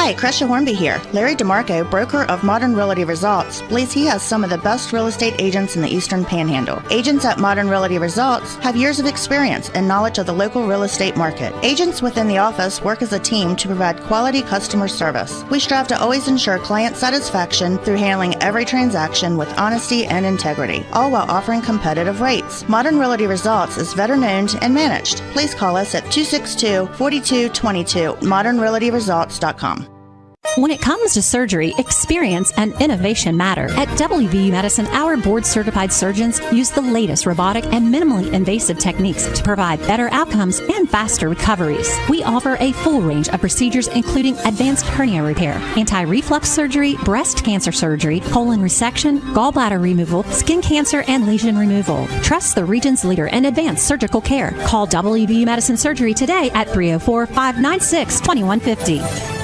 Hi, Crescia Hornby here. Larry DeMarco, broker of Modern Realty Results, believes he has some of the best real estate agents in the Eastern Panhandle. Agents at Modern Realty Results have years of experience and knowledge of the local real estate market. Agents within the office work as a team to provide quality customer service. We strive to always ensure client satisfaction through handling every transaction with honesty and integrity, all while offering competitive rates. Modern Realty Results is veteran-owned and managed. Please call us at 262-4222, modernrealtyresults.com. When it comes to surgery, experience and innovation matter. At WVU Medicine, our board-certified surgeons use the latest robotic and minimally invasive techniques to provide better outcomes and faster recoveries. We offer a full range of procedures including advanced hernia repair, anti-reflux surgery, breast cancer surgery, colon resection, gallbladder removal, skin cancer, and lesion removal. Trust the region's leader in advanced surgical care. Call WVU Medicine Surgery today at 304-596-2150.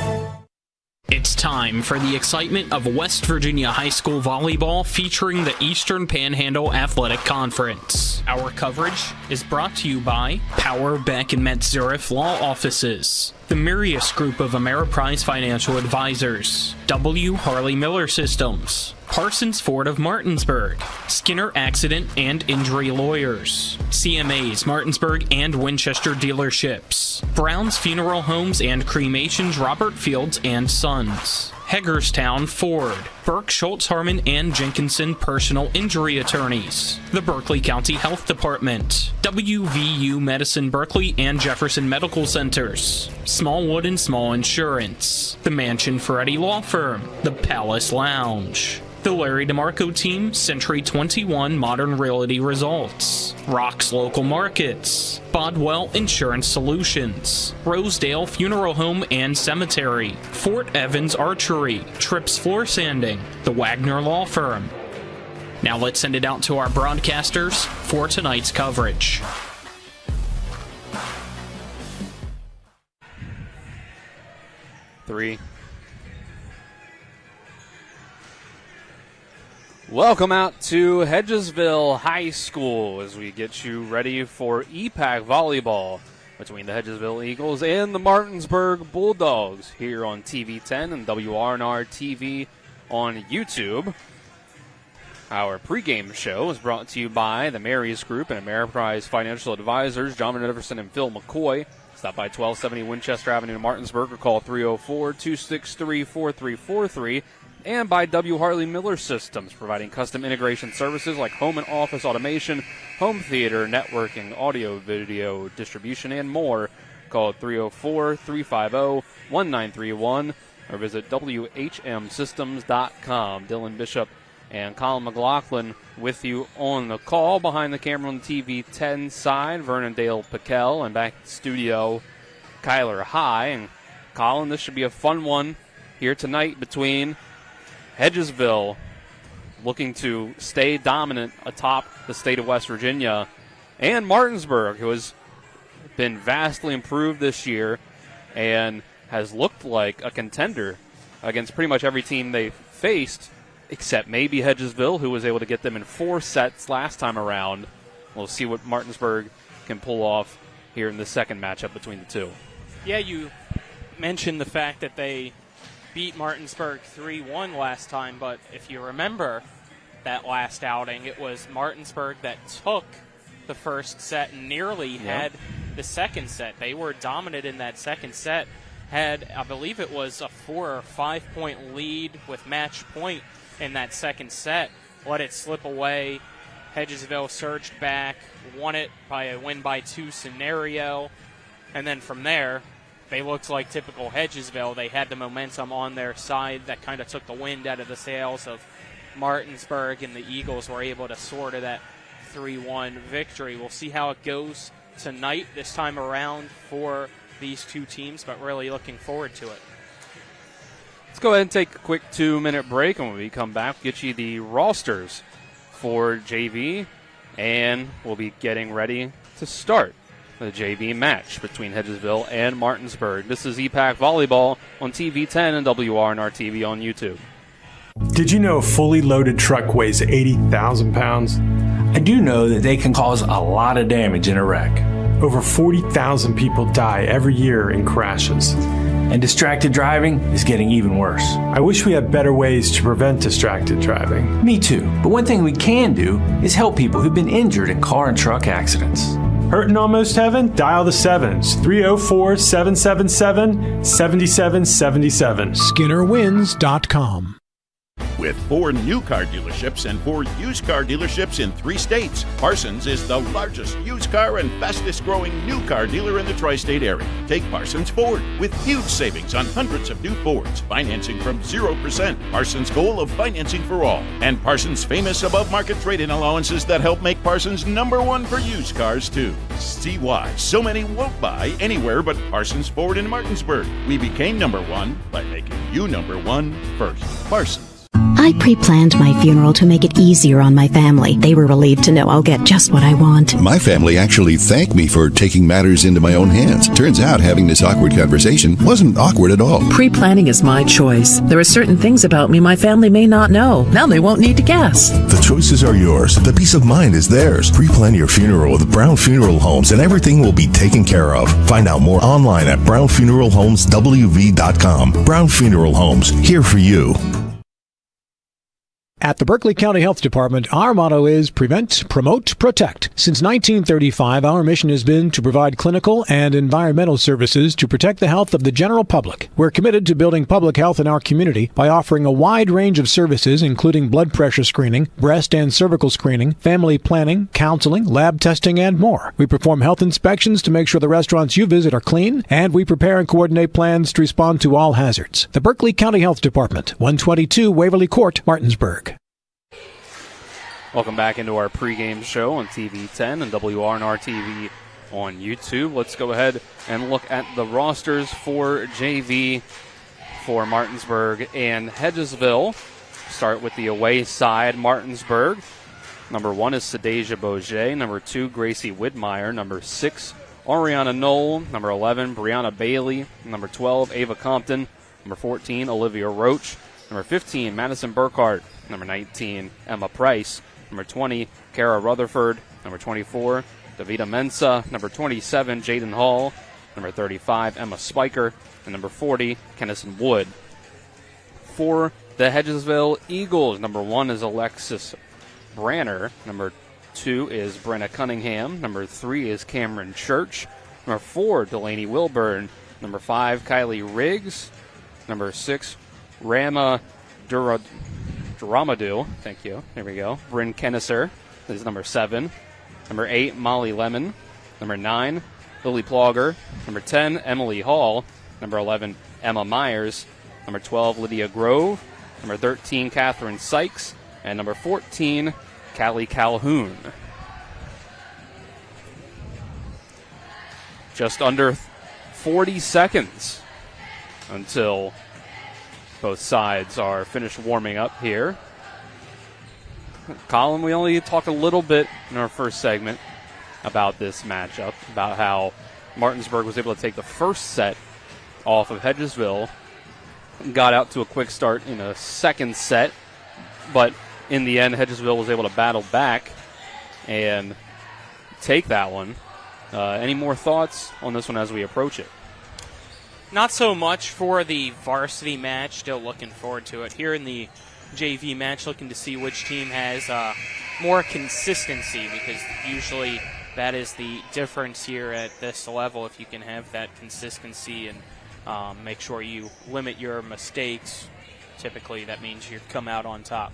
It's time for the excitement of West Virginia High School volleyball featuring the Eastern Panhandle Athletic Conference. Our coverage is brought to you by Power, Beck, and Metzgerith Law Offices, the Mirius Group of Ameriprise Financial Advisors, W. Harley Miller Systems, Parsons Ford of Martinsburg, Skinner Accident and Injury Lawyers, CMA's Martinsburg and Winchester Dealerships, Brown's Funeral Homes and Cremations Robert Fields and Sons, Hagerstown Ford, Burke, Schultz, Harmon, and Jenkinson Personal Injury Attorneys, the Berkeley County Health Department, WVU Medicine Berkeley and Jefferson Medical Centers, Smallwood and Small Insurance, the Mansion Ferretti Law Firm, the Palace Lounge, the Larry DeMarco Team, Century 21 Modern Realty Results, Rock's Local Markets, Bodwell Insurance Solutions, Rosedale Funeral Home and Cemetery, Fort Evans Archery, Trips Floor Sanding, the Wagner Law Firm. Now let's send it out to our broadcasters for tonight's coverage. Three. Welcome out to Hedgesville High School as we get you ready for EPAC volleyball between the Hedgesville Eagles and the Martinsburg Bulldogs here on TV 10 and WRNR TV on YouTube. Our pregame show is brought to you by the Marys Group and Ameriprise Financial Advisors, John Everson and Phil McCoy. Stop by 1270 Winchester Avenue in Martinsburg or call 304-263-4343. And by W. Harley Miller Systems, providing custom integration services like home and office automation, home theater, networking, audio, video, distribution, and more. Call 304-350-1931 or visit WHMsystems.com. Dylan Bishop and Colin McLaughlin with you on the call. Behind the camera on the TV 10 side, Vernon Dale Piquel, and back in the studio, Kyler High. And Colin, this should be a fun one here tonight between Hedgesville, looking to stay dominant atop the state of West Virginia, and Martinsburg, who has been vastly improved this year and has looked like a contender against pretty much every team they faced, except maybe Hedgesville, who was able to get them in 4 sets last time around. We'll see what Martinsburg can pull off here in the second matchup between the two. Yeah, you mentioned the fact that they beat Martinsburg 3-1 last time, but if you remember that last outing, it was Martinsburg that took the first set and nearly had the second set. They were dominant in that second set, had, I believe it was a 4 or 5 point lead with match point in that second set, let it slip away. Hedgesville surged back, won it by a win by 2 scenario, and then from there, they looked like typical Hedgesville. They had the momentum on their side that kind of took the wind out of the sails of Martinsburg, and the Eagles were able to soar to that 3-1 victory. We'll see how it goes tonight this time around for these two teams, but really looking forward to it. Let's go ahead and take a quick 2-minute break, and when we come back, we'll get you the rosters for JV, and we'll be getting ready to start the JV match between Hedgesville and Martinsburg. This is EPAC Volleyball on TV 10 and WRNR TV on YouTube. Did you know a fully loaded truck weighs 80,000 pounds? I do know that they can cause a lot of damage in a wreck. Over 40,000 people die every year in crashes. and distracted driving is getting even worse. I wish we had better ways to prevent distracted driving. Me too. But one thing we can do is help people who've been injured in car and truck accidents. Hurting almost heaven? Dial the 7s. 304-777-7777. SkinnerWins.com. With 4 new car dealerships and 4 used car dealerships in 3 states, Parsons is the largest used car and fastest growing new car dealer in the tri-state area. Take Parsons Ford with huge savings on hundreds of new Fords, financing from 0%, Parsons' goal of financing for all, and Parsons' famous above-market trade-in allowances that help make Parsons #1 for used cars too. See why so many won't buy anywhere but Parsons Ford in Martinsburg. We became #1 by making you #1 first. Parsons. I pre-planned my funeral to make it easier on my family. They were relieved to know I'll get just what I want. My family actually thanked me for taking matters into my own hands. Turns out having this awkward conversation wasn't awkward at all. Pre-planning is my choice. There are certain things about me my family may not know. Now they won't need to guess. The choices are yours. The peace of mind is theirs. Pre-plan your funeral with Brown Funeral Homes and everything will be taken care of. Find out more online at brownfuneralhomeswv.com. Brown Funeral Homes, here for you. At the Berkeley County Health Department, our motto is prevent, promote, protect. Since 1935, our mission has been to provide clinical and environmental services to protect the health of the general public. We're committed to building public health in our community by offering a wide range of services, including blood pressure screening, breast and cervical screening, family planning, counseling, lab testing, and more. We perform health inspections to make sure the restaurants you visit are clean, and we prepare and coordinate plans to respond to all hazards. The Berkeley County Health Department, 122 Waverly Court, Martinsburg. Welcome back into our pregame show on TV 10 and WRNR TV on YouTube. Let's go ahead and look at the rosters for JV for Martinsburg and Hedgesville. Start with the away side, Martinsburg. Number 1 is Sadeja Boget. Number 2, Gracie Widmeyer. Number 6, Ariana Knoll. Number 11, Brianna Bailey. Number 12, Ava Compton. Number 14, Olivia Roach. Number 15, Madison Burkhart. Number 19, Emma Price. Number 20, Kara Rutherford. Number 24, Davida Mensa. Number 27, Jaden Hall. Number 35, Emma Spiker. And number 40, Kennison Wood. For the Hedgesville Eagles, number 1 is Alexis Branner. Number 2 is Brenna Cunningham. Number 3 is Cameron Church. Number 4, Delaney Wilburn. Number 5, Kylie Riggs. Number 6, Rama Duramadou. Thank you. There we go. Bryn Kenneser is number 7. Number 8, Molly Lemon. Number 9, Lily Plogger. Number 10, Emily Hall. Number 11, Emma Myers. Number 12, Lydia Grove. Number 13, Catherine Sykes. And number 14, Callie Calhoun. Just under 40 seconds until both sides are finished warming up here. Colin, we only talked a little bit in our first segment about this matchup, about how Martinsburg was able to take the first set off of Hedgesville, got out to a quick start in a second set, but in the end, Hedgesville was able to battle back and take that one. Any more thoughts on this one as we approach it? Not so much for the varsity match. Still looking forward to it. Here in the JV match, looking to see which team has more consistency, because usually that is the difference here at this level. If you can have that consistency and make sure you limit your mistakes, typically that means you come out on top.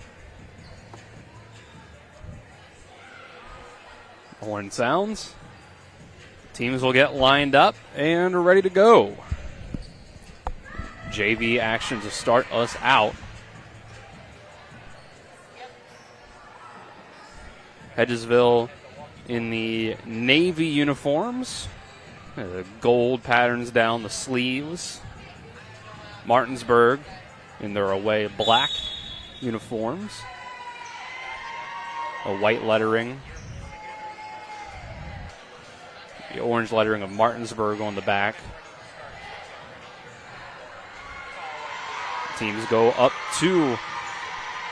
Horn sounds. Teams will get lined up and ready to go. JV action to start us out. Hedgesville in the navy uniforms. Gold patterns down the sleeves. Martinsburg in their away black uniforms. A white lettering. The orange lettering of Martinsburg on the back. Teams go up to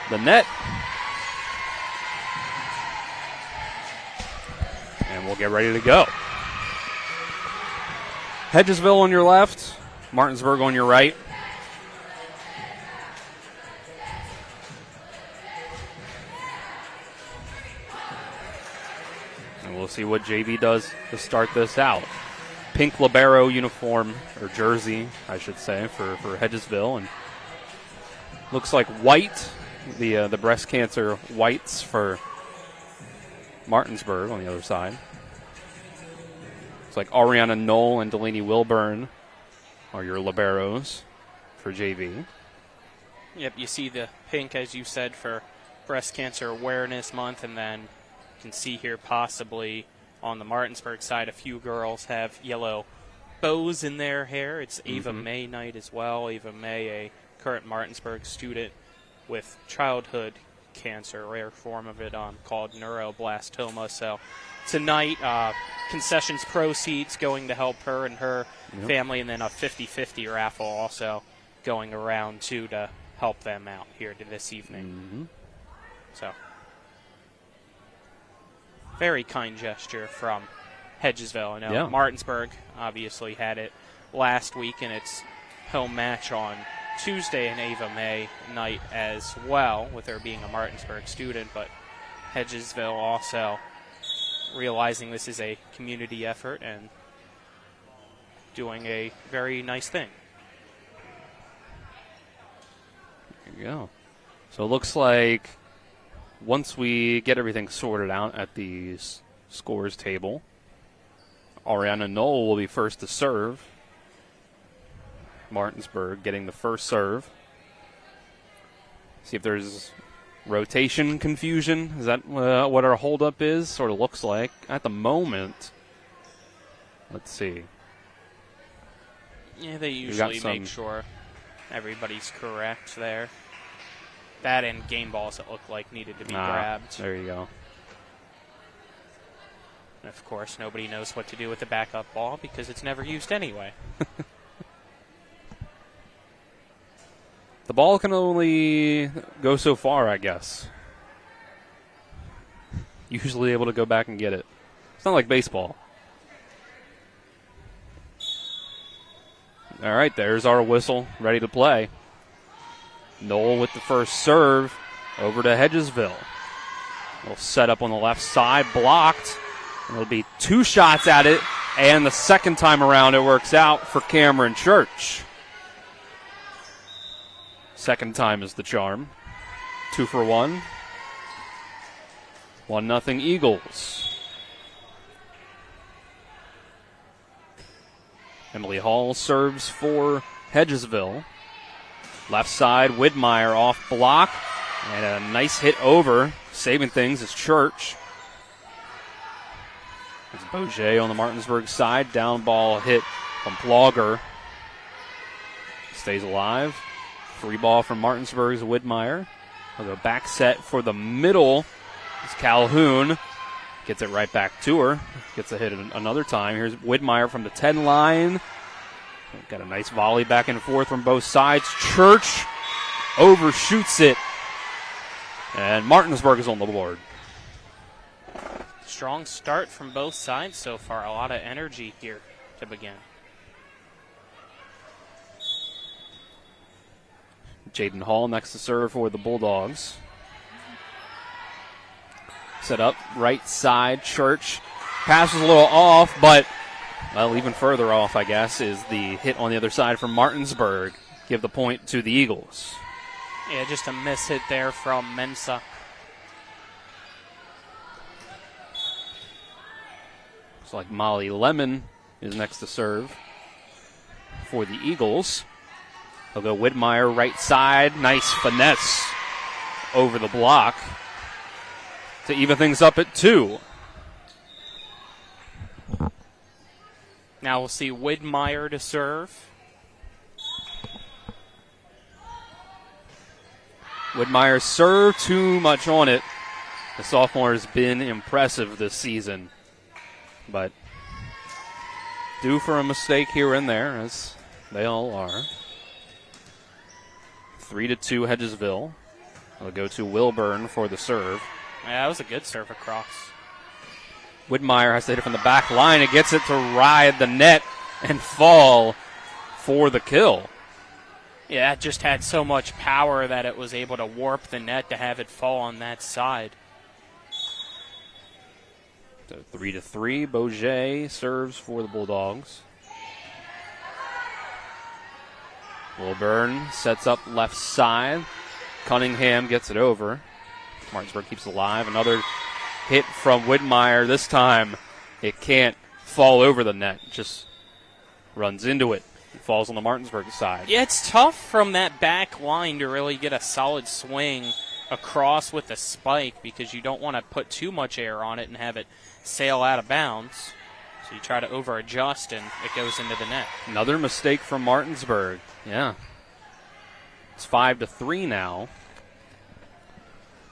the net. And we'll get ready to go. Hedgesville on your left, Martinsburg on your right. And we'll see what JV does to start this out. Pink libero uniform, or jersey, I should say, for Hedgesville. And looks like white, the breast cancer whites for Martinsburg on the other side. It's like Ariana Knoll and Delaney Wilburn are your liberos for JV. Yep, you see the pink, as you said, for Breast Cancer Awareness Month, and then you can see here possibly on the Martinsburg side a few girls have yellow bows in their hair. It's Ava May night as well. Ava May, a current Martinsburg student with childhood cancer, a rare form of it called neuroblastoma. So tonight, concessions proceeds going to help her and her family, and then a 50-50 raffle also going around too to help them out here this evening. So very kind gesture from Hedgesville. I know Martinsburg obviously had it last week in its home match on Tuesday in Ava May night as well, with her being a Martinsburg student, but Hedgesville also realizing this is a community effort and doing a very nice thing. There you go. So it looks like once we get everything sorted out at the scores table, Ariana Knoll will be first to serve. Martinsburg getting the first serve. See if there's rotation confusion. Is that what our holdup is? Sort of looks like at the moment. Let's see. Yeah, they usually make sure everybody's correct there. That and game balls that look like needed to be grabbed. There you go. And of course, nobody knows what to do with the backup ball because it's never used anyway. The ball can only go so far, I guess. Usually able to go back and get it. It's not like baseball. All right, there's our whistle, ready to play. Knoll with the first serve over to Hedgesville. We'll set up on the left side, blocked. It'll be two shots at it, and the second time around it works out for Cameron Church. Second time is the charm. 2 for 1. 1-0 Eagles. Emily Hall serves for Hedgesville. Left side, Widmeyer off block. And a nice hit over. Saving things is Church. It's Boget on the Martinsburg side. Down ball hit from Plogger. Stays alive. Free ball from Martinsburg's Widmeyer. We'll go back set for the middle. It's Calhoun. Gets it right back to her. Gets a hit another time. Here's Widmeyer from the 10 line. Got a nice volley back and forth from both sides. Church overshoots it. And Martinsburg is on the board. Strong start from both sides so far. A lot of energy here to begin. Jaden Hall next to serve for the Bulldogs. Set up, right side, Church. Pass was a little off, but, well, even further off, I guess, is the hit on the other side from Martinsburg. Give the point to the Eagles. Yeah, just a miss hit there from Mensa. Looks like Molly Lemon is next to serve for the Eagles. They'll go Widmeyer, right side. Nice finesse over the block to even things up at 2. Now we'll see Widmeyer to serve. Widmeyer served too much on it. The sophomore has been impressive this season, but due for a mistake here and there, as they all are. 3-2 Hedgesville. They'll go to Wilburn for the serve. Yeah, that was a good serve across. Widmeyer has to hit it from the back line. It gets it to ride the net and fall for the kill. Yeah, it just had so much power that it was able to warp the net to have it fall on that side. So 3-3, Bourget serves for the Bulldogs. Wilburn sets up left side. Cunningham gets it over. Martinsburg keeps it alive. Another hit from Whitmire. This time it can't fall over the net. Just runs into it. It falls on the Martinsburg side. Yeah, it's tough from that back line to really get a solid swing across with the spike because you don't want to put too much air on it and have it sail out of bounds. So you try to over-adjust and it goes into the net. Another mistake from Martinsburg. Yeah. It's 5-3 now.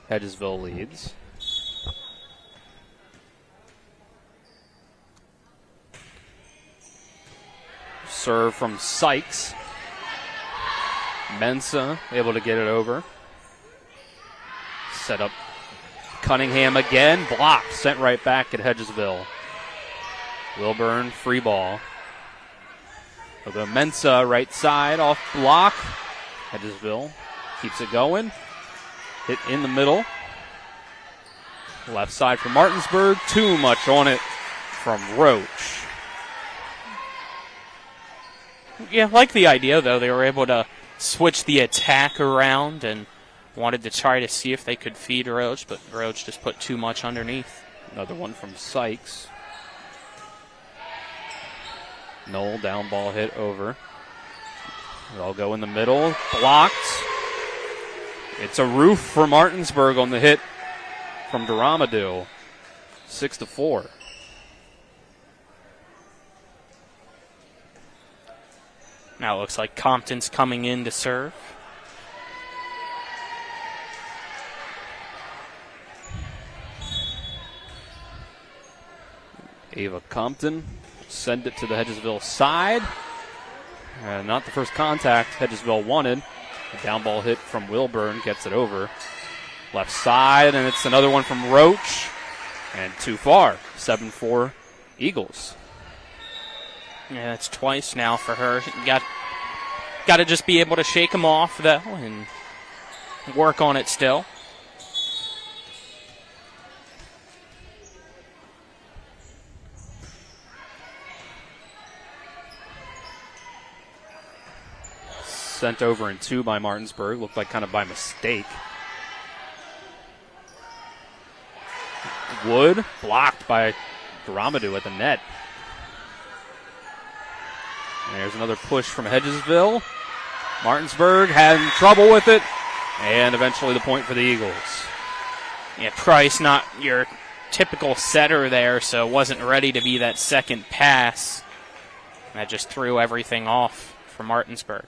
Hedgesville leads. Serve from Sykes. Mensa able to get it over. Set up Cunningham again. Blocked. Sent right back at Hedgesville. Wilburn, free ball. We'll go Mensa, right side, off block. Hedgesville keeps it going. Hit in the middle. Left side for Martinsburg. Too much on it from Roach. Yeah, like the idea, though. They were able to switch the attack around and wanted to try to see if they could feed Roach, but Roach just put too much underneath. Another one from Sykes. Knoll, down ball hit over. They'll go in the middle. Blocked. It's a roof for Martinsburg on the hit from Duramadou. 6-4. Now it looks like Compton's coming in to serve. Ava Compton send it to the Hedgesville side. Not the first contact Hedgesville wanted. A down ball hit from Wilburn gets it over. Left side, and it's another one from Roach. And too far. 7-4 Eagles. Yeah, it's twice now for her. Got to just be able to shake them off, though, and work on it still. Sent over in two by Martinsburg. Looked like kind of by mistake. Wood blocked by Duramadou at the net. And there's another push from Hedgesville. Martinsburg having trouble with it. And eventually the point for the Eagles. Yeah, Price not your typical setter there, so wasn't ready to be that second pass. That just threw everything off for Martinsburg.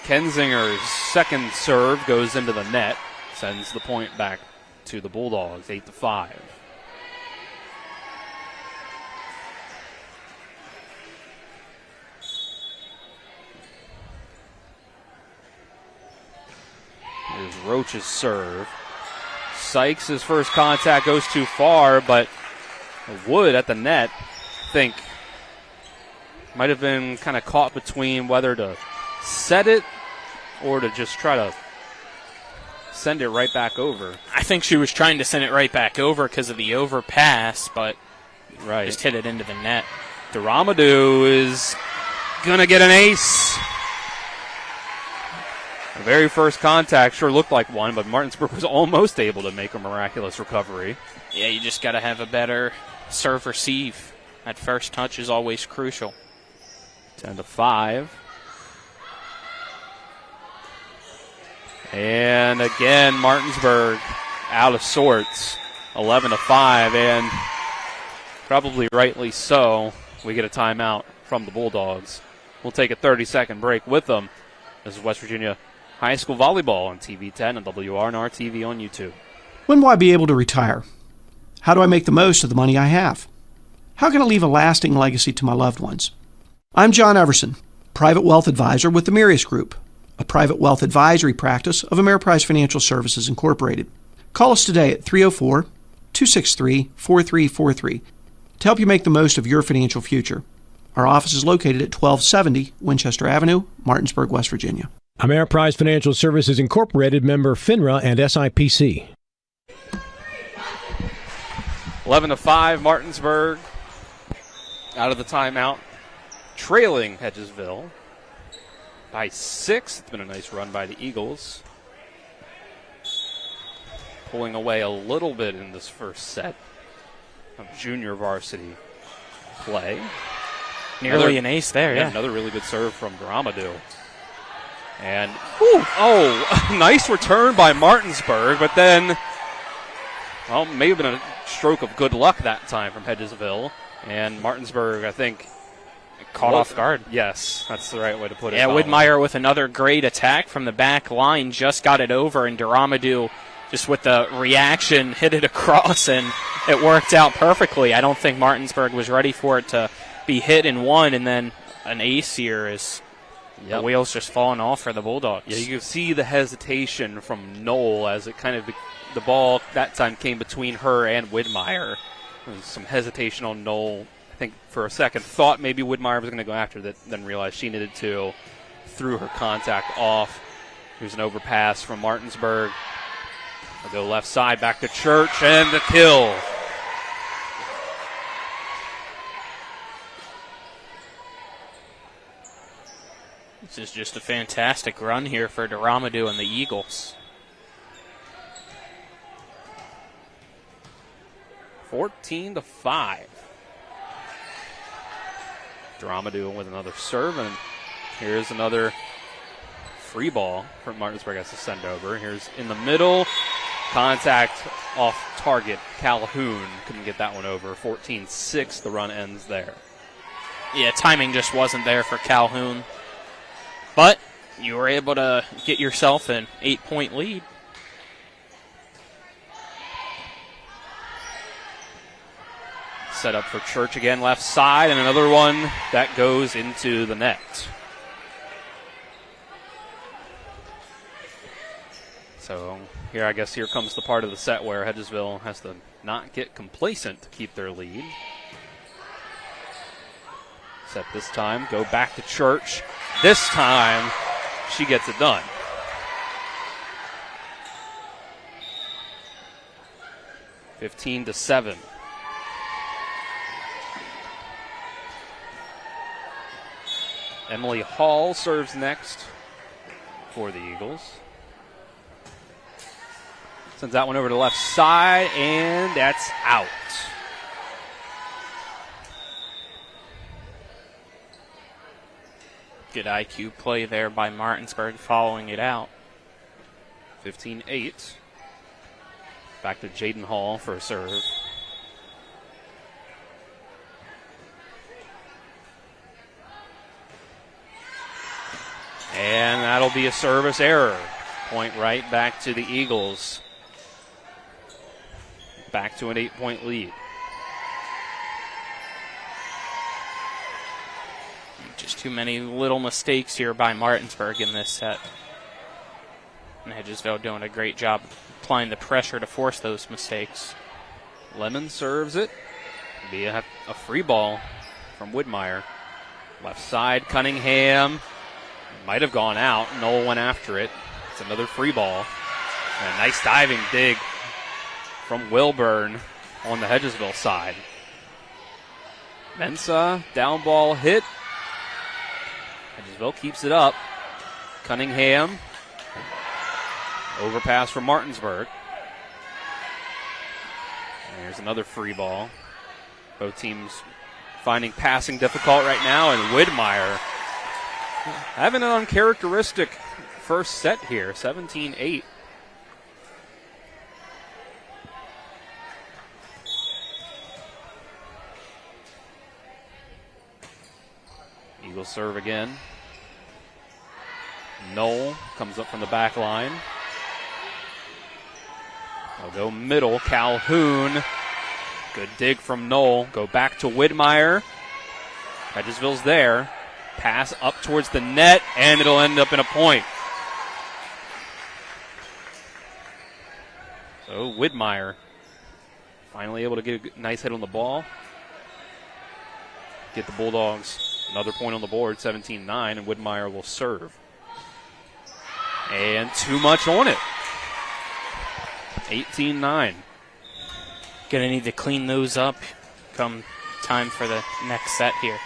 Kensinger's second serve goes into the net. Sends the point back to the Bulldogs, 8-5. Here's Roach's serve. Sykes' first contact goes too far, but Wood at the net, I think, might have been kind of caught between whether to set it or to just try to send it right back over. I think she was trying to send it right back over because of the overpass, but just hit it into the net. Duramadou is going to get an ace. The very first contact sure looked like one, but Martinsburg was almost able to make a miraculous recovery. Yeah, you just got to have a better serve receive. That first touch is always crucial. 10-5. And again, Martinsburg out of sorts. 11-5, and probably rightly so, we get a timeout from the Bulldogs. We'll take a 30-second break with them. This is West Virginia High School Volleyball on TV 10 and WRNR TV on YouTube. When will I be able to retire? How do I make the most of the money I have? How can I leave a lasting legacy to my loved ones? I'm John Everson, Private Wealth Advisor with the Mirius Group, a private wealth advisory practice of Ameriprise Financial Services Incorporated. Call us today at 304-263-4343 to help you make the most of your financial future. Our office is located at 1270 Winchester Avenue, Martinsburg, West Virginia. Ameriprise Financial Services Incorporated, member FINRA and SIPC. 11-5, Martinsburg out of the timeout, trailing Hedgesville by 6. It's been a nice run by the Eagles, pulling away a little bit in this first set of junior varsity play. Nearly an ace there, yeah. Another really good serve from Dramadou. And, nice return by Martinsburg, but then, well, may have been a stroke of good luck that time from Hedgesville. And Martinsburg, I think, caught off guard. Yes, that's the right way to put it. Yeah, Widmeyer with another great attack from the back line, just got it over, and Dramadou just with the reaction hit it across, and it worked out perfectly. I don't think Martinsburg was ready for it to be hit and one, and then an ace here is the wheels just falling off for the Bulldogs. Yeah, you can see the hesitation from Knoll as it kind of the ball that time came between her and Widmeyer. There was some hesitation on Knoll. I think for a second thought maybe Widmeyer was going to go after that, then realized she needed to, threw her contact off. Here's an overpass from Martinsburg. They'll go left side, back to Church, and the kill. This is just a fantastic run here for Dramadou and the Eagles. 14-5. Dramadou with another serve, and here's another free ball from Martinsburg has to send over. Here's in the middle, contact off target. Calhoun couldn't get that one over. 14-6, the run ends there. Yeah, timing just wasn't there for Calhoun. But you were able to get yourself an 8-point lead. Set up for Church again, left side, and another one that goes into the net. So here, I guess, here comes the part of the set where Hedgesville has to not get complacent to keep their lead. Set this time, go back to Church. This time, she gets it done. (15-7). Emily Hall serves next for the Eagles. Sends that one over to the left side, and that's out. Good IQ play there by Martinsburg following it out. 15-8. Back to Jaden Hall for a serve. And that'll be a service error. Point right back to the Eagles. Back to an 8-point lead. Just too many little mistakes here by Martinsburg in this set. And Hedgesville doing a great job applying the pressure to force those mistakes. Lemon serves it. Be a free ball from Widmeyer. Left side, Cunningham. Might have gone out. Knoll went after it. It's another free ball. And a nice diving dig from Wilburn on the Hedgesville side. Mensah, down ball hit. Hedgesville keeps it up. Cunningham. Overpass from Martinsburg. And here's another free ball. Both teams finding passing difficult right now, and Widmeyer having an uncharacteristic first set here, 17-8. Eagles serve again. Knoll comes up from the back line. They'll go middle. Calhoun. Good dig from Knoll. Go back to Widmeyer. Hedgesville's there. Pass up towards the net, and it'll end up in a point. So Widmeyer finally able to get a nice hit on the ball. Get the Bulldogs Another point on the board, 17-9, and Widmeyer will serve. And too much on it. 18-9. Gonna need to clean those up come time for the next set here.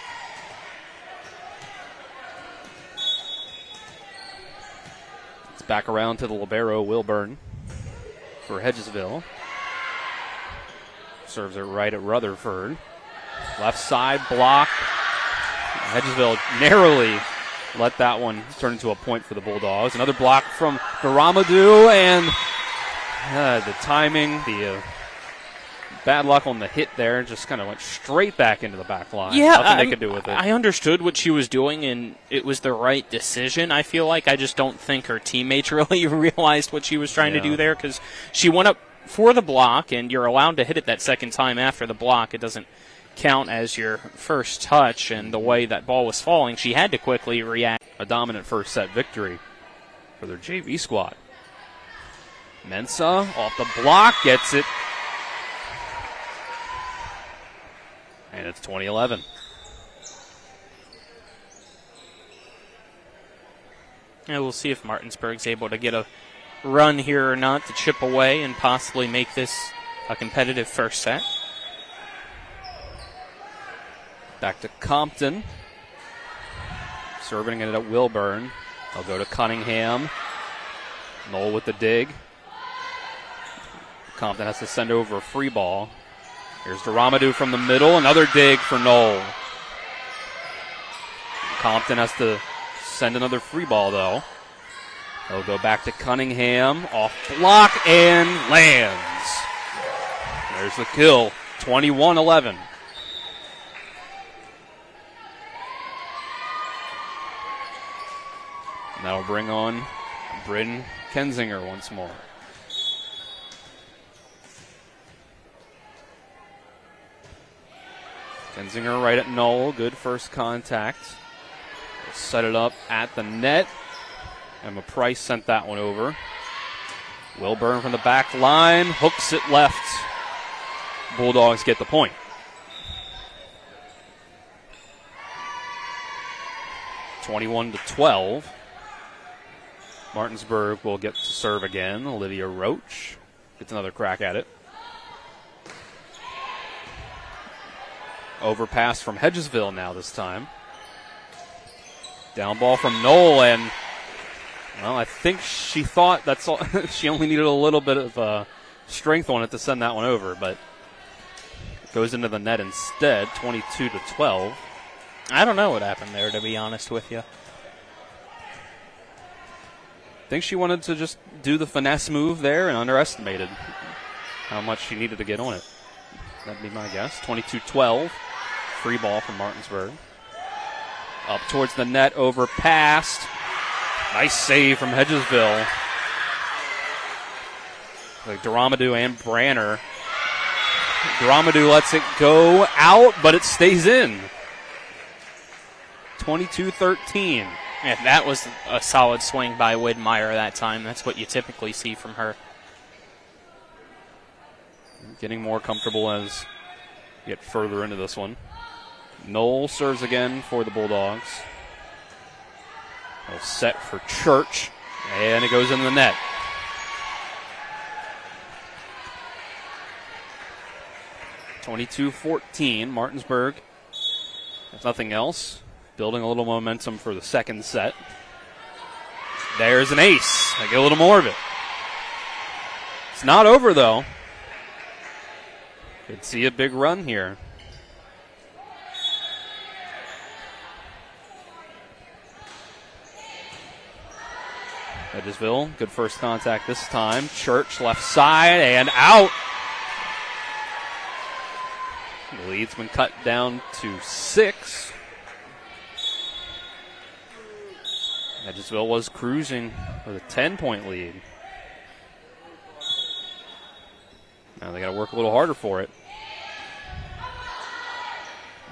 It's back around to the libero, Wilburn, for Hedgesville. Serves it right at Rutherford. Left side block. Hedgesville narrowly let that one turn into a point for the Bulldogs. Another block from Daramadou, and the timing, the bad luck on the hit there, just kind of went straight back into the back line. Yeah, nothing they could do with it. I understood what she was doing, and it was the right decision. I feel like I just don't think her teammates really realized what she was trying to do there, because she went up for the block, and you're allowed to hit it that second time after the block. It doesn't count as your first touch, and the way that ball was falling, she had to quickly react. A dominant first set victory for their JV squad. Mensah off the block, gets it. And it's 20-11. Yeah, we'll see if Martinsburg's able to get a run here or not to chip away and possibly make this a competitive first set. Back to Compton. Serving it at Wilburn. They'll go to Cunningham. Knoll with the dig. Compton has to send over a free ball. Here's Daramadou from the middle. Another dig for Knoll. Compton has to send another free ball, though. They'll go back to Cunningham. Off block and lands. There's the kill. 21-11. That'll bring on Bryn Kensinger once more. Kensinger right at Knoll. Good first contact. Set it up at the net. Emma Price sent that one over. Wilburn from the back line. Hooks it left. Bulldogs get the point. (21-12). Martinsburg will get to serve again. Olivia Roach gets another crack at it. Overpass from Hedgesville now this time. Down ball from Knoll, and well, I think she thought that's all. She only needed a little bit of strength on it to send that one over, but it goes into the net instead. 22-12. I don't know what happened there, to be honest with you. I think she wanted to just do the finesse move there and underestimated how much she needed to get on it. That'd be my guess. 22-12. Free ball from Martinsburg. Up towards the net, overpassed. Nice save from Hedgesville. Like Daramadou and Branner. Daramadou lets it go out, but it stays in. 22-13. Yeah, that was a solid swing by Widmeyer that time. That's what you typically see from her. Getting more comfortable as we get further into this one. Knoll serves again for the Bulldogs. They'll set for Church, and it goes in the net. (22-14). Martinsburg, if nothing else, building a little momentum for the second set. There's an ace. They get a little more of it. It's not over, though. Could see a big run here. Hedgesville, good first contact this time. Church left side and out. The lead's been cut down to 6. Hedgesville was cruising with a 10-point lead. Now they got to work a little harder for it.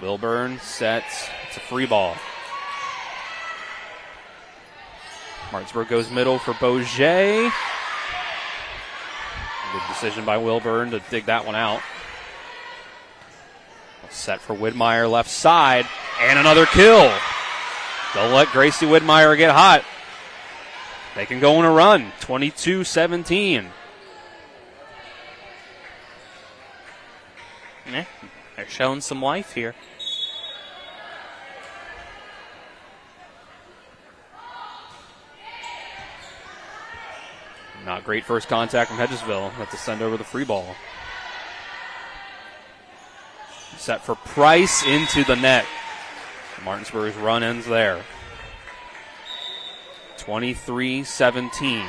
Wilburn sets. It's a free ball. Martinsburg goes middle for Bourget. Good decision by Wilburn to dig that one out. Set for Widmeyer left side. And another kill. Don't let Gracie Widmeyer get hot. They can go on a run, 22-17. Yeah, they're showing some life here. Not great first contact from Hedgesville. Have to send over the free ball. Set for Price into the net. Martinsburg's run ends there. 23-17.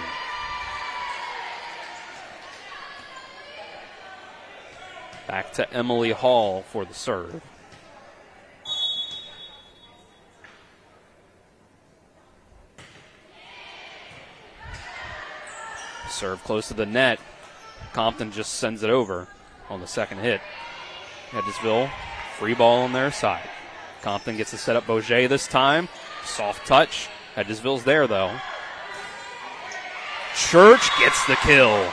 Back to Emily Hall for the serve. Serve close to the net. Compton just sends it over on the second hit. Hedgesville, free ball on their side. Compton gets to set up Bourget this time. Soft touch. Hedgesville's there, though. Church gets the kill.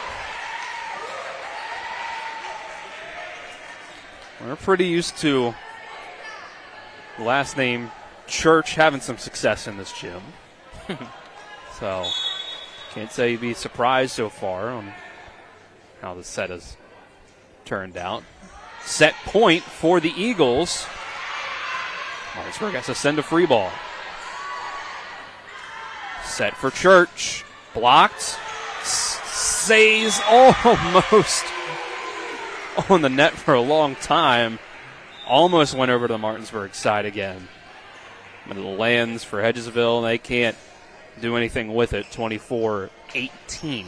We're pretty used to the last name Church having some success in this gym. So, can't say you'd be surprised so far on how the set has turned out. Set point for the Eagles. Martinsburg has to send a free ball. Set for Church. Blocked. Stays almost on the net for a long time. Almost went over to the Martinsburg side again. But it lands for Hedgesville. They can't do anything with it. 24-18.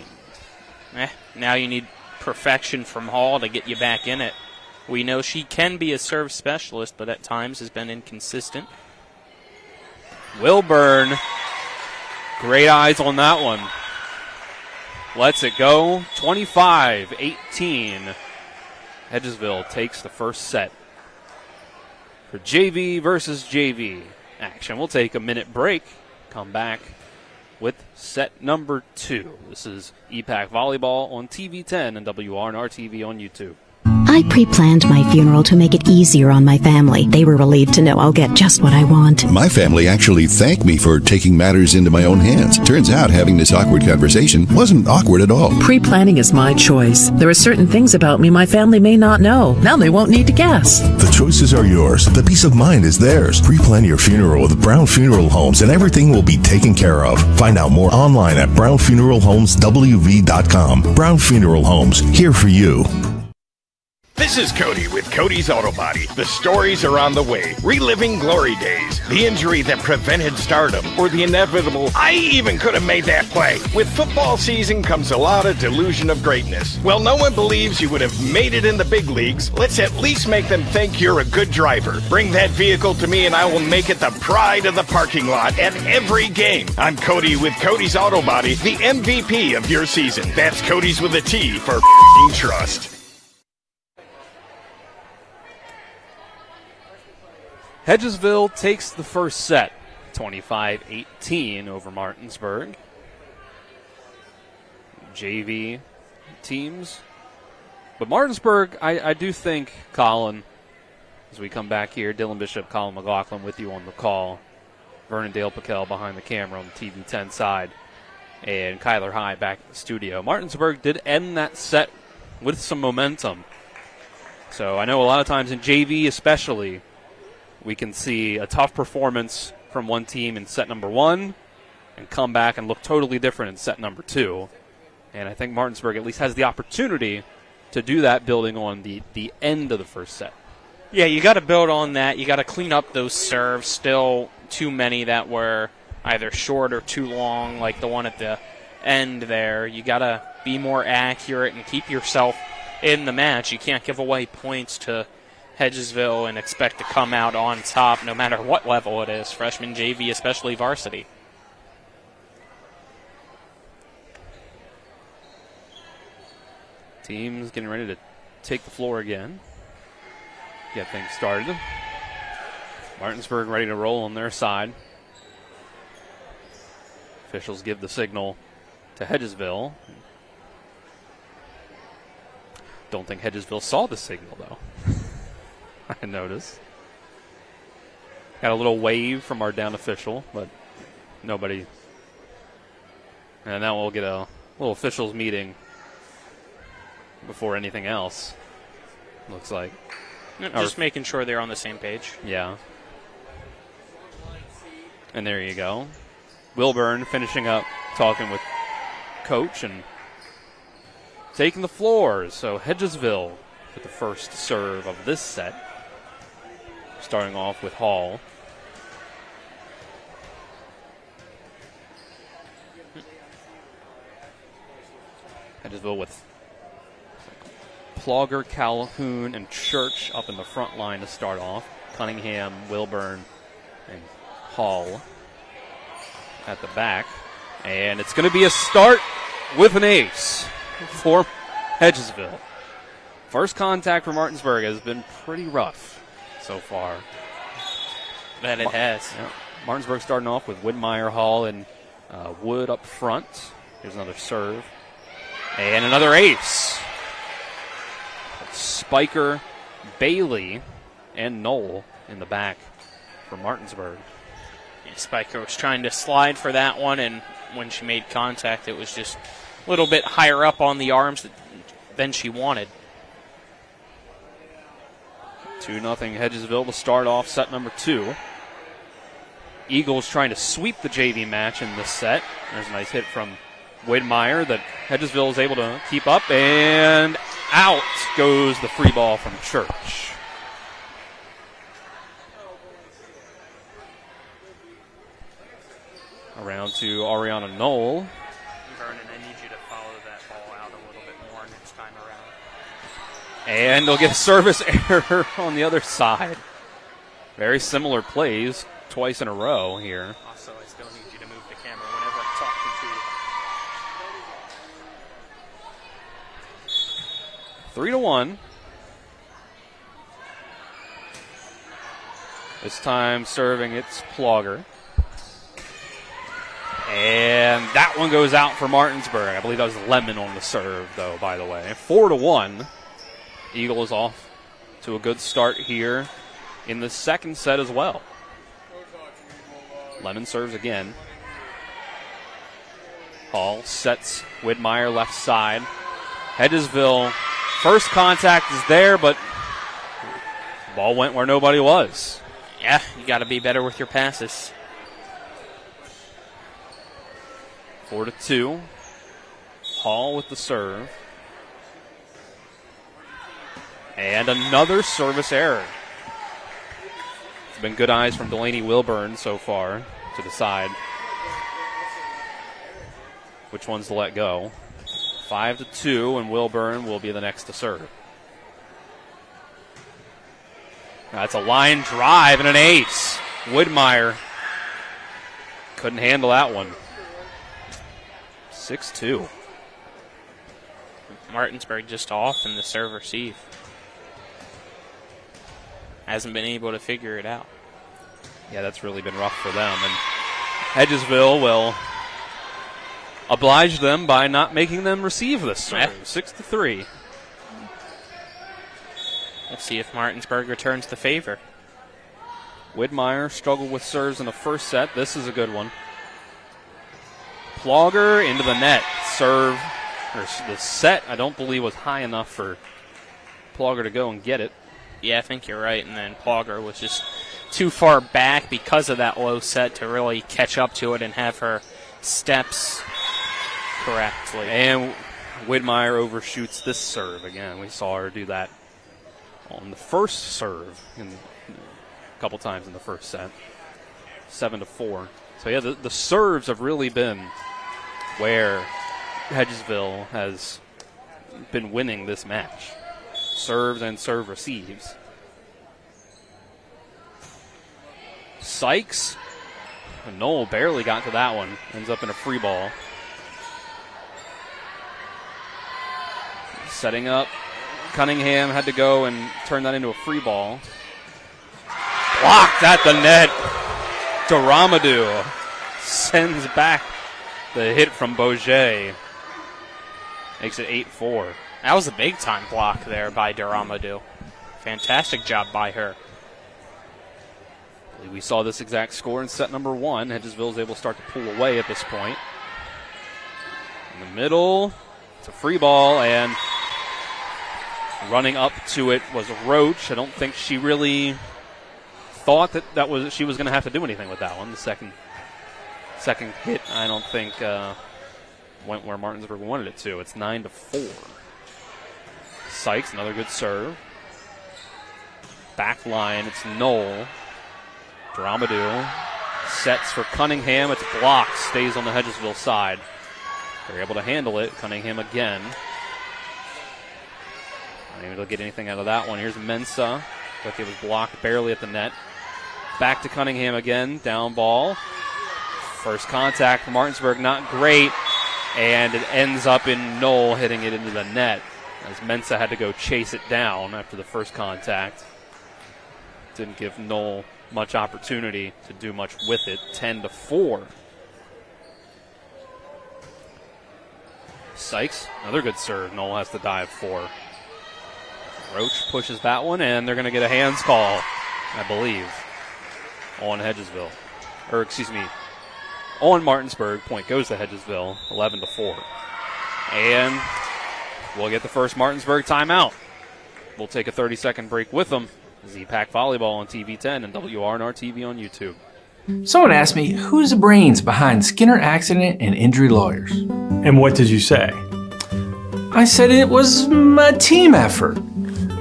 Now you need perfection from Hall to get you back in it. We know she can be a serve specialist, but at times has been inconsistent. Wilburn, great eyes on that one. Lets it go, 25-18. Hedgesville takes the first set. For JV versus JV action, we'll take a minute break, come back with set number 2. This is EPAC Volleyball on TV 10 and WRNR TV on YouTube. I pre-planned my funeral to make it easier on my family. They were relieved to know I'll get just what I want. My family actually thanked me for taking matters into my own hands. Turns out having this awkward conversation wasn't awkward at all. Pre-planning is my choice. There are certain things about me my family may not know. Now they won't need to guess. The choices are yours. The peace of mind is theirs. Pre-plan your funeral with Brown Funeral Homes and everything will be taken care of. Find out more online at brownfuneralhomeswv.com. Brown Funeral Homes, here for you. This is Cody with Cody's Auto Body. The stories are on the way. Reliving glory days, the injury that prevented stardom, or the inevitable, I even could have made that play. With football season comes a lot of delusion of greatness. Well, no one believes you would have made it in the big leagues. Let's at least make them think you're a good driver. Bring that vehicle to me and I will make it the pride of the parking lot at every game. I'm Cody with Cody's Auto Body, the MVP of your season. That's Cody's with a T for trust. Hedgesville takes the first set, 25-18 over Martinsburg. JV teams. But Martinsburg, I do think, Colin, as we come back here, Dylan Bishop, Colin McLaughlin with you on the call. Vernon Dale Piquel behind the camera on the TV 10 side. And Kyler High back at the studio. Martinsburg did end that set with some momentum. So I know a lot of times in JV especially, we can see a tough performance from one team in set number 1 and come back and look totally different in set number 2. And I think Martinsburg at least has the opportunity to do that building on the end of the first set. Yeah, you got to build on that. You got to clean up those serves. Still too many that were either short or too long, like the one at the end there. You got to be more accurate and keep yourself in the match. You can't give away points to Hedgesville and expect to come out on top no matter what level it is, freshman, JV, especially varsity. Teams getting ready to take the floor again. Get things started. Martinsburg ready to roll on their side. Officials give the signal to Hedgesville. Don't think Hedgesville saw the signal, though. I noticed. Got a little wave from our down official, but nobody. And now we'll get a little officials meeting before anything else. Looks like. Just making sure they're on the same page. Yeah. And there you go. Wilburn finishing up talking with coach and taking the floor. So Hedgesville with the first serve of this set. Starting off with Hall. Hedgesville with Plogger, Calhoun, and Church up in the front line to start off. Cunningham, Wilburn, and Hall at the back. And it's going to be a start with an ace for Hedgesville. First contact for Martinsburg has been pretty rough so far. That it has. Yeah. Martinsburg starting off with Widmeyer, Hall, and Wood up front. Here's another serve. And another ace. Spiker, Bailey, and Knoll in the back for Martinsburg. Yeah, Spiker was trying to slide for that one, and when she made contact, it was just a little bit higher up on the arms than she wanted. 2-0 Hedgesville to start off set number 2. Eagles trying to sweep the JV match in this set. There's a nice hit from Widmeyer that Hedgesville is able to keep up, and out goes the free ball from Church. Around to Ariana Knoll. Vernon, I need you to follow that ball out a little bit more next time around. And they'll get a service error on the other side. Very similar plays twice in a row here. Also, I still need you to move the camera whenever I'm talking to you. 3-1. This time serving it's Plogger. And that one goes out for Martinsburg. I believe that was Lemon on the serve, though, by the way. 4-1. Eagles off to a good start here in the second set as well. Lemon serves again. Hall sets Widmeyer left side. Hedgesville, first contact is there, but the ball went where nobody was. Yeah, you got to be better with your passes. 4-2. Hall with the serve. And another service error. It's been good eyes from Delaney Wilburn so far to decide which ones to let go. 5-2, and Wilburn will be the next to serve. That's a line drive and an ace. Widmeyer couldn't handle that one. 6-2. Martinsburg just off in the serve receive. Hasn't been able to figure it out. Yeah, that's really been rough for them. And Hedgesville will oblige them by not making them receive this serve. 6-3. Let's see if Martinsburg returns the favor. Widmeyer struggled with serves in the first set. This is a good one. Plogger into the net. Serve, or the set, I don't believe was high enough for Plogger to go and get it. Yeah, I think you're right. And then Plogger was just too far back because of that low set to really catch up to it and have her steps correctly. And Widmeyer overshoots this serve again. We saw her do that on the first serve a couple times in the first set. 7-4. So yeah, the serves have really been where Hedgesville has been winning this match. Serves and serve receives. Sykes. Knoll barely got to that one. Ends up in a free ball. Setting up. Cunningham had to go and turn that into a free ball. Blocked at the net. Daramadou sends back the hit from Bourget. Makes it 8-4. That was a big-time block there by Daramadou. Fantastic job by her. We saw this exact score in set number 1. Hedgesville is able to start to pull away at this point. In the middle, it's a free ball, and running up to it was Roach. I don't think she really thought that she was going to have to do anything with that one. The second hit, I don't think went where Martinsburg wanted it to. It's 9-4. Sykes, another good serve. Back line, it's Knoll. Dramadou sets for Cunningham. It's blocked, stays on the Hedgesville side. They're able to handle it. Cunningham again. Not able to get anything out of that one. Here's Mensah. But it was blocked barely at the net. Back to Cunningham again. Down ball. First contact for Martinsburg, not great. And it ends up in Knoll hitting it into the net, as Mensah had to go chase it down after the first contact. Didn't give Knoll much opportunity to do much with it. 10-4. Sykes, another good serve. Knoll has to dive for. Roach pushes that one, and they're going to get a hands call, I believe, on Hedgesville. Or, excuse me, on Martinsburg. Point goes to Hedgesville, 11-4. And we'll get the first Martinsburg timeout. We'll take a 30-second break with them. EPAC Volleyball on TV 10 and WRNR TV on YouTube. Someone asked me, who's the brains behind Skinner Accident and Injury Lawyers? And what did you say? I said it was a team effort.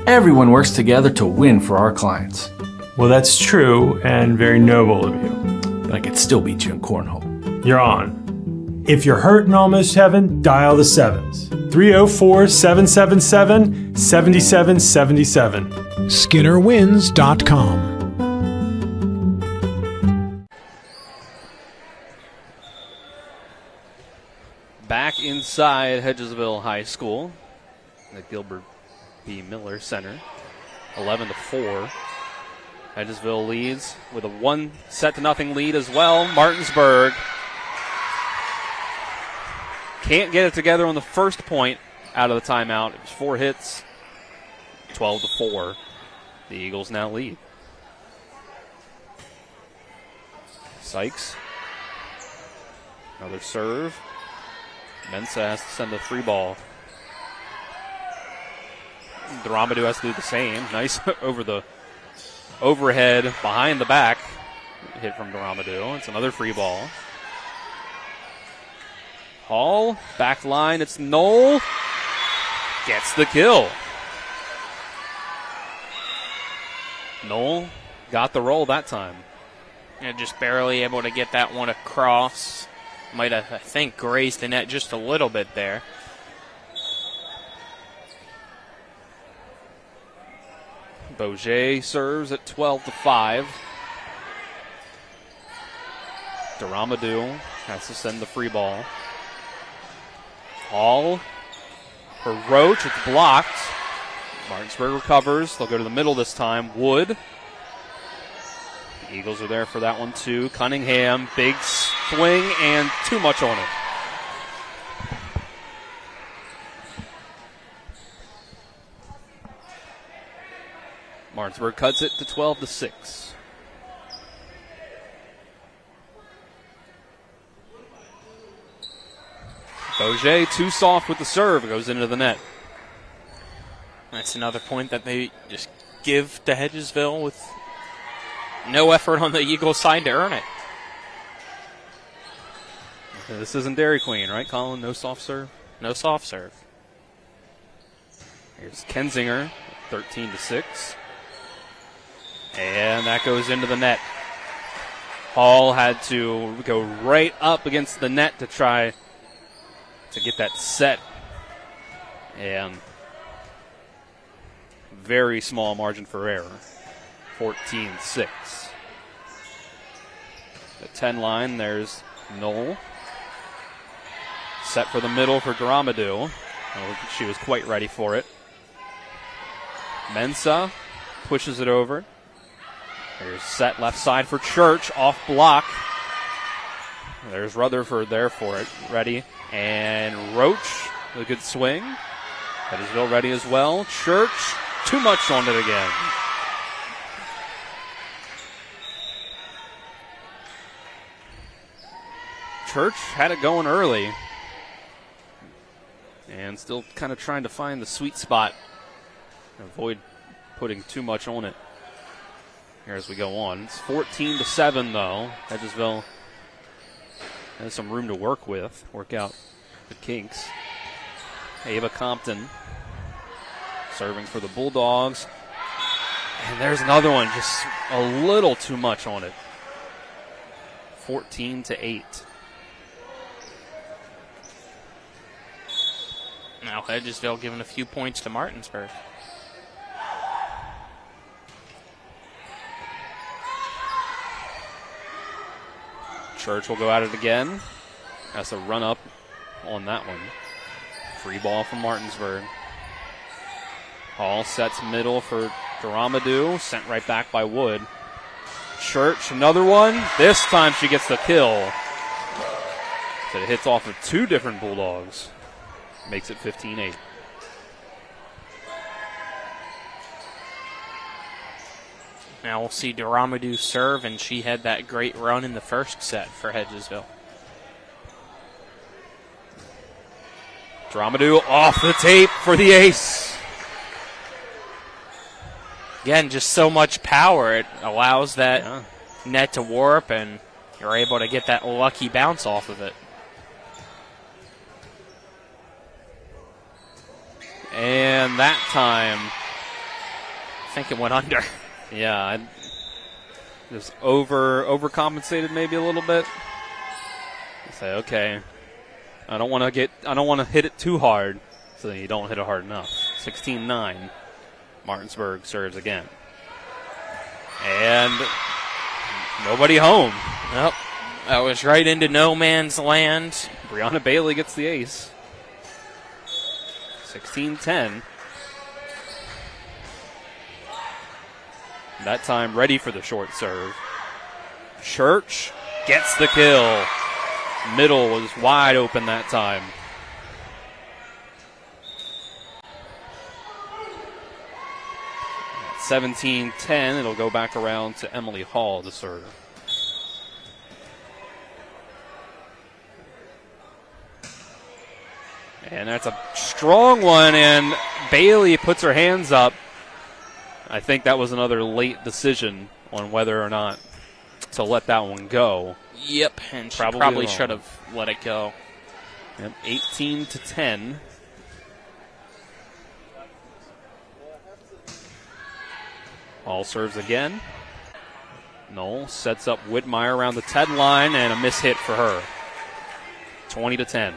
Everyone works together to win for our clients. Well, that's true and very noble of you. But I could still beat you in cornhole. You're on. If you're hurt and almost heaven, dial the 7s. 304-777-7777. SkinnerWins.com. Back inside Hedgesville High School, the Gilbert B. Miller Center, 11-4. Hedgesville leads with a 1-0 lead as well. Martinsburg can't get it together on the first point out of the timeout. It was 4 hits, 12-4. The Eagles now lead. Sykes, another serve. Mensah has to send a free ball. Dramadou has to do the same. Nice over the overhead, behind the back hit from Dramadou. It's another free ball. Hall, back line, it's Knoll. Gets the kill. Knoll got the roll that time. Yeah, just barely able to get that one across. Might have, I think, grazed the net just a little bit there. Boget serves at 12-5. Dramadou has to send the free ball. Hall for Roach. It's blocked. Martinsburg recovers. They'll go to the middle this time. Wood. The Eagles are there for that one too. Cunningham, big swing and too much on it. Martinsburg cuts it to 12-6. Boget too soft with the serve. Goes into the net. That's another point that they just give to Hedgesville with no effort on the Eagles side to earn it. This isn't Dairy Queen, right, Colin? No soft serve? No soft serve. Here's Kensinger, 13-6. And that goes into the net. Hall had to go right up against the net to try to get that set. And very small margin for error. 14-6. The 10 line, there's Knoll. Set for the middle for Dramadou. She was quite ready for it. Mensah pushes it over. There's set left side for Church, off block. There's Rutherford there for it, ready. And Roach, a good swing. Hedgesville ready as well. Church, too much on it again. Church had it going early. And still kind of trying to find the sweet spot. Avoid putting too much on it here as we go on. It's 14-7 though. Hedgesville has some room to work with. Work out the kinks. Ava Compton serving for the Bulldogs. And there's another one, just a little too much on it. 14-8. Now Hedgesville giving a few points to Martinsburg. Church will go at it again. Has a run up on that one. Free ball from Martinsburg. Hall sets middle for Daramadou. Sent right back by Wood. Church, another one. This time she gets the kill. So it hits off of two different Bulldogs. Makes it 15-8. Now we'll see Daramadou serve, and she had that great run in the first set for Hedgesville. Daramadou off the tape for the ace. Again, just so much power. It allows that net to warp, and you're able to get that lucky bounce off of it. And that time, I think it went under. Yeah, just overcompensated maybe a little bit. Say, okay, I don't want to hit it too hard, so that you don't hit it hard enough. 16-9. Martinsburg serves again, and nobody home. Nope, that was right into no man's land. Brianna Bailey gets the ace. 16-10. That time ready for the short serve. Church gets the kill. Middle was wide open that time. At 17-10, it'll go back around to Emily Hall to serve. And that's a strong one, and Bailey puts her hands up. I think that was another late decision on whether or not to let that one go. Yep, and she probably should have let it go. Yep, 18-10. Hall serves again. Knoll sets up Whitmire around the 10 line, and a miss hit for her. 20-10.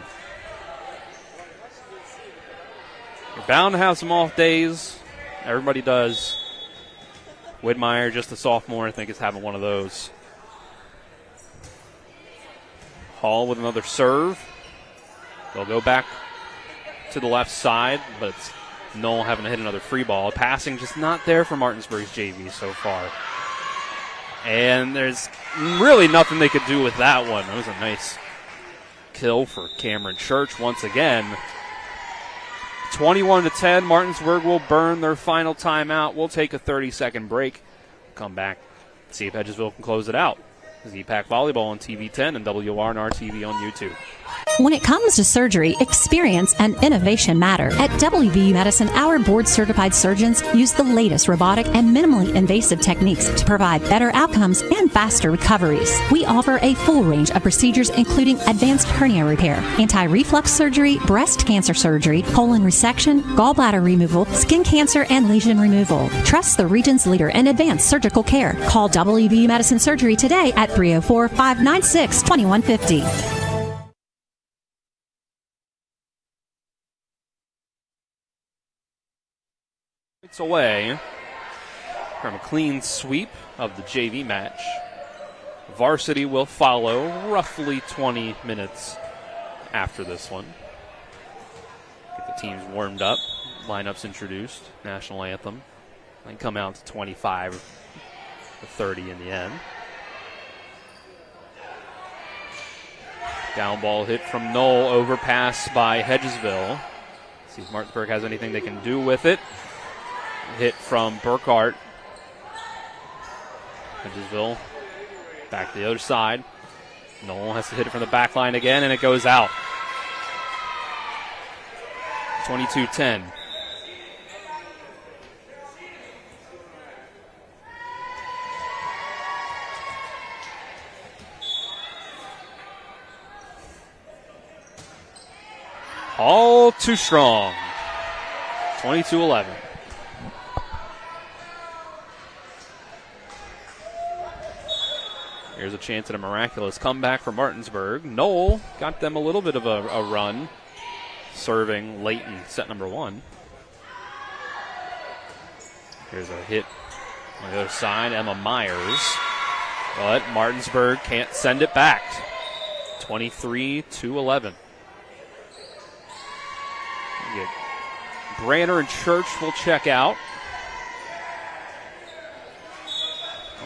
You're bound to have some off days. Everybody does. Whitmire, just a sophomore, I think is having one of those. Hall with another serve. They'll go back to the left side, but it's Knoll having to hit another free ball. Passing just not there for Martinsburg's JV so far. And there's really nothing they could do with that one. That was a nice kill for Cameron Church once again. 21-10, Martinsburg will burn their final timeout. We'll take a 30-second break. Come back, see if Hedgesville can close it out. This is EPAC Volleyball on TV 10 and WRNR TV on YouTube. When it comes to surgery, experience and innovation matter. At WVU Medicine, our board-certified surgeons use the latest robotic and minimally invasive techniques to provide better outcomes and faster recoveries. We offer a full range of procedures including advanced hernia repair, anti-reflux surgery, breast cancer surgery, colon resection, gallbladder removal, skin cancer, and lesion removal. Trust the region's leader in advanced surgical care. Call WVU Medicine Surgery today at 304-596-2150. It's away from a clean sweep of the JV match. Varsity will follow roughly 20 minutes after this one. Get the teams warmed up, lineups introduced, national anthem, and come out to 25-30 in the end. Down ball hit from Knoll, overpass by Hedgesville. See if Martinsburg has anything they can do with it. Hit from Burkhart. Hedgesville back to the other side. Knoll has to hit it from the back line again, and it goes out. 22-10. All too strong. 22-11. Here's a chance at a miraculous comeback for Martinsburg. Knoll got them a little bit of a run, serving late in set number 1. Here's a hit on the other side, Emma Myers. But Martinsburg can't send it back. 23-11. Branner and Church will check out.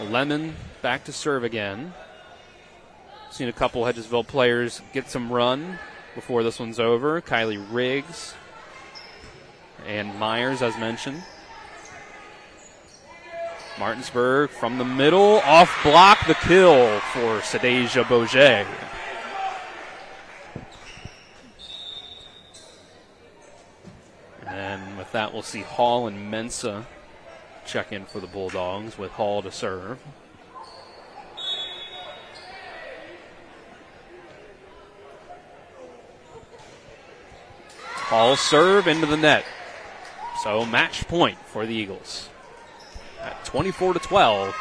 Lemon back to serve again. Seen a couple Hedgesville players get some run before this one's over. Kylie Riggs and Myers, as mentioned. Martinsburg from the middle, off block, the kill for Sadeja Boget. And with that, we'll see Hall and Mensa check in for the Bulldogs with Hall to serve. Hall serve into the net. So match point for the Eagles at 24-12.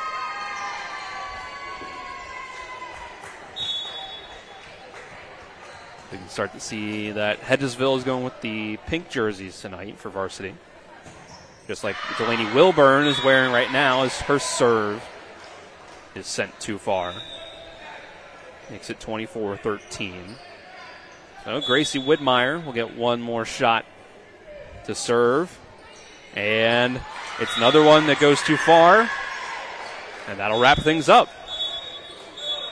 We can start to see that Hedgesville is going with the pink jerseys tonight for varsity. Just like Delaney Wilburn is wearing right now, as her serve is sent too far. Makes it 24-13. So Gracie Widmeyer will get one more shot to serve. And it's another one that goes too far. And that'll wrap things up.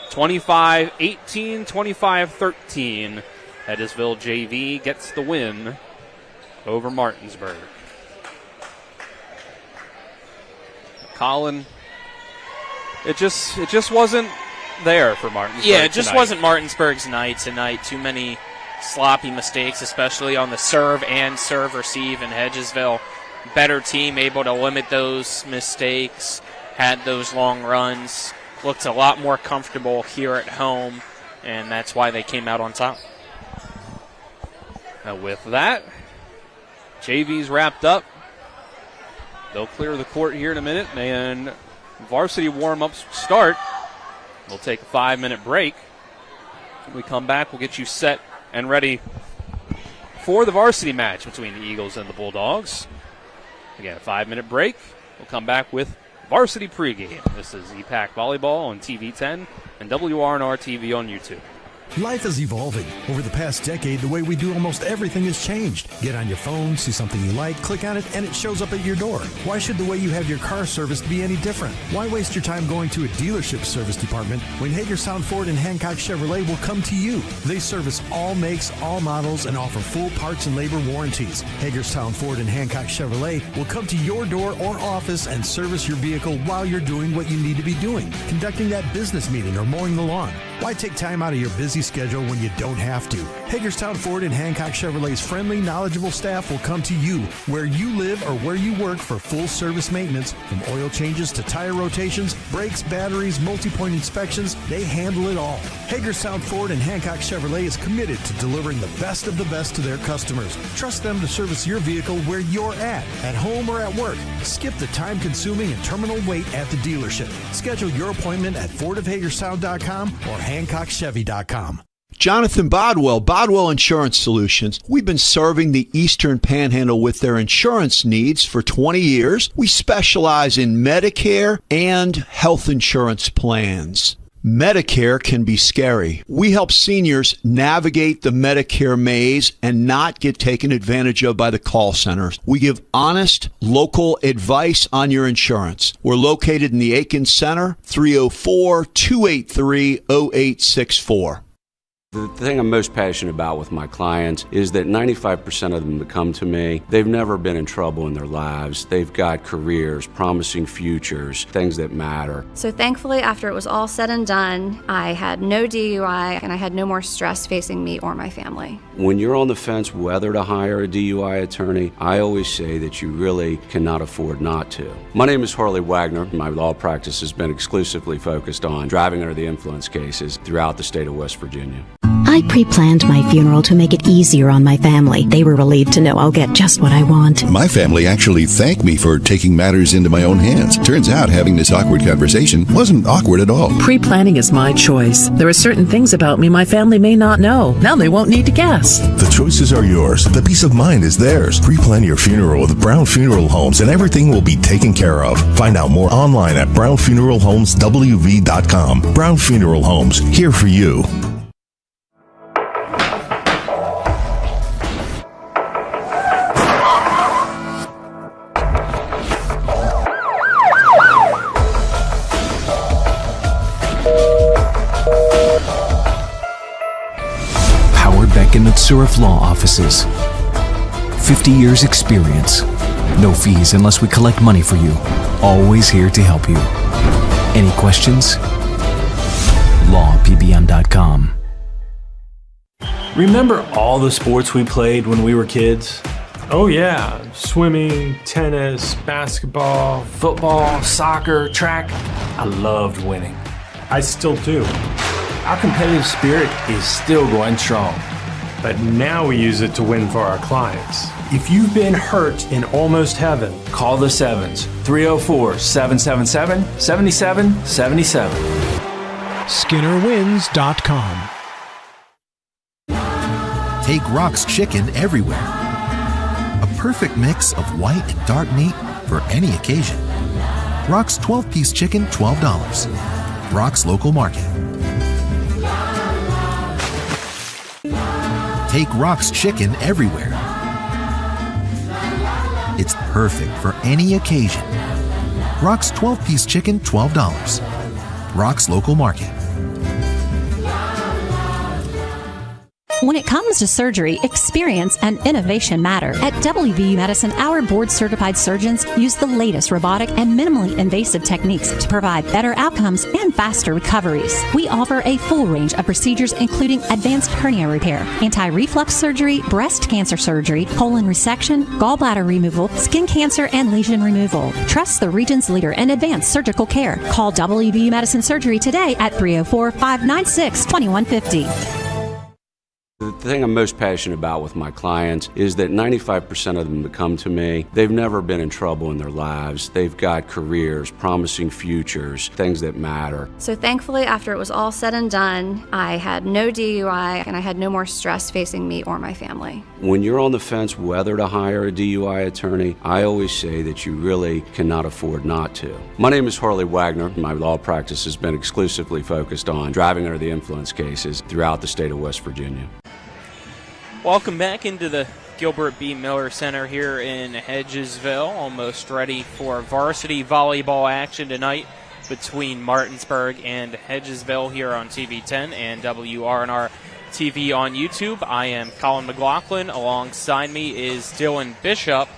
25-18, 25-13. Hedgesville JV gets the win over Martinsburg. Colin, it just wasn't there for Martinsburg. Yeah, it just tonight. wasn't Martinsburg's night tonight. Too many sloppy mistakes, especially on the serve and serve receive in Hedgesville. Better team, able to limit those mistakes, had those long runs, looked a lot more comfortable here at home, and that's why they came out on top. Now with that, JV's wrapped up. They'll clear the court here in a minute, and varsity warm-ups start. We'll take a 5-minute break. When we come back, we'll get you set and ready for the varsity match between the Eagles and the Bulldogs. Again, a 5-minute break. We'll come back with varsity pregame. This is EPAC Volleyball on TV 10 and WRNR TV on YouTube. Life is evolving. Over the past decade, the way we do almost everything has changed. Get on your phone, see something you like, click on it, and it shows up at your door. Why should the way you have your car serviced be any different? Why waste your time going to a dealership service department when Hagerstown Ford and Hancock Chevrolet will come to you? They service all makes, all models, and offer full parts and labor warranties. Hagerstown Ford and Hancock Chevrolet will come to your door or office and service your vehicle while you're doing what you need to be doing, conducting that business meeting or mowing the lawn. Why take time out of your busy schedule when you don't have to? Hagerstown Ford and Hancock Chevrolet's friendly, knowledgeable staff will come to you where you live or where you work for full service maintenance, from oil changes to tire rotations, brakes, batteries, multi-point inspections. They handle it all. Hagerstown Ford and Hancock Chevrolet is committed to delivering the best of the best to their customers. Trust them to service your vehicle where you're at home or at work. Skip the time-consuming and terminal wait at the dealership. Schedule your appointment at fordofhagerstown.com or hancockchevy.com. Jonathan Bodwell Insurance Solutions. We've been serving the Eastern Panhandle with their insurance needs for 20 years. We specialize in Medicare and health insurance plans. Medicare can be scary. We help seniors navigate the Medicare maze and not get taken advantage of by the call centers. We give honest, local advice on your insurance. We're located in the Aiken Center, 304-283-0864. The thing I'm most passionate about with my clients is that 95% of them that come to me, they've never been in trouble in their lives. They've got careers, promising futures, things that matter. So thankfully, after it was all said and done, I had no DUI and I had no more stress facing me or my family. When you're on the fence whether to hire a DUI attorney, I always say that you really cannot afford not to. My name is Harley Wagner. My law practice has been exclusively focused on driving under the influence cases throughout the state of West Virginia. I pre-planned my funeral to make it easier on my family. They were relieved to know I'll get just what I want. My family actually thanked me for taking matters into my own hands. Turns out having this awkward conversation wasn't awkward at all. Pre-planning is my choice. There are certain things about me my family may not know. Now they won't need to guess. The choices are yours. The peace of mind is theirs. Pre-plan your funeral with Brown Funeral Homes and everything will be taken care of. Find out more online at brownfuneralhomeswv.com. Brown Funeral Homes, here for you. Beckett Surf Law Offices. 50 years experience. No fees unless we collect money for you. Always here to help you. Any questions? lawpbm.com. Remember all the sports we played when we were kids? Oh yeah, swimming, tennis, basketball, Football, soccer, track. I loved winning. I still do. Our competitive spirit is still going strong. But now we use it to win for our clients. If you've been hurt in almost heaven, call the Sevens, 304-777-7777. SkinnerWins.com. Take Rock's Chicken everywhere. A perfect mix of white and dark meat for any occasion. Rock's 12-piece chicken, $12. Rock's Local Market. Take Rock's Chicken everywhere. It's perfect for any occasion. Rock's 12-piece chicken, $12. Rock's Local Market. When it comes to surgery, experience and innovation matter. At WVU Medicine, our board-certified surgeons use the latest robotic and minimally invasive techniques to provide better outcomes and faster recoveries. We offer a full range of procedures including advanced hernia repair, anti-reflux surgery, breast cancer surgery, colon resection, gallbladder removal, skin cancer, and lesion removal. Trust the region's leader in advanced surgical care. Call WVU Medicine Surgery today at 304-596-2150. The thing I'm most passionate about with my clients is that 95% of them that come to me, they've never been in trouble in their lives. They've got careers, promising futures, things that matter. So thankfully, after it was all said and done, I had no DUI and I had no more stress facing me or my family. When you're on the fence whether to hire a DUI attorney, I always say that you really cannot afford not to. My name is Harley Wagner. My law practice has been exclusively focused on driving under the influence cases throughout the state of West Virginia. Welcome back into the Gilbert B. Miller Center here in Hedgesville. Almost ready for varsity volleyball action tonight between Martinsburg and Hedgesville here on TV 10 and WRNR TV on YouTube. I am Colin McLaughlin. Alongside me is Dylan Bishop.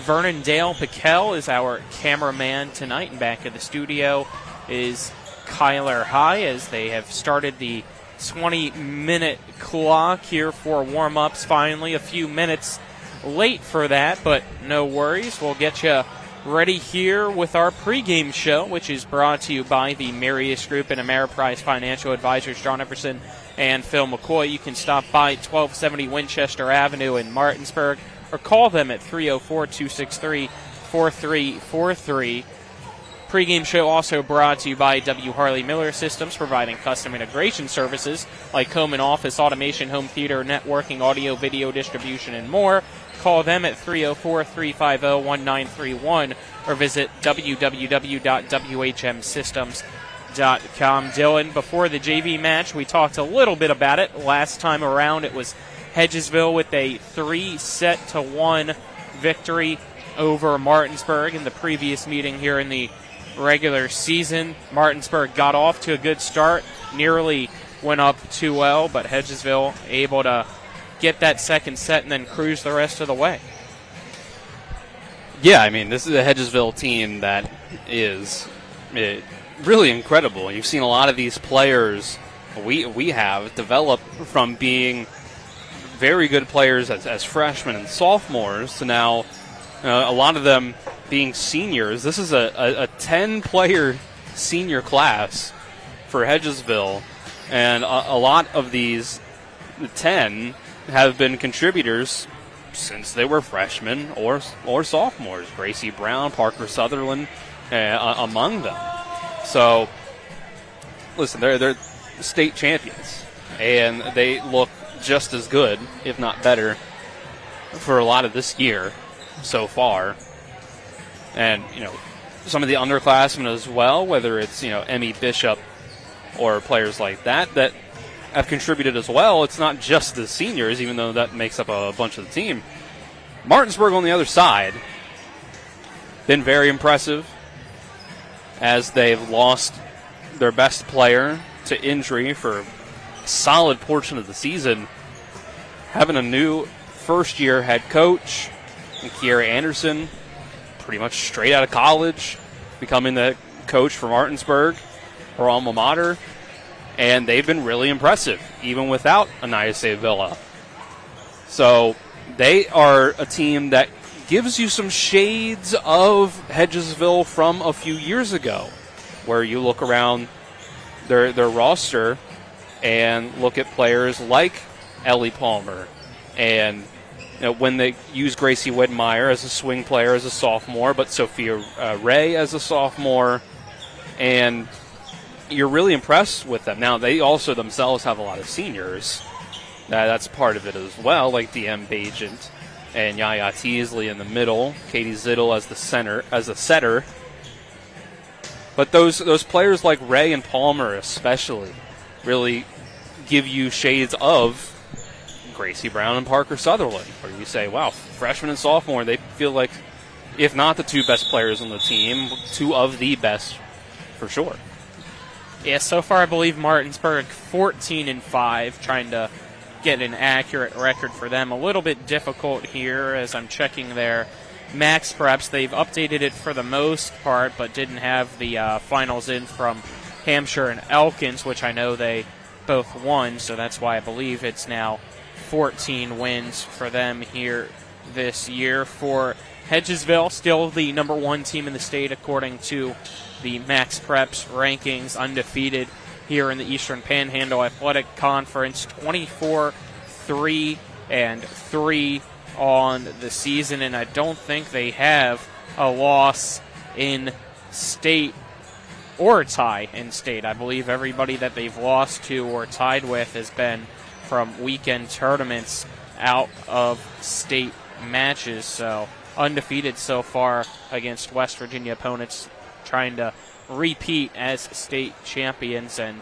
Vernon Dale Piquel is our cameraman tonight, and back at the studio is Kyler High as they have started the 20-minute clock here for warm-ups. Finally, a few minutes late for that, but no worries. We'll get you ready here with our pregame show, which is brought to you by the Marius Group and Ameriprise Financial Advisors, John Everson and Phil McCoy. You can stop by 1270 Winchester Avenue in Martinsburg or call them at 304-263-4343. Pregame show also brought to you by W. Harley Miller Systems, providing custom integration services like home and office automation, home theater, networking, audio, video distribution, and more. Call them at 304-350-1931 or visit www.whmsystems.com. Dylan, before the JV match, we talked a little bit about it. Last time around, it was Hedgesville with a 3-1 victory over Martinsburg in the previous meeting here in the regular season. Martinsburg got off to a good start, nearly went up 2-0, but Hedgesville able to get that second set and then cruise the rest of the way. Yeah, I mean, this is a Hedgesville team that is really incredible. You've seen a lot of these players we have develop from being very good players as freshmen and sophomores to now a lot of them being seniors. This is a 10-player senior class for Hedgesville, and a lot of these 10 have been contributors since they were freshmen or sophomores. Gracie Brown, Parker Sutherland, among them. So, listen, they're state champions, and they look just as good, if not better, for a lot of this year so far. And, some of the underclassmen as well, whether it's, Emmy Bishop or players like that have contributed as well. It's not just the seniors, even though that makes up a bunch of the team. Martinsburg on the other side, been very impressive as they've lost their best player to injury for a solid portion of the season. Having a new first-year head coach, Kiera Anderson, pretty much straight out of college, becoming the coach for Martinsburg, her alma mater, and they've been really impressive, even without Anaya Villa. So they are a team that gives you some shades of Hedgesville from a few years ago, where you look around their roster and look at players like Ellie Palmer, and when they use Gracie Widmeyer as a swing player as a sophomore, but Sophia Ray as a sophomore, and you're really impressed with them. Now, they also themselves have a lot of seniors. That's part of it as well, like DM Bajent and Yaya Teasley in the middle, Katie Zittel as the setter. But those players like Ray and Palmer especially really give you shades of Gracie Brown and Parker Sutherland, where you say, wow, freshman and sophomore, they feel like, if not the two best players on the team, two of the best for sure. Yeah, so far I believe Martinsburg 14-5, trying to get an accurate record for them. A little bit difficult here as I'm checking their max preps. They've updated it for the most part, but didn't have the finals in from Hampshire and Elkins, which I know they both won, so that's why I believe it's now 14 wins for them here this year. For Hedgesville, still the number one team in the state according to the Max Preps rankings, undefeated here in the Eastern Panhandle Athletic Conference, 24-3-3 on the season, and I don't think they have a loss in state or a tie in state. I believe everybody that they've lost to or tied with has been from weekend tournaments out of state matches, so undefeated so far against West Virginia opponents, trying to repeat as state champions, and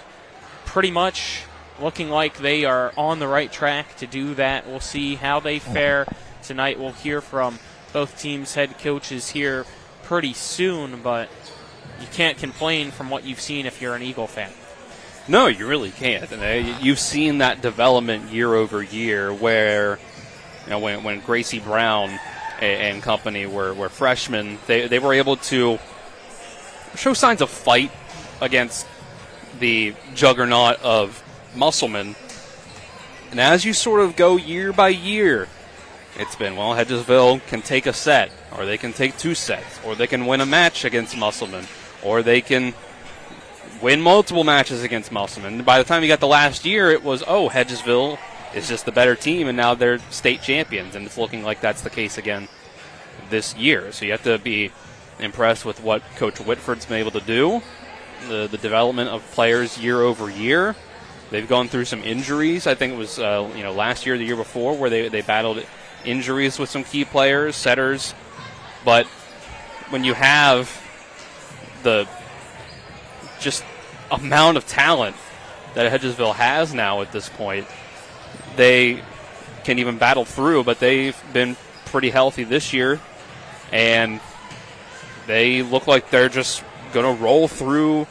pretty much looking like they are on the right track to do that. We'll see how they fare tonight. We'll hear from both teams' head coaches here pretty soon, but you can't complain from what you've seen if you're an Eagle fan. No, you really can't. And you've seen that development year over year, where when Gracie Brown and company were freshmen, they were able to show signs of fight against the juggernaut of Musselman. And as you sort of go year by year, it's been, well, Hedgesville can take a set, or they can take two sets, or they can win a match against Musselman, or they can win multiple matches against Musselman. By the time you got the last year, it was, Hedgesville is just the better team, and now they're state champions, and it's looking like that's the case again this year. So you have to be impressed with what Coach Whitford's been able to do, the development of players year over year. They've gone through some injuries. I think it was last year, the year before, where they battled injuries with some key players, setters. But when you have the just amount of talent that Hedgesville has now at this point, they can even battle through. But they've been pretty healthy this year, and they look like they're just going to roll through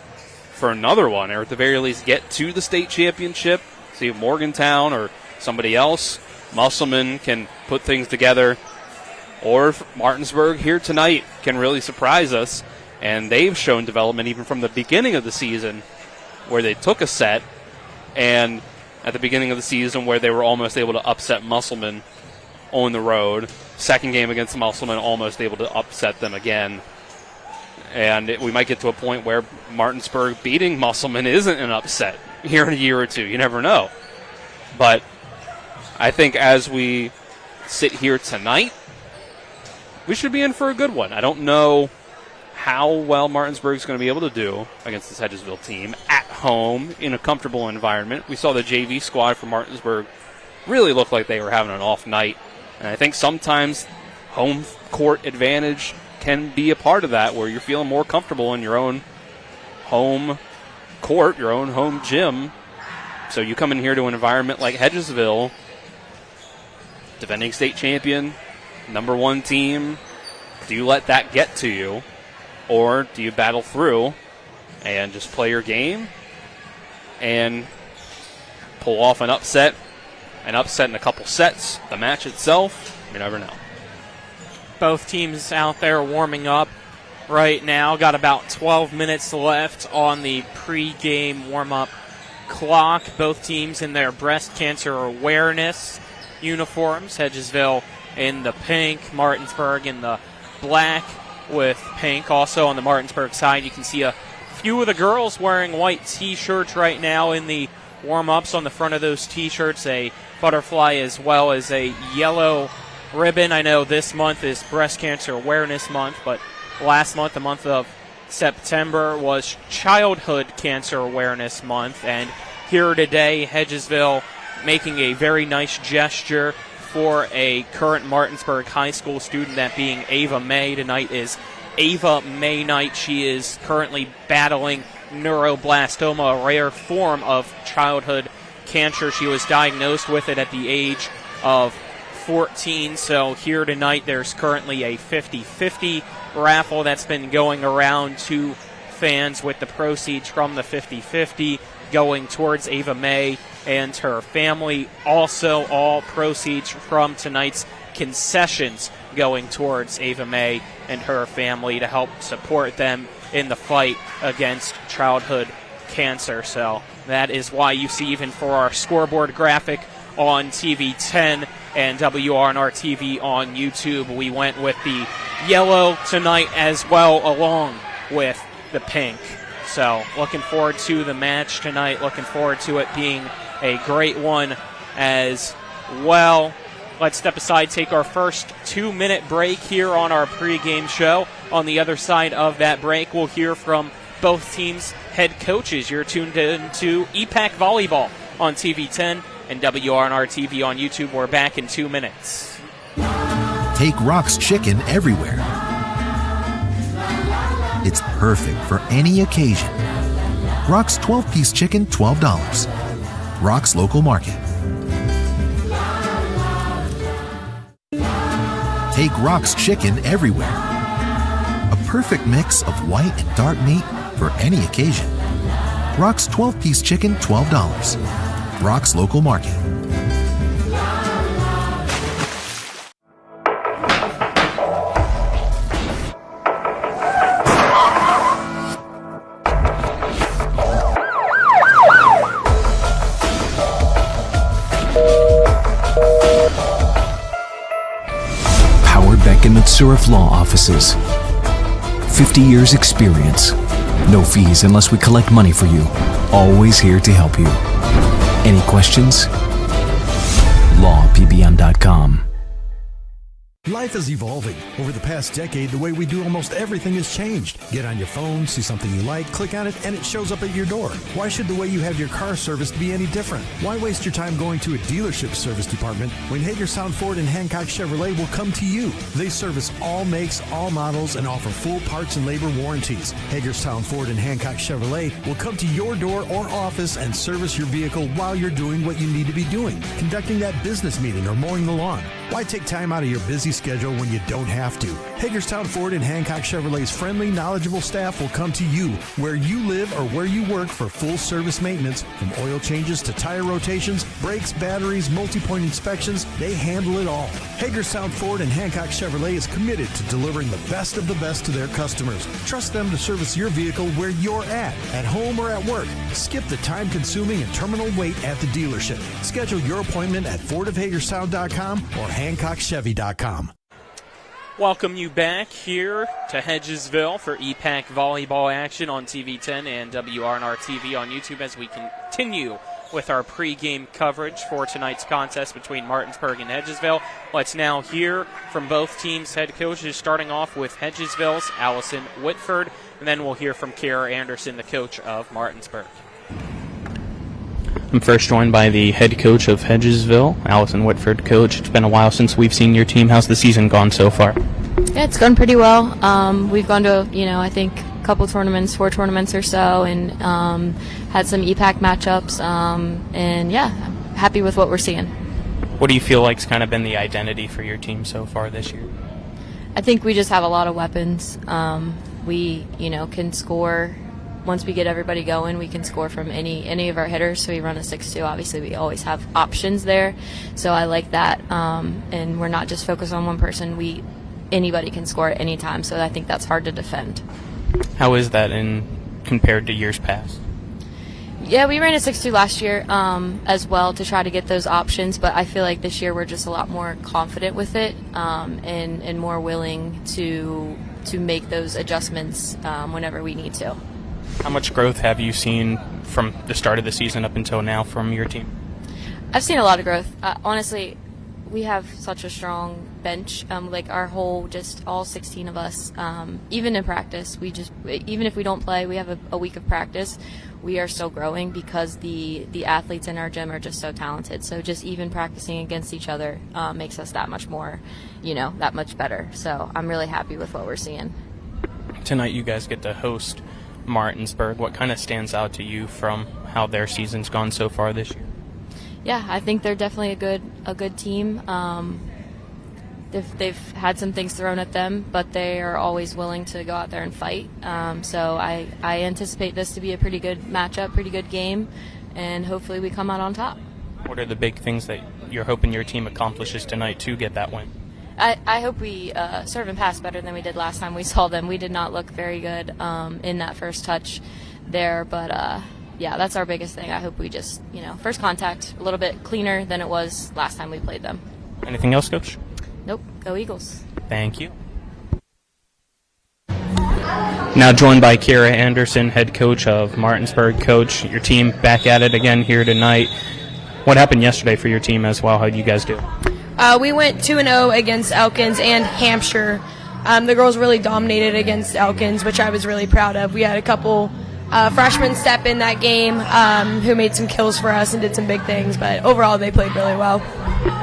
for another one, or at the very least get to the state championship. See if Morgantown or somebody else, Musselman, can put things together. Or if Martinsburg here tonight can really surprise us. And they've shown development even from the beginning of the season, where they took a set, and at the beginning of the season where they were almost able to upset Musselman on the road. Second game against Musselman, almost able to upset them again. And we might get to a point where Martinsburg beating Musselman isn't an upset here in a year or two. You never know. But I think as we sit here tonight, we should be in for a good one. I don't know how well Martinsburg's going to be able to do against this Hedgesville team at home in a comfortable environment. We saw the JV squad for Martinsburg really look like they were having an off night. And I think sometimes home court advantage can be a part of that, where you're feeling more comfortable in your own home court, your own home gym. So you come in here to an environment like Hedgesville, defending state champion, number one team. Do you let that get to you, or do you battle through and just play your game and pull off an upset in a couple sets? The match itself, you never know. Both teams out there warming up right now. Got about 12 minutes left on the pregame warm-up clock. Both teams in their breast cancer awareness uniforms. Hedgesville in the pink, Martinsburg in the black with pink. Also on the Martinsburg side, you can see a few of the girls wearing white T-shirts right now in the warm-ups. On the front of those T-shirts, a butterfly as well as a yellow ribbon. I know this month is Breast Cancer Awareness Month, but last month, the month of September, was Childhood Cancer Awareness Month. And here today, Hedgesville making a very nice gesture for a current Martinsburg High School student, that being Ava May. Tonight is Ava May night. She is currently battling neuroblastoma, a rare form of childhood cancer. She was diagnosed with it at the age of 14. So here tonight there's currently a 50-50 raffle that's been going around to fans, with the proceeds from the 50-50 going towards Ava May and her family. Also, all proceeds from tonight's concessions going towards Ava May and her family to help support them in the fight against childhood cancer. So that is why you see, even for our scoreboard graphic on TV 10 and WRNR TV on YouTube, we went with the yellow tonight as well, along with the pink. So looking forward to the match tonight, looking forward to it being a great one as well. Let's step aside, take our first 2-minute break here on our pregame show. On the other side of that break, we'll hear from both teams' head coaches. You're tuned in to EPAC Volleyball on TV 10 and WRNR TV on YouTube. We're back in 2 minutes. Take Rock's Chicken everywhere. It's perfect for any occasion. Rock's 12-piece chicken, $12. Rock's Local Market. Take Rock's Chicken everywhere. A perfect mix of white and dark meat for any occasion. Rock's 12-piece chicken, $12. Rock's Local Market. Surf Law Offices. 50 years experience. No fees unless we collect money for you. Always here to help you. Any questions? lawpbm.com. Life is evolving. Over the past decade, the way we do almost everything has changed. Get on your phone, see something you like, click on it, and it shows up at your door. Why should the way you have your car serviced be any different? Why waste your time going to a dealership service department when Hagerstown Ford and Hancock Chevrolet will come to you? They service all makes, all models, and offer full parts and labor warranties. Hagerstown Ford and Hancock Chevrolet will come to your door or office and service your vehicle while you're doing what you need to be doing, conducting that business meeting or mowing the lawn. Why take time out of your busy schedule when you don't have to? Hagerstown Ford and Hancock Chevrolet's friendly, knowledgeable staff will come to you where you live or where you work for full service maintenance, from oil changes to tire rotations, brakes, batteries, multi-point inspections. They handle it all. Hagerstown Ford and Hancock Chevrolet is committed to delivering the best of the best to their customers. Trust them to service your vehicle where you're at home or at work. Skip the time-consuming and terminal wait at the dealership. Schedule your appointment at fordofhagerstown.com or hancockchevy.com. Welcome you back here to Hedgesville for EPAC volleyball action on TV 10 and WRNR TV on YouTube as we continue with our pregame coverage for tonight's contest between Martinsburg and Hedgesville. Let's now hear from both teams' head coaches, starting off with Hedgesville's Allison Whitford, and then we'll hear from Kara Anderson, the coach of Martinsburg. I'm first joined by the head coach of Hedgesville, Allison Whitford. Coach, it's been a while since we've seen your team. How's the season gone so far? Yeah, it's gone pretty well. We've gone to, I think a couple tournaments, 4 tournaments or so, and had some EPAC matchups, and yeah, I'm happy with what we're seeing. What do you feel like's kind of been the identity for your team so far this year? I think we just have a lot of weapons. We, can score. Once we get everybody going, we can score from any of our hitters. So we run a 6-2. Obviously, we always have options there. So I like that. And we're not just focused on one person. Anybody can score at any time. So I think that's hard to defend. How is that compared to years past? Yeah, we ran a 6-2 last year as well to try to get those options. But I feel like this year we're just a lot more confident with it and more willing to make those adjustments whenever we need to. How much growth have you seen from the start of the season up until now from your team? I've seen a lot of growth. Honestly, we have such a strong bench. Our whole, just all 16 of us, even in practice, even if we don't play, we have a week of practice. We are still growing because the athletes in our gym are just so talented. So just even practicing against each other makes us that much more, that much better. So I'm really happy with what we're seeing. Tonight you guys get to host Martinsburg. What kind of stands out to you from how their season's gone so far this year? Yeah, I think they're definitely a good team. They've had some things thrown at them, but they are always willing to go out there and fight. So I anticipate this to be a pretty good matchup, pretty good game, and hopefully we come out on top. What are the big things that you're hoping your team accomplishes tonight to get that win? I hope we serve and pass better than we did last time we saw them. We did not look very good in that first touch there, but yeah, that's our biggest thing. I hope we just, first contact a little bit cleaner than it was last time we played them. Anything else, Coach? Nope. Go Eagles. Thank you. Now joined by Kara Anderson, head coach of Martinsburg. Coach, your team back at it again here tonight. What happened yesterday for your team as well? How did you guys do? We went 2-0 against Elkins and Hampshire. The girls really dominated against Elkins, which I was really proud of. We had a couple freshmen step in that game who made some kills for us and did some big things, but overall they played really well.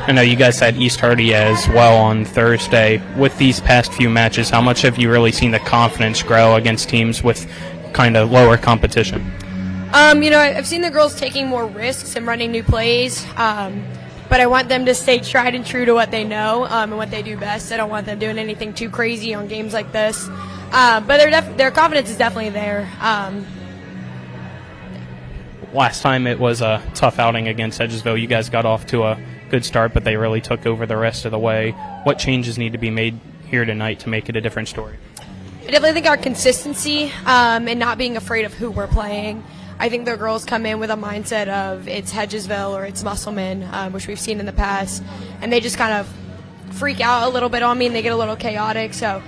I know you guys had East Hardy as well on Thursday. With these past few matches, how much have you really seen the confidence grow against teams with kind of lower competition? I've seen the girls taking more risks and running new plays, but I want them to stay tried and true to what they know and what they do best. I don't want them doing anything too crazy on games like this. But their confidence is definitely there. Last time it was a tough outing against Hedgesville. You guys got off to a good start, but they really took over the rest of the way. What changes need to be made here tonight to make it a different story? I definitely think our consistency and not being afraid of who we're playing. I think the girls come in with a mindset of it's Hedgesville or it's Musselman, which we've seen in the past, and they just kind of freak out a little bit on me and they get a little chaotic. So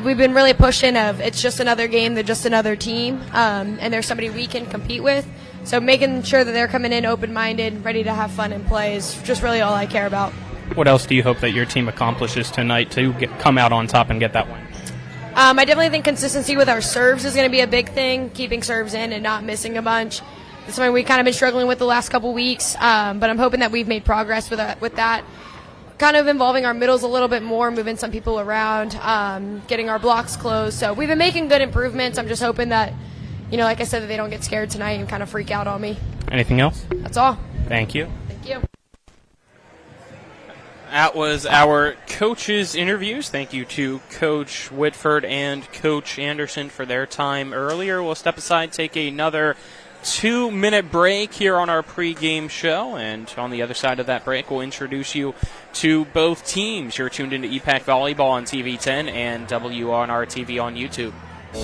we've been really pushing of it's just another game, they're just another team, and there's somebody we can compete with. So making sure that they're coming in open-minded, ready to have fun and play is just really all I care about. What else do you hope that your team accomplishes tonight to come out on top and get that win? I definitely think consistency with our serves is going to be a big thing, keeping serves in and not missing a bunch. That's something we've kind of been struggling with the last couple weeks, but I'm hoping that we've made progress with that. Kind of involving our middles a little bit more, moving some people around, getting our blocks closed. So we've been making good improvements. I'm just hoping that, like I said, that they don't get scared tonight and kind of freak out on me. Anything else? That's all. Thank you. Thank you. That was our coaches' interviews. Thank you to Coach Whitford and Coach Anderson for their time earlier. We'll step aside, take another 2-minute break here on our pregame show, and on the other side of that break, we'll introduce you to both teams. You're tuned into EPAC Volleyball on TV 10 and WRNR TV on YouTube.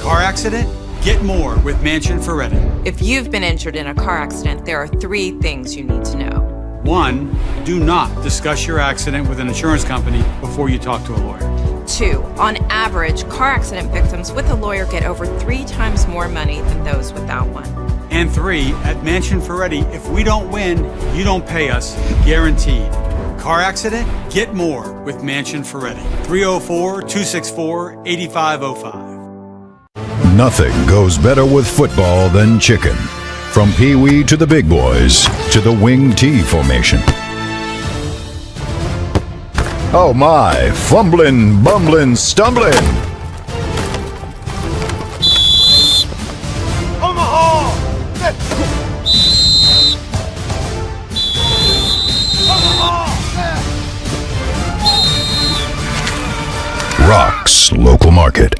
Car accident? Get more with Mansion Ferretti. If you've been injured in a car accident, there are 3 things you need to know. 1, do not discuss your accident with an insurance company before you talk to a lawyer. 2, on average, car accident victims with a lawyer get over 3 times more money than those without one. And 3, at Mansion Ferretti, if we don't win, you don't pay us, guaranteed. Car accident? Get more with Mansion Ferretti. 304-264-8505. Nothing goes better with football than chicken. From Pee Wee to the big boys to the wing T formation. Oh my, fumbling, bumbling, stumbling. Omaha! Rocks Local Market.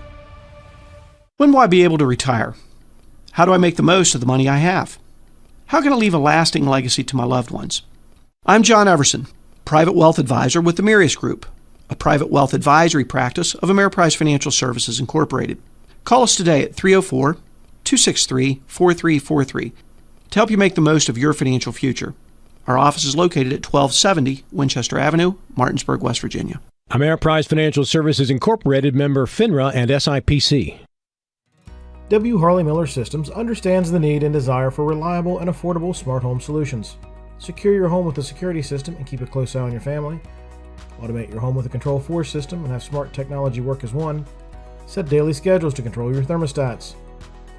When will I be able to retire? How do I make the most of the money I have? How can I leave a lasting legacy to my loved ones? I'm John Everson, Private Wealth Advisor with the Mirius Group, a private wealth advisory practice of Ameriprise Financial Services Incorporated. Call us today at 304-263-4343 to help you make the most of your financial future. Our office is located at 1270 Winchester Avenue, Martinsburg, West Virginia. Ameriprise Financial Services Incorporated, member FINRA and SIPC. W. Harley Miller Systems understands the need and desire for reliable and affordable smart home solutions. Secure your home with a security system and keep a close eye on your family. Automate your home with a Control4 system and have smart technology work as one. Set daily schedules to control your thermostats.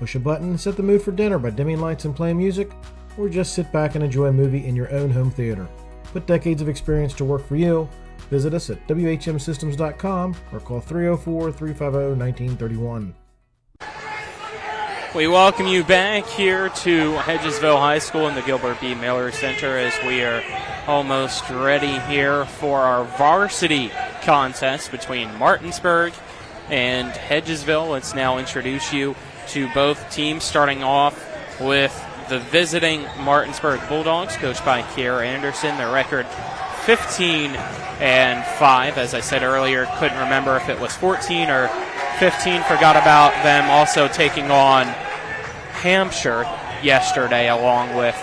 Push a button and set the mood for dinner by dimming lights and playing music, or just sit back and enjoy a movie in your own home theater. Put decades of experience to work for you. Visit us at WHMsystems.com or call 304-350-1931. We welcome you back here to Hedgesville High School in the Gilbert B. Miller Center as we are almost ready here for our varsity contest between Martinsburg and Hedgesville. Let's now introduce you to both teams, starting off with the visiting Martinsburg Bulldogs, coached by Kiera Anderson. Their record 15-5. As I said earlier, couldn't remember if it was 14 or 15. Forgot about them also taking on Hampshire yesterday along with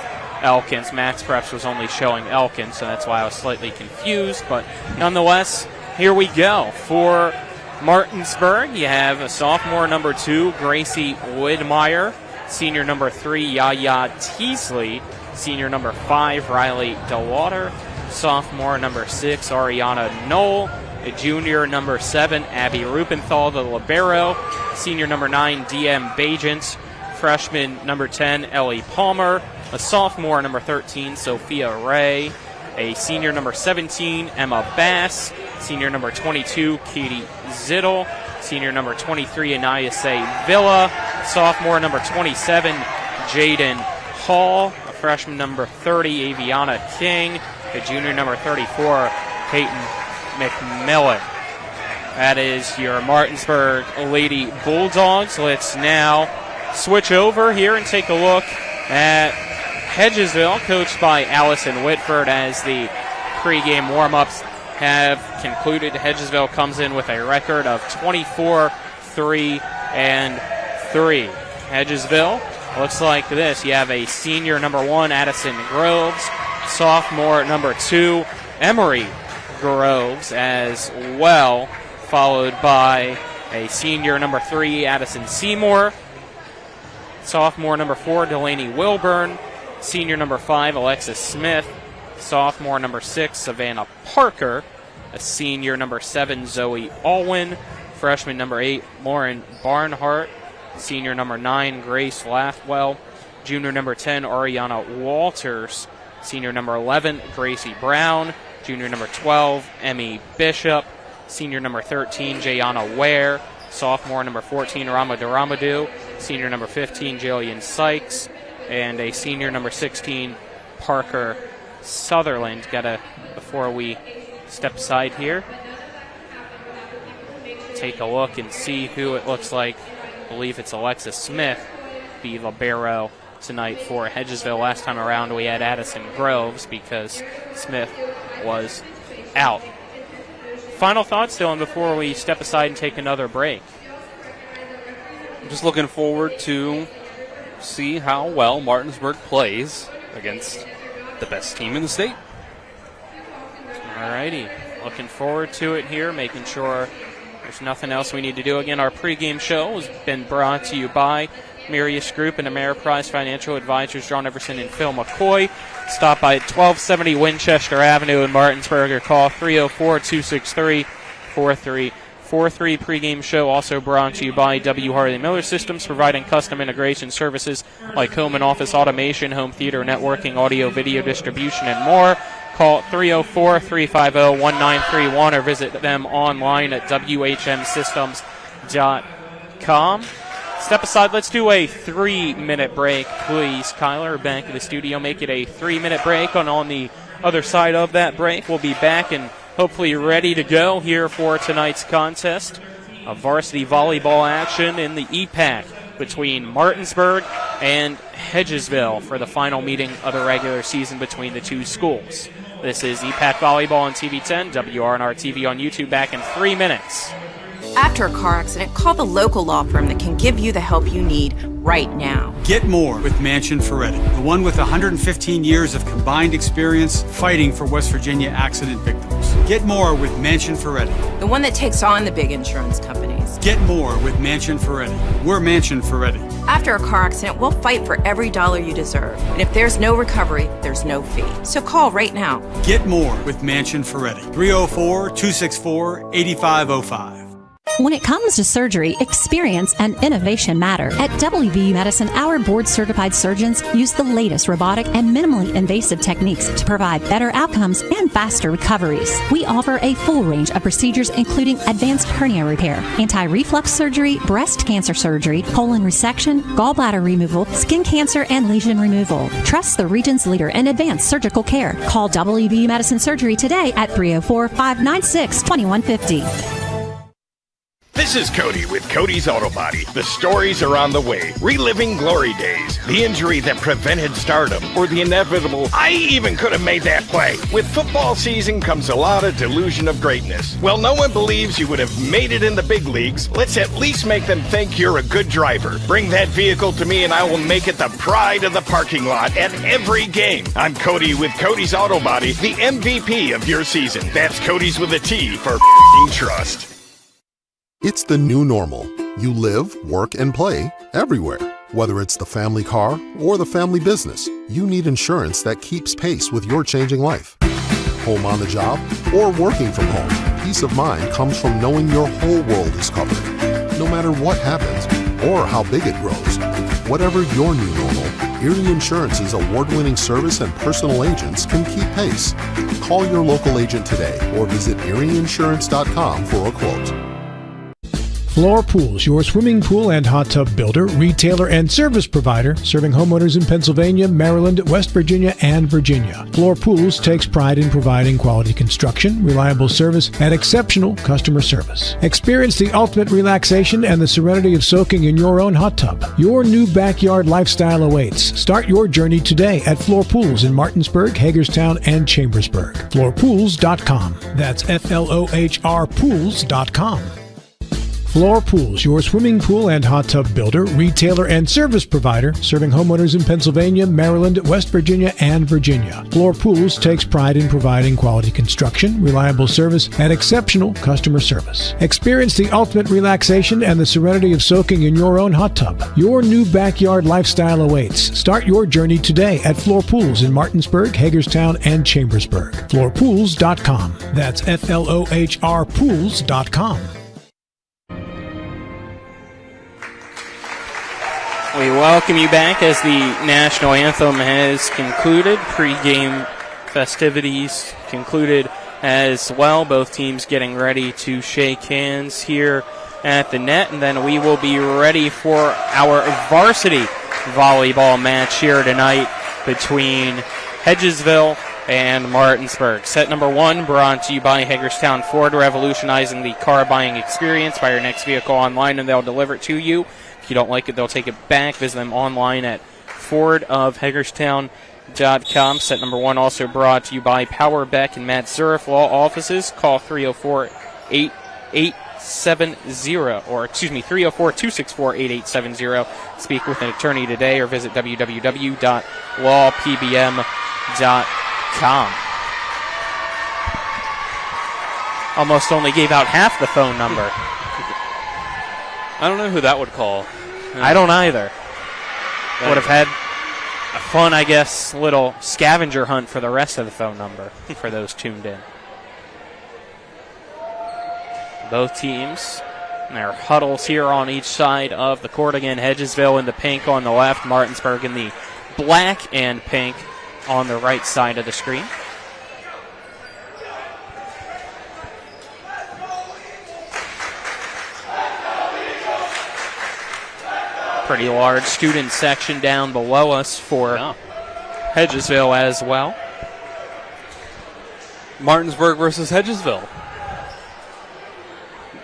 Elkins. Max Preps was only showing Elkins, so that's why I was slightly confused. But nonetheless, here we go. For Martinsburg, you have a sophomore number 2, Gracie Widmeyer. Senior number 3, Yaya Teasley. Senior number 5, Riley DeWater. Sophomore number 6, Ariana Knoll. A junior number 7, Abby Rupenthal, the libero. Senior number 9, DM Bajent. Freshman number 10, Ellie Palmer. A sophomore number 13, Sophia Ray. A senior number 17, Emma Bass. Senior number 22, Katie Zittel. Senior number 23, Anayase Villa. Sophomore number 27, Jaden Hall. A freshman number 30, Aviana King. A junior number 34, Peyton McMillan. That is your Martinsburg Lady Bulldogs. Let's now switch over here and take a look at Hedgesville, coached by Allison Whitford, as the pregame warm-ups have concluded. Hedgesville comes in with a record of 24-3-3. Hedgesville looks like this. You have a senior number 1, Addison Groves, sophomore number 2, Emery Groves as well, followed by a senior number 3, Addison Seymour, sophomore number 4, Delaney Wilburn, senior number 5, Alexis Smith, sophomore number 6, Savannah Parker, a senior number 7, Zoe Alwyn, freshman number 8, Lauren Barnhart, senior number 9, Grace Lathwell, junior number 10, Ariana Walters, senior number 11, Gracie Brown, junior number 12, Emmy Bishop, senior number 13, Jayana Ware, sophomore number 14, Rama Duramadou, senior number 15, Jillian Sykes, and a senior number 16, Parker Sutherland. Before we step aside here. Take a look and see who it looks like. I believe it's Alexis Smith, the libero tonight for Hedgesville. Last time around we had Addison Groves because Smith was out. Final thoughts, Dylan, before we step aside and take another break? I'm just looking forward to see how well Martinsburg plays against the best team in the state. Alrighty, looking forward to it here, making sure there's nothing else we need to do. Again, our pregame show has been brought to you by Mirius Group and Ameriprise Financial Advisors John Everson and Phil McCoy. Stop by at 1270 Winchester Avenue in Martinsburg or call 304-263-4343. Pregame show also brought to you by W. Harley Miller Systems, providing custom integration services like home and office automation, home theater networking, audio, video distribution, and more. Call 304-350-1931 or visit them online at whmsystems.com. Step aside. Let's do a 3-minute break, please. Kyler, back in the studio. Make it a 3-minute break. And on the other side of that break, we'll be back and hopefully ready to go here for tonight's contest of varsity volleyball action in the EPAC between Martinsburg and Hedgesville for the final meeting of the regular season between the two schools. This is EPAC Volleyball on TV10, WRNR TV on YouTube. Back in 3 minutes. After a car accident, call the local law firm that can give you the help you need right now. Get more with Manchin Ferretti, the one with 115 years of combined experience fighting for West Virginia accident victims. Get more with Manchin Ferretti. The one that takes on the big insurance companies. Get more with Manchin Ferretti. We're Manchin Ferretti. After a car accident, we'll fight for every dollar you deserve. And if there's no recovery, there's no fee. So call right now. Get more with Manchin Ferretti. 304-264-8505. When it comes to surgery, experience and innovation matter. At WVU Medicine, our board-certified surgeons use the latest robotic and minimally invasive techniques to provide better outcomes and faster recoveries. We offer a full range of procedures including advanced hernia repair, anti-reflux surgery, breast cancer surgery, colon resection, gallbladder removal, skin cancer, and lesion removal. Trust the region's leader in advanced surgical care. Call WVU Medicine Surgery today at 304-596-2150. This is Cody with Cody's Auto Body. The stories are on the way. Reliving glory days, the injury that prevented stardom, or the inevitable, I even could have made that play. With football season comes a lot of delusion of greatness. Well, no one believes you would have made it in the big leagues. Let's at least make them think you're a good driver. Bring that vehicle to me and I will make it the pride of the parking lot at every game. I'm Cody with Cody's Auto Body, the MVP of your season. That's Cody's with a T for f***ing trust. It's the new normal. You live, work, and play everywhere. Whether it's the family car or the family business, you need insurance that keeps pace with your changing life. Home on the job or working from home, peace of mind comes from knowing your whole world is covered. No matter what happens or how big it grows. Whatever your new normal, Erie Insurance's award-winning service and personal agents can keep pace. Call your local agent today or visit erieinsurance.com for a quote. Floor Pools, your swimming pool and hot tub builder, retailer, and service provider, serving homeowners in Pennsylvania, Maryland, West Virginia, and Virginia. Floor Pools takes pride in providing quality construction, reliable service, and exceptional customer service. Experience the ultimate relaxation and the serenity of soaking in your own hot tub. Your new backyard lifestyle awaits. Start your journey today at Floor Pools in Martinsburg, Hagerstown, and Chambersburg. FloorPools.com. That's FLOHR Pools.com. Floor Pools, your swimming pool and hot tub builder, retailer, and service provider, serving homeowners in Pennsylvania, Maryland, West Virginia, and Virginia. Floor Pools takes pride in providing quality construction, reliable service, and exceptional customer service. Experience the ultimate relaxation and the serenity of soaking in your own hot tub. Your new backyard lifestyle awaits. Start your journey today at Floor Pools in Martinsburg, Hagerstown, and Chambersburg. FloorPools.com. That's FLOHR Pools.com. We welcome you back as the national anthem has concluded. Pre-game festivities concluded as well. Both teams getting ready to shake hands here at the net, and then we will be ready for our varsity volleyball match here tonight between Hedgesville and Martinsburg. Set number 1 brought to you by Hagerstown Ford, revolutionizing the car buying experience. Buy your next vehicle online and they'll deliver it to you. If you don't like it, they'll take it back. Visit them online at fordofhagerstown.com. Set number 1 also brought to you by Power Beck and Matt Zurif Law Offices. Call 304-264-8870. Speak with an attorney today or visit www.lawpbm.com. Almost only gave out half the phone number. I don't know who that would call. I don't either. Would have had a fun, I guess, little scavenger hunt for the rest of the phone number for those tuned in. Both teams, their huddles here on each side of the court. Again, Hedgesville in the pink on the left, Martinsburg in the black and pink on the right side of the screen. Pretty large student section down below us for Hedgesville as well. Martinsburg versus Hedgesville.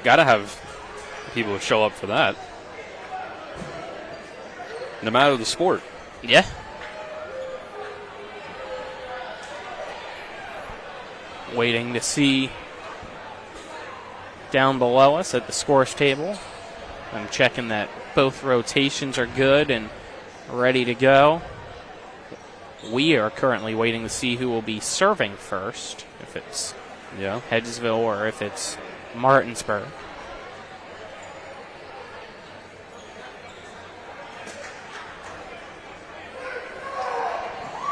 Got to have people who show up for that. No matter the sport. Yeah. Waiting to see down below us at the scores table. I'm checking that both rotations are good and ready to go. We are currently waiting to see who will be serving first, if it's Hedgesville or if it's Martinsburg.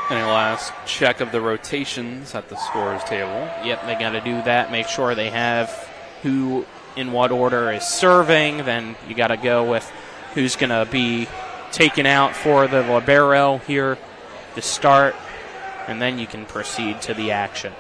Any last check of the rotations at the scores table? Yep, they got to do that, make sure they have who in what order is serving. Then you got to go with who's going to be taken out for the libero here to start, and then you can proceed to the action.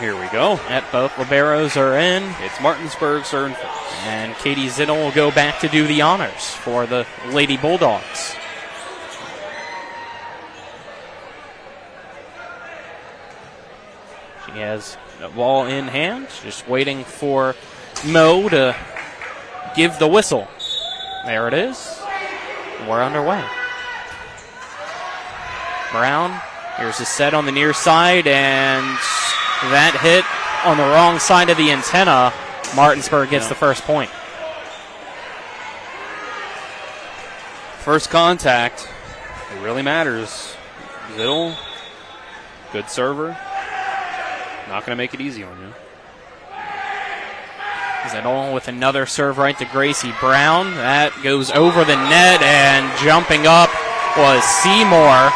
Here we go. Both liberos are in. It's Martinsburg serving first. And Katie Zittel will go back to do the honors for the Lady Bulldogs. She has the ball in hand, just waiting for Mo to give the whistle. There it is. We're underway. Brown, here's a set on the near side, and that hit on the wrong side of the antenna. Martinsburg gets the first point. First contact, it really matters. Zittel, good server. Not going to make it easy on you. Zittel with another serve right to Gracie Brown. That goes over the net, and jumping up was Seymour.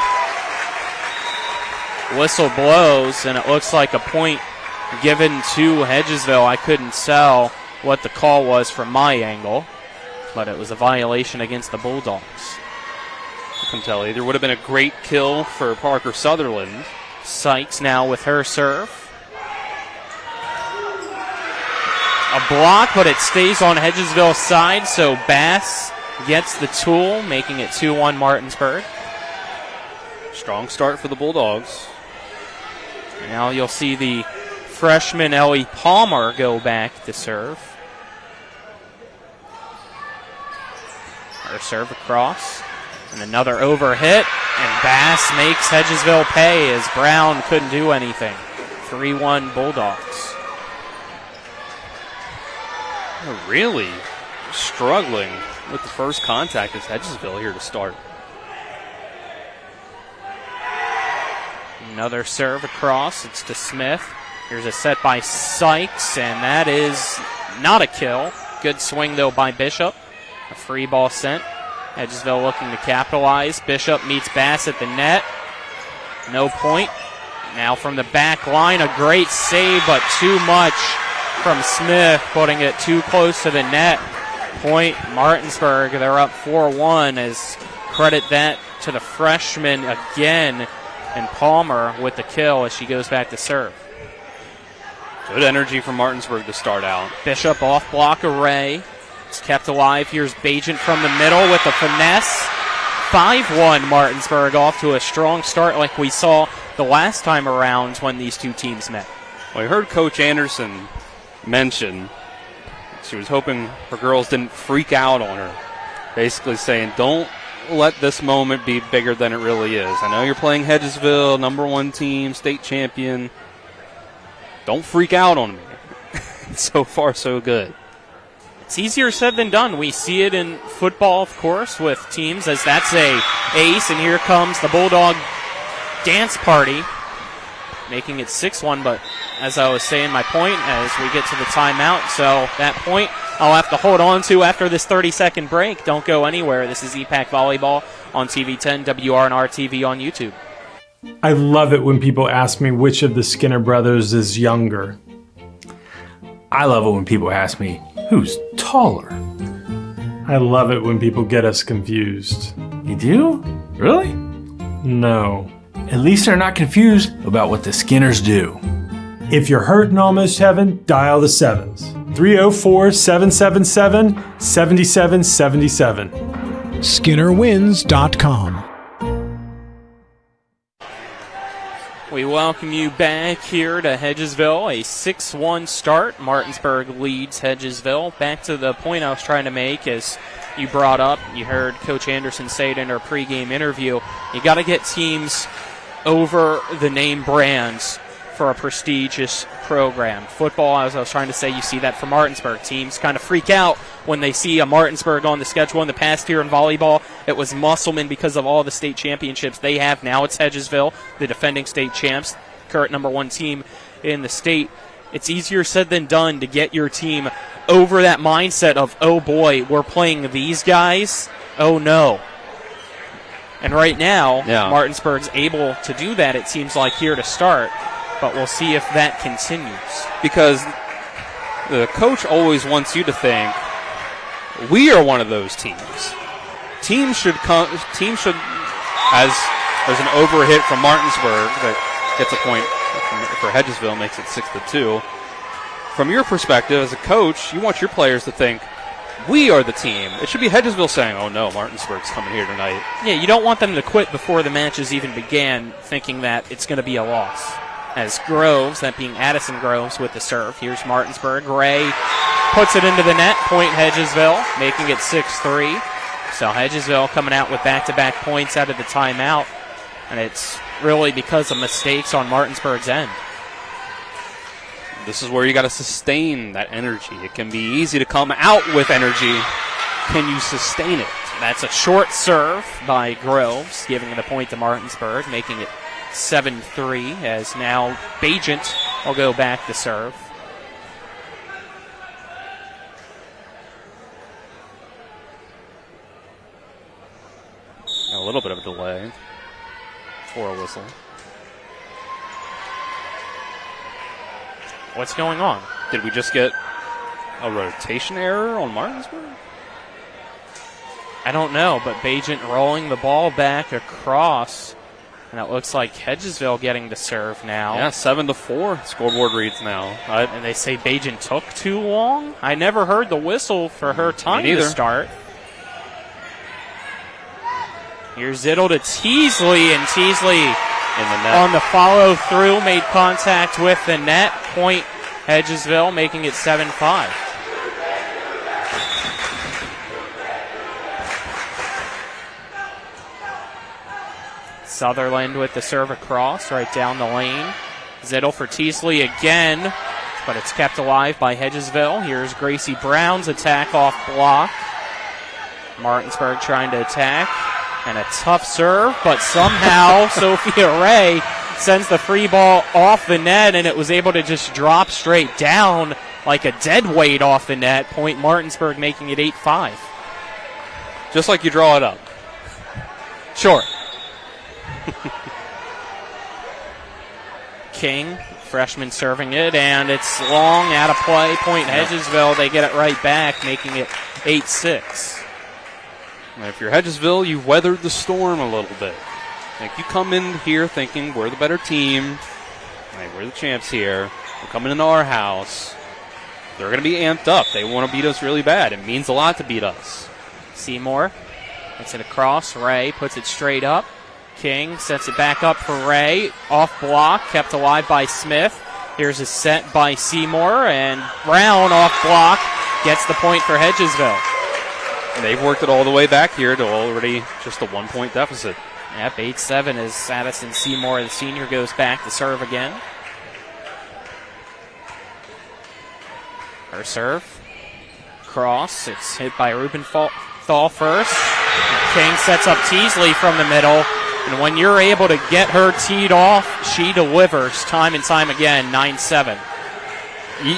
Whistle blows, and it looks like a point given to Hedgesville. I couldn't tell what the call was from my angle, but it was a violation against the Bulldogs. I couldn't tell either. Would have been a great kill for Parker Sutherland. Sykes now with her serve. A block, but it stays on Hedgesville's side, so Bass gets the tool, making it 2-1 Martinsburg. Strong start for the Bulldogs. Now you'll see the freshman Ellie Palmer go back to serve. Her serve across. And another overhit. And Bass makes Hedgesville pay as Brown couldn't do anything. 3-1 Bulldogs. They're really struggling with the first contact as Hedgesville here to start. Another serve across. It's to Smith. Here's a set by Sykes, and that is not a kill. Good swing, though, by Bishop. A free ball sent. Hedgesville looking to capitalize. Bishop meets Bass at the net. No point. Now from the back line, a great save, but too much from Smith, putting it too close to the net. Point Martinsburg. They're up 4-1 as credit that to the freshman again. And Palmer with the kill as she goes back to serve. Good energy from Martinsburg to start out. Bishop off block array. It's kept alive. Here's Bajent from the middle with the finesse. 5-1 Martinsburg, off to a strong start like we saw the last time around when these two teams met. Well, I heard Coach Anderson mention she was hoping her girls didn't freak out on her. Basically saying, don't let this moment be bigger than it really is. I know you're playing Hedgesville, #1 team, state champion. Don't freak out on me. So far, so good. It's easier said than done. We see it in football, of course, with teams as that's a ace, and here comes the Bulldog dance party, making it 6-1. But as I was saying, my point as we get to the timeout, so that point I'll have to hold on to after this 30-second break. Don't go anywhere. This is EPAC Volleyball on TV10, WRNR TV on YouTube. I love it when people ask me which of the Skinner brothers is younger. I love it when people ask me who's taller. I love it when people get us confused. You do? Really? No. At least they're not confused about what the Skinners do. If you're hurt in almost heaven, dial the 7s. 304-777-7777. SkinnerWins.com. We welcome you back here to Hedgesville, a 6-1 start. Martinsburg leads Hedgesville. Back to the point I was trying to make as you brought up, you heard Coach Anderson say it in her pregame interview, you got to get teams over the name brands for a prestigious program. Football, as I was trying to say, you see that from Martinsburg. Teams kind of freak out when they see a Martinsburg on the schedule. In the past year in volleyball, it was Musselman because of all the state championships they have. Now it's Hedgesville, the defending state champs, current #1 team in the state. It's easier said than done to get your team over that mindset of, oh boy, we're playing these guys. Oh no. And right now, Martinsburg's able to do that, it seems like, here to start. But we'll see if that continues. Because the coach always wants you to think, we are one of those teams. Teams should, as there's an overhit from Martinsburg that gets a point for Hedgesville, makes it 6-2. From your perspective as a coach, you want your players to think, we are the team. It should be Hedgesville saying, oh no, Martinsburg's coming here tonight. Yeah, you don't want them to quit before the matches even began, thinking that it's going to be a loss. As Groves, that being Addison Groves with the serve. Here's Martinsburg. Ray puts it into the net. Point Hedgesville, making it 6-3. So Hedgesville coming out with back-to-back points out of the timeout. And it's really because of mistakes on Martinsburg's end. This is where you got to sustain that energy. It can be easy to come out with energy. Can you sustain it? That's a short serve by Groves, giving the point to Martinsburg, making it 7-3, as now Bajent will go back to serve. A little bit of a delay for a whistle. What's going on? Did we just get a rotation error on Martinsburg? I don't know, but Bajent rolling the ball back across. And it looks like Hedgesville getting the serve now. Yeah, 7-4 scoreboard reads now. And they say Bajent took too long? I never heard the whistle for her time to start. Here's Zittle to Teasley, and Teasley in the net. On the follow-through, made contact with the net. Point Hedgesville, making it 7-5. Sutherland with the serve across, right down the lane. Zittle for Teasley again, but it's kept alive by Hedgesville. Here's Gracie Brown's attack off block. Martinsburg trying to attack, and a tough serve, but somehow Sophia Ray sends the free ball off the net, and it was able to just drop straight down like a dead weight off the net. Point Martinsburg, making it 8-5. Just like you draw it up. Sure. King, freshman, serving it, and it's long, out of play. Point Hedgesville, they get it right back, making it 8-6. And if you're Hedgesville, you've weathered the storm a little bit. Like, you come in here thinking we're the better team, like, we're the champs here, we're coming into our house. They're going to be amped up. They want to beat us really bad. It means a lot to beat us. Seymour. It's it across. Ray puts it straight up. King sets it back up for Ray. Off block, kept alive by Smith. Here's a set by Seymour, and Brown off block gets the point for Hedgesville. And they've worked it all the way back here to already just a 1-point deficit. Yep, 8-7 as Addison Seymour, the senior, goes back to serve again. Her serve. Cross. It's hit by Rubenthal first. King sets up Teasley from the middle. And when you're able to get her teed off, she delivers time and time again, 9-7.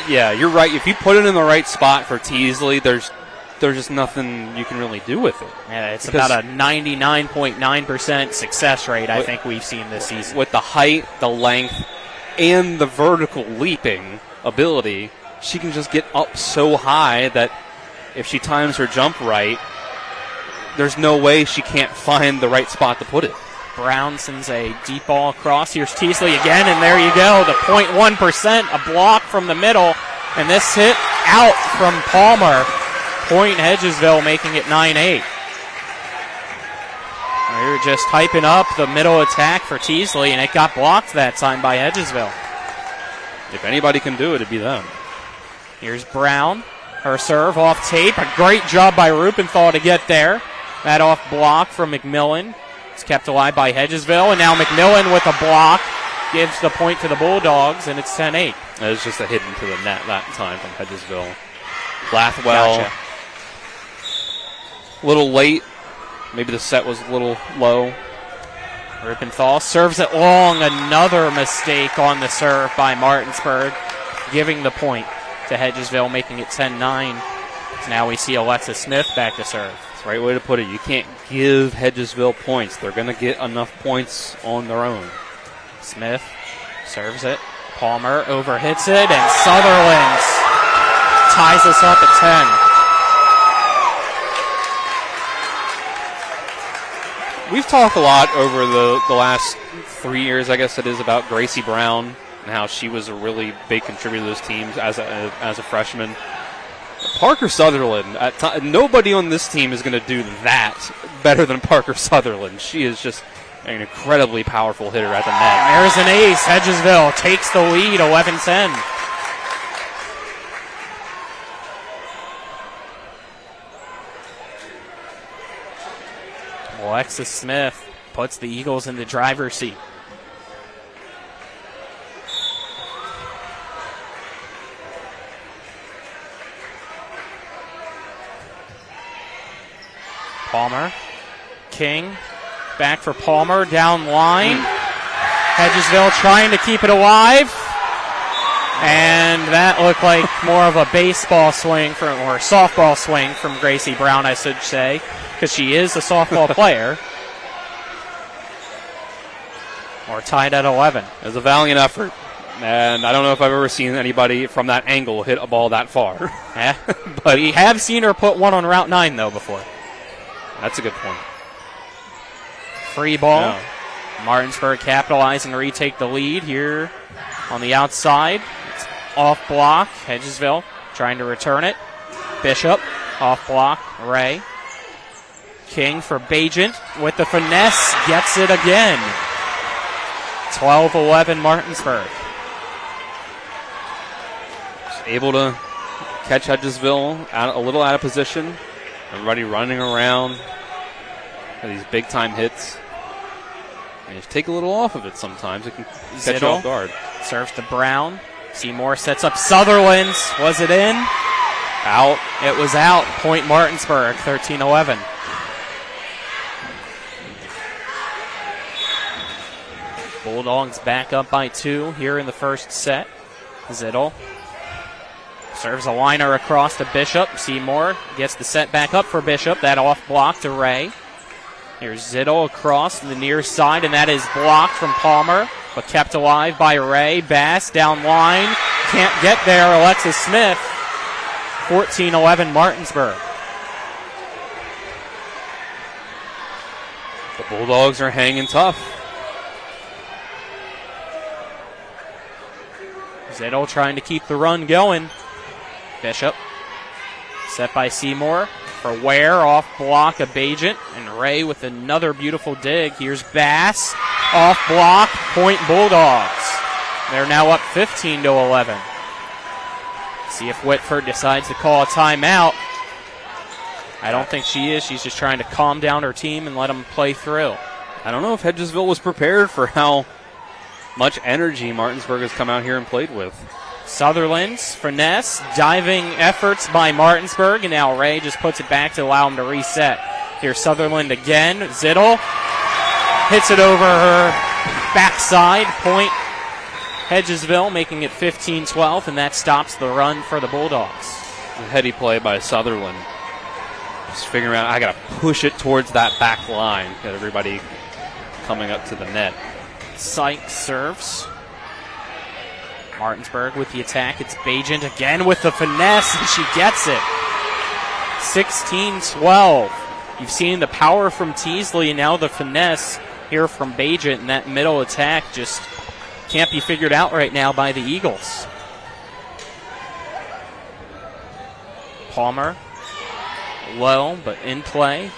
Yeah, you're right. If you put it in the right spot for Teasley, there's just nothing you can really do with it. Yeah, it's about a 99.9% success rate, I think we've seen this season. With the height, the length, and the vertical leaping ability, she can just get up so high that if she times her jump right, there's no way she can't find the right spot to put it. Brown sends a deep ball across. Here's Teasley again, and there you go. The 0.1%, a block from the middle, and this hit out from Palmer. Point Hedgesville, making it 9-8. We're just hyping up the middle attack for Teasley, and it got blocked that time by Hedgesville. If anybody can do it, it'd be them. Here's Brown. Her serve off tape. A great job by Rubenthal to get there. That off block from McMillan. It's kept alive by Hedgesville, and now McMillan with a block gives the point to the Bulldogs, and it's 10-8. It was just a hit into the net that time from Hedgesville. Lathwell, Gotcha. A little late. Maybe the set was a little low. Rubenthal serves it long. Another mistake on the serve by Martinsburg, giving the point to Hedgesville, making it 10-9. So now we see Alexa Smith back to serve. That's the right way to put it. You can't give Hedgesville points. They're going to get enough points on their own. Smith serves it. Palmer overhits it, and Sutherland ties us up at 10. We've talked a lot over the last 3 years, I guess it is, about Gracie Brown and how she was a really big contributor to those teams as a freshman. Parker Sutherland, nobody on this team is going to do that better than Parker Sutherland. She is just an incredibly powerful hitter at the net. There's an ace. Hedgesville takes the lead, 11-10. Alexis Smith puts the Eagles in the driver's seat. Palmer. King. Back for Palmer. Down line. Hedgesville trying to keep it alive. And that looked like more of a baseball swing or a softball swing from Gracie Brown, I should say, because she is a softball player. Or tied at 11. It was a valiant effort. And I don't know if I've ever seen anybody from that angle hit a ball that far. Yeah, but we have seen her put one on Route 9, though, before. That's a good point. Free ball. Yeah. Martinsburg capitalizing to retake the lead here on the outside. It's off block. Hedgesville trying to return it. Bishop off block. Ray. King for Bajent with the finesse. Gets it again. 12-11 Martinsburg. Just able to catch Hedgesville a little out of position. Everybody running around for these big-time hits. And you just take a little off of it sometimes. It can catch you off guard. Serves to Brown. Seymour sets up Sutherland. Was it in? Out. It was out. Point Martinsburg, 13-11. Bulldogs back up by 2 here in the first set. Zittel serves a liner across to Bishop. Seymour gets the set back up for Bishop. That off block to Ray. Here's Zittel across the near side, and that is blocked from Palmer, but kept alive by Ray. Bass down line. Can't get there. Alexis Smith. 14-11 Martinsburg. The Bulldogs are hanging tough. Zittel trying to keep the run going. Bishop set by Seymour for Ware, off block of Bajent, and Ray with another beautiful dig. Here's Bass, off block, point Bulldogs. They're now up 15-11. See if Whitford decides to call a timeout. I don't think she is. She's just trying to calm down her team and let them play through. I don't know if Hedgesville was prepared for how much energy Martinsburg has come out here and played with. Sutherland's finesse, diving efforts by Martinsburg, and now Ray just puts it back to allow him to reset. Here's Sutherland again. Zittel hits it over her backside. Point Hedgesville, making it 15-12, and that stops the run for the Bulldogs. A heady play by Sutherland. Just figuring out, I got to push it towards that back line. Got everybody coming up to the net. Sykes serves. Martinsburg with the attack. It's Bajent again with the finesse, and she gets it. 16-12. You've seen the power from Teasley, and now the finesse here from Bajent, and that middle attack just can't be figured out right now by the Eagles. Palmer, low, but in play.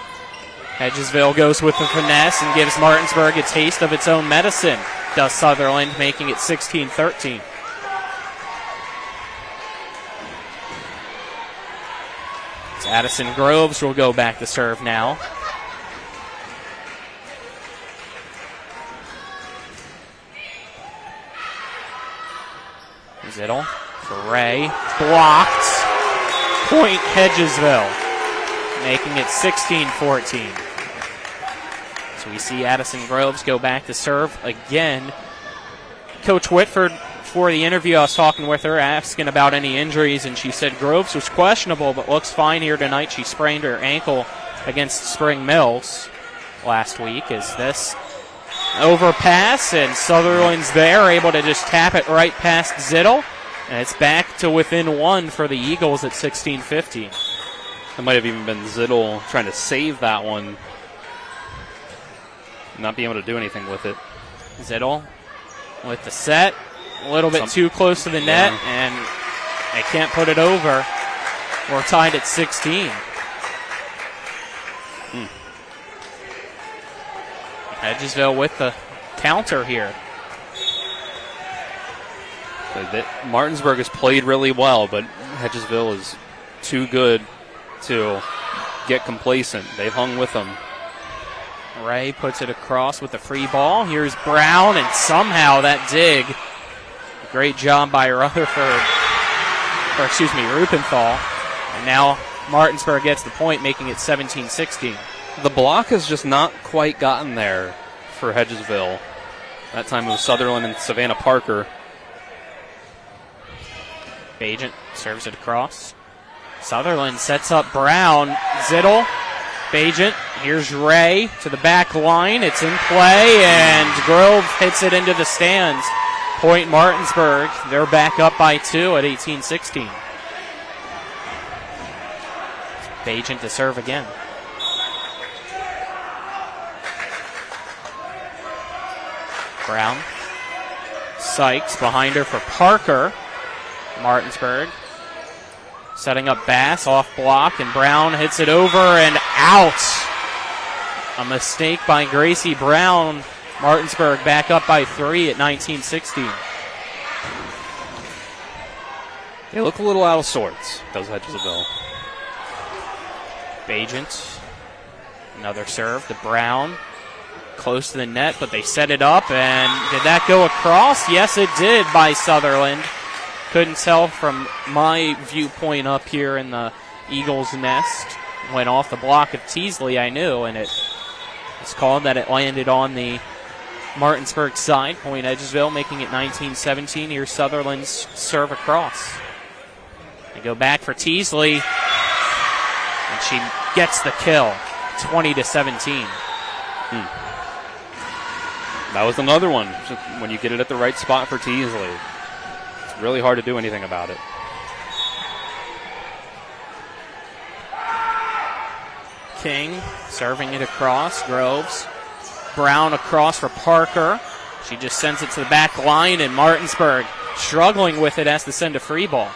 Hedgesville goes with the finesse and gives Martinsburg a taste of its own medicine. Does Sutherland, making it 16-13. Addison Groves will go back to serve now. Zittel for Ray. Blocked. Point Hedgesville, making it 16-14. So we see Addison Groves go back to serve again. Coach Whitford, for the interview, I was talking with her, asking about any injuries, and she said Groves was questionable, but looks fine here tonight. She sprained her ankle against Spring Mills last week. Is this overpass, and Sutherland's there, able to just tap it right past Zittel, and it's back to within one for the Eagles at 16-15. It might have even been Zittel trying to save that one, not being able to do anything with it. Zittel with the set. A little bit too close to the net, and they can't put it over. We're tied at 16. Hedgesville with the counter here. Martinsburg has played really well, but Hedgesville is too good to get complacent. They've hung with them. Ray puts it across with the free ball. Here's Brown, and somehow that dig. Great job by Rutherford, or excuse me, Rupenthal. And now Martinsburg gets the point, making it 17-16. The block has just not quite gotten there for Hedgesville. That time it was Sutherland and Savannah Parker. Bajent serves it across. Sutherland sets up Brown. Zittel, Bajent. Here's Ray to the back line. It's in play, and Grove hits it into the stands. Point Martinsburg. They're back up by 2 at 18-16. Bajent to serve again. Brown. Sykes behind her for Parker. Martinsburg setting up Bass, off block, and Brown hits it over and out. A mistake by Gracie Brown. Martinsburg back up by 3 at 19-16. They look a little out of sorts, does Hedgesville. Bajent. Another serve to Brown. Close to the net, but they set it up, and did that go across? Yes, it did by Sutherland. Couldn't tell from my viewpoint up here in the Eagles' nest. Went off the block of Teasley, I knew, and it was called that it landed on the Martinsburg side. Point Hedgesville making it 19-17. Here's Sutherland's serve across. They go back for Teasley, and she gets the kill, 20-17. That was another one. Just when you get it at the right spot for Teasley, it's really hard to do anything about it. King serving it across. Groves Brown across for Parker. She just sends it to the back line, and Martinsburg struggling with it, has to send a free ball.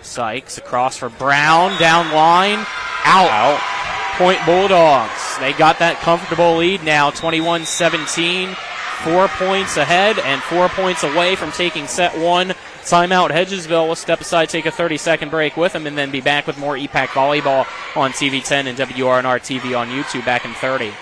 Sykes across for Brown, down line, out. Point Bulldogs. They got that comfortable lead now, 21-17. 4 points ahead and 4 points away from taking set one. Timeout Hedgesville will step aside, take a 30-second break with them, and then be back with more EPAC volleyball on TV10 and WRNR TV on YouTube back in 30.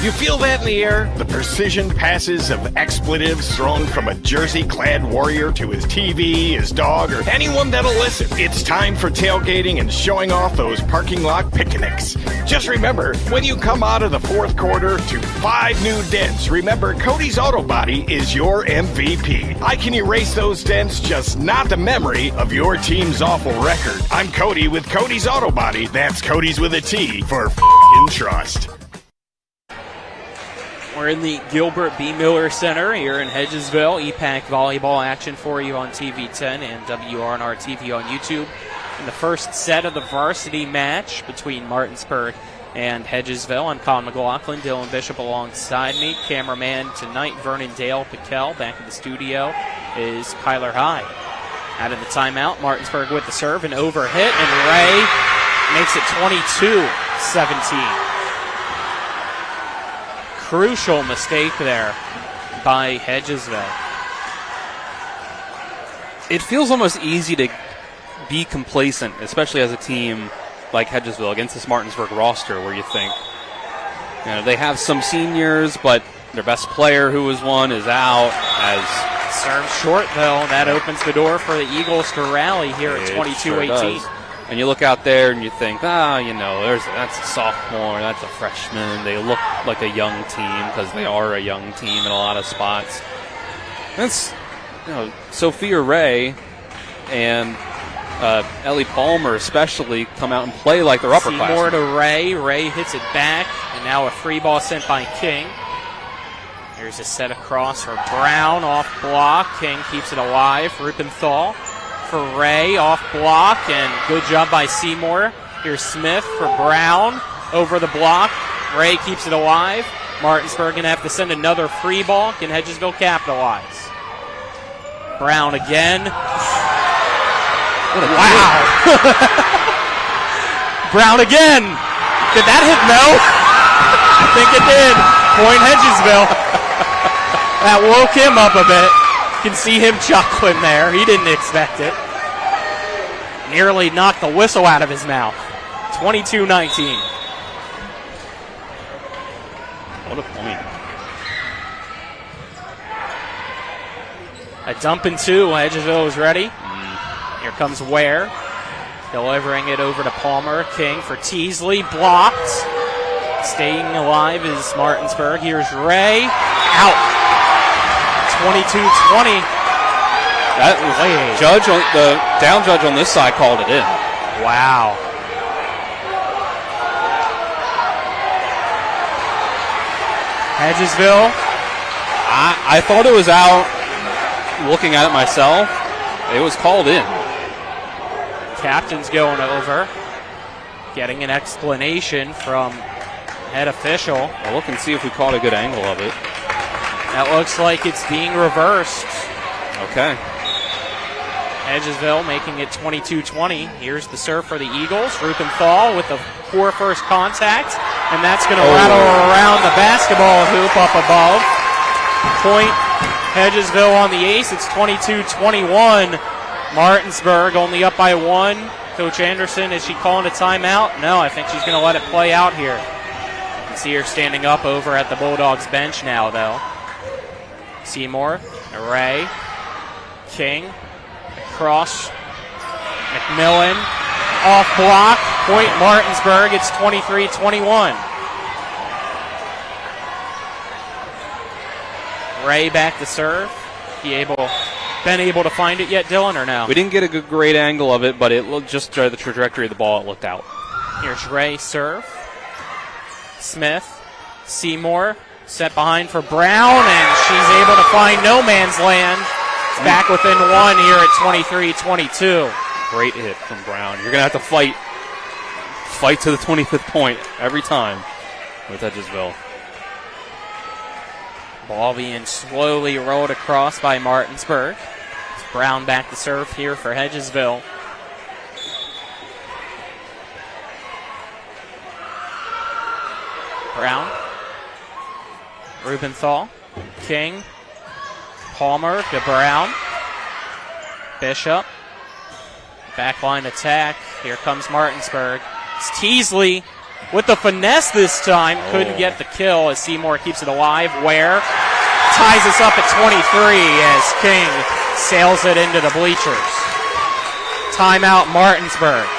You feel that in the air? The precision passes of expletives thrown from a jersey-clad warrior to his TV, his dog, or anyone that'll listen. It's time for tailgating and showing off those parking lot picnics. Just remember, when you come out of the fourth quarter to 5 new dents, remember Cody's Auto Body is your MVP. I can erase those dents, just not the memory of your team's awful record. I'm Cody with Cody's Auto Body. That's Cody's with a T for f***ing trust. We're in the Gilbert B. Miller Center here in Hedgesville. EPAC volleyball action for you on TV10 and WRNR TV on YouTube. In the first set of the varsity match between Martinsburg and Hedgesville, I'm Colin McLaughlin, Dylan Bishop alongside me. Cameraman tonight, Vernon Dale Piquel. Back in the studio is Kyler High. Out of the timeout, Martinsburg with the serve, an overhit, and Ray makes it 22-17. Crucial mistake there by Hedgesville. It feels almost easy to be complacent, especially as a team like Hedgesville against this Martinsburg roster, where you think, you know, they have some seniors, but their best player, who was one, is out. As serve short, though, that opens the door for the Eagles to rally here at 22-18. And you look out there and you think, that's a sophomore, that's a freshman. They look like a young team because they are a young team in a lot of spots. That's, Sophia Ray and Ellie Palmer especially come out and play like they're upperclassmen. Seymour to Ray. Ray hits it back, and now a free ball sent by King. Here's a set across for Brown, off block. King keeps it alive. Rupenthal for Ray, off block, and good job by Seymour. Here's Smith for Brown, over the block. Ray keeps it alive. Martinsburg going to have to send another free ball. Can Hedgesville capitalize? Brown again. Wow. Brown again. Did that hit? No. I think it did. Point Hedgesville. That woke him up a bit. Can see him chuckling there. He didn't expect it. Nearly knocked the whistle out of his mouth. 22-19. What a point. A dump and two. Hedgesville is ready. Here comes Ware. Delivering it over to Palmer. King for Teasley. Blocked. Staying alive is Martinsburg. Here's Ray. Out. 22-20. That was the down judge on this side called it in. Wow. Hedgesville. I thought it was out. Looking at it myself, it was called in. Captain's going over. Getting an explanation from head official. We'll look and see if we caught a good angle of it. That looks like it's being reversed. Okay. Hedgesville making it 22-20. Here's the serve for the Eagles. Rupenthal with the poor first contact, and that's going to rattle around the basketball hoop up above. Point Hedgesville on the ace. It's 22-21. Martinsburg only up by one. Coach Anderson, is she calling a timeout? No, I think she's going to let it play out here. You can see her standing up over at the Bulldogs bench now, though. Seymour, Ray, King, across, McMillan, off block, point Martinsburg, it's 23-21. Ray back to serve. Been able to find it yet, Dylan, or no? We didn't get a great angle of it, but it looked just the trajectory of the ball, it looked out. Here's Ray serve. Smith, Seymour, set behind for Brown, and she's able to find no man's land. It's back within one here at 23-22. Great hit from Brown. You're going to have to fight to the 25th point every time with Hedgesville. Ball being slowly rolled across by Martinsburg. It's Brown back to serve here for Hedgesville. Brown. Rubenthal. King. Palmer to Brown. Bishop. Backline attack. Here comes Martinsburg. It's Teasley with the finesse this time. Couldn't get the kill as Seymour keeps it alive. Ware ties us up at 23 as King sails it into the bleachers. Timeout Martinsburg.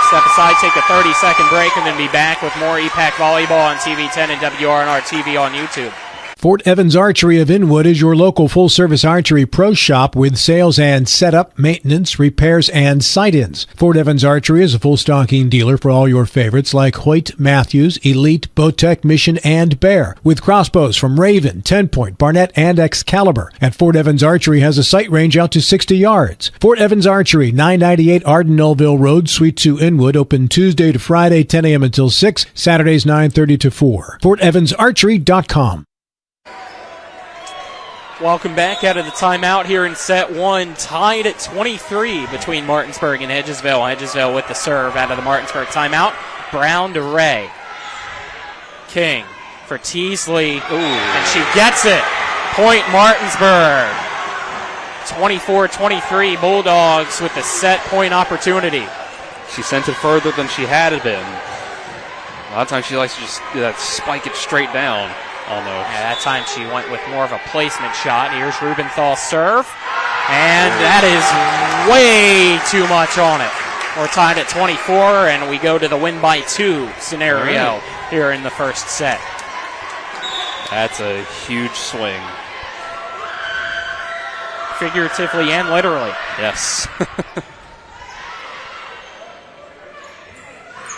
Step aside, take a 30-second break, and then be back with more EPAC Volleyball on TV 10 and WRNR TV on YouTube. Fort Evans Archery of Inwood is your local full-service archery pro shop with sales and setup, maintenance, repairs, and sight-ins. Fort Evans Archery is a full stocking dealer for all your favorites like Hoyt, Matthews, Elite, Bowtech, Mission, and Bear, with crossbows from Raven, 10-point, Barnett, and Excalibur. And Fort Evans Archery has a sight range out to 60 yards. Fort Evans Archery, 998 Arden-Nullville Road, Suite 2, Inwood, open Tuesday to Friday, 10 a.m. until 6, Saturdays 9:30 to 4. FortEvansArchery.com. Welcome back out of the timeout here in set one, tied at 23 between Martinsburg and Hedgesville. Hedgesville with the serve out of the Martinsburg timeout. Brown to Ray. King for Teasley. And she gets it. Point Martinsburg. 24-23 Bulldogs with the set point opportunity. She sent it further than she had it been. A lot of times she likes to just spike it straight down. Almost. Yeah, that time she went with more of a placement shot. Here's Rubenthal's serve. And that is way too much on it. We're tied at 24, and we go to the win by 2 scenario here in the first set. That's a huge swing. Figuratively and literally. Yes.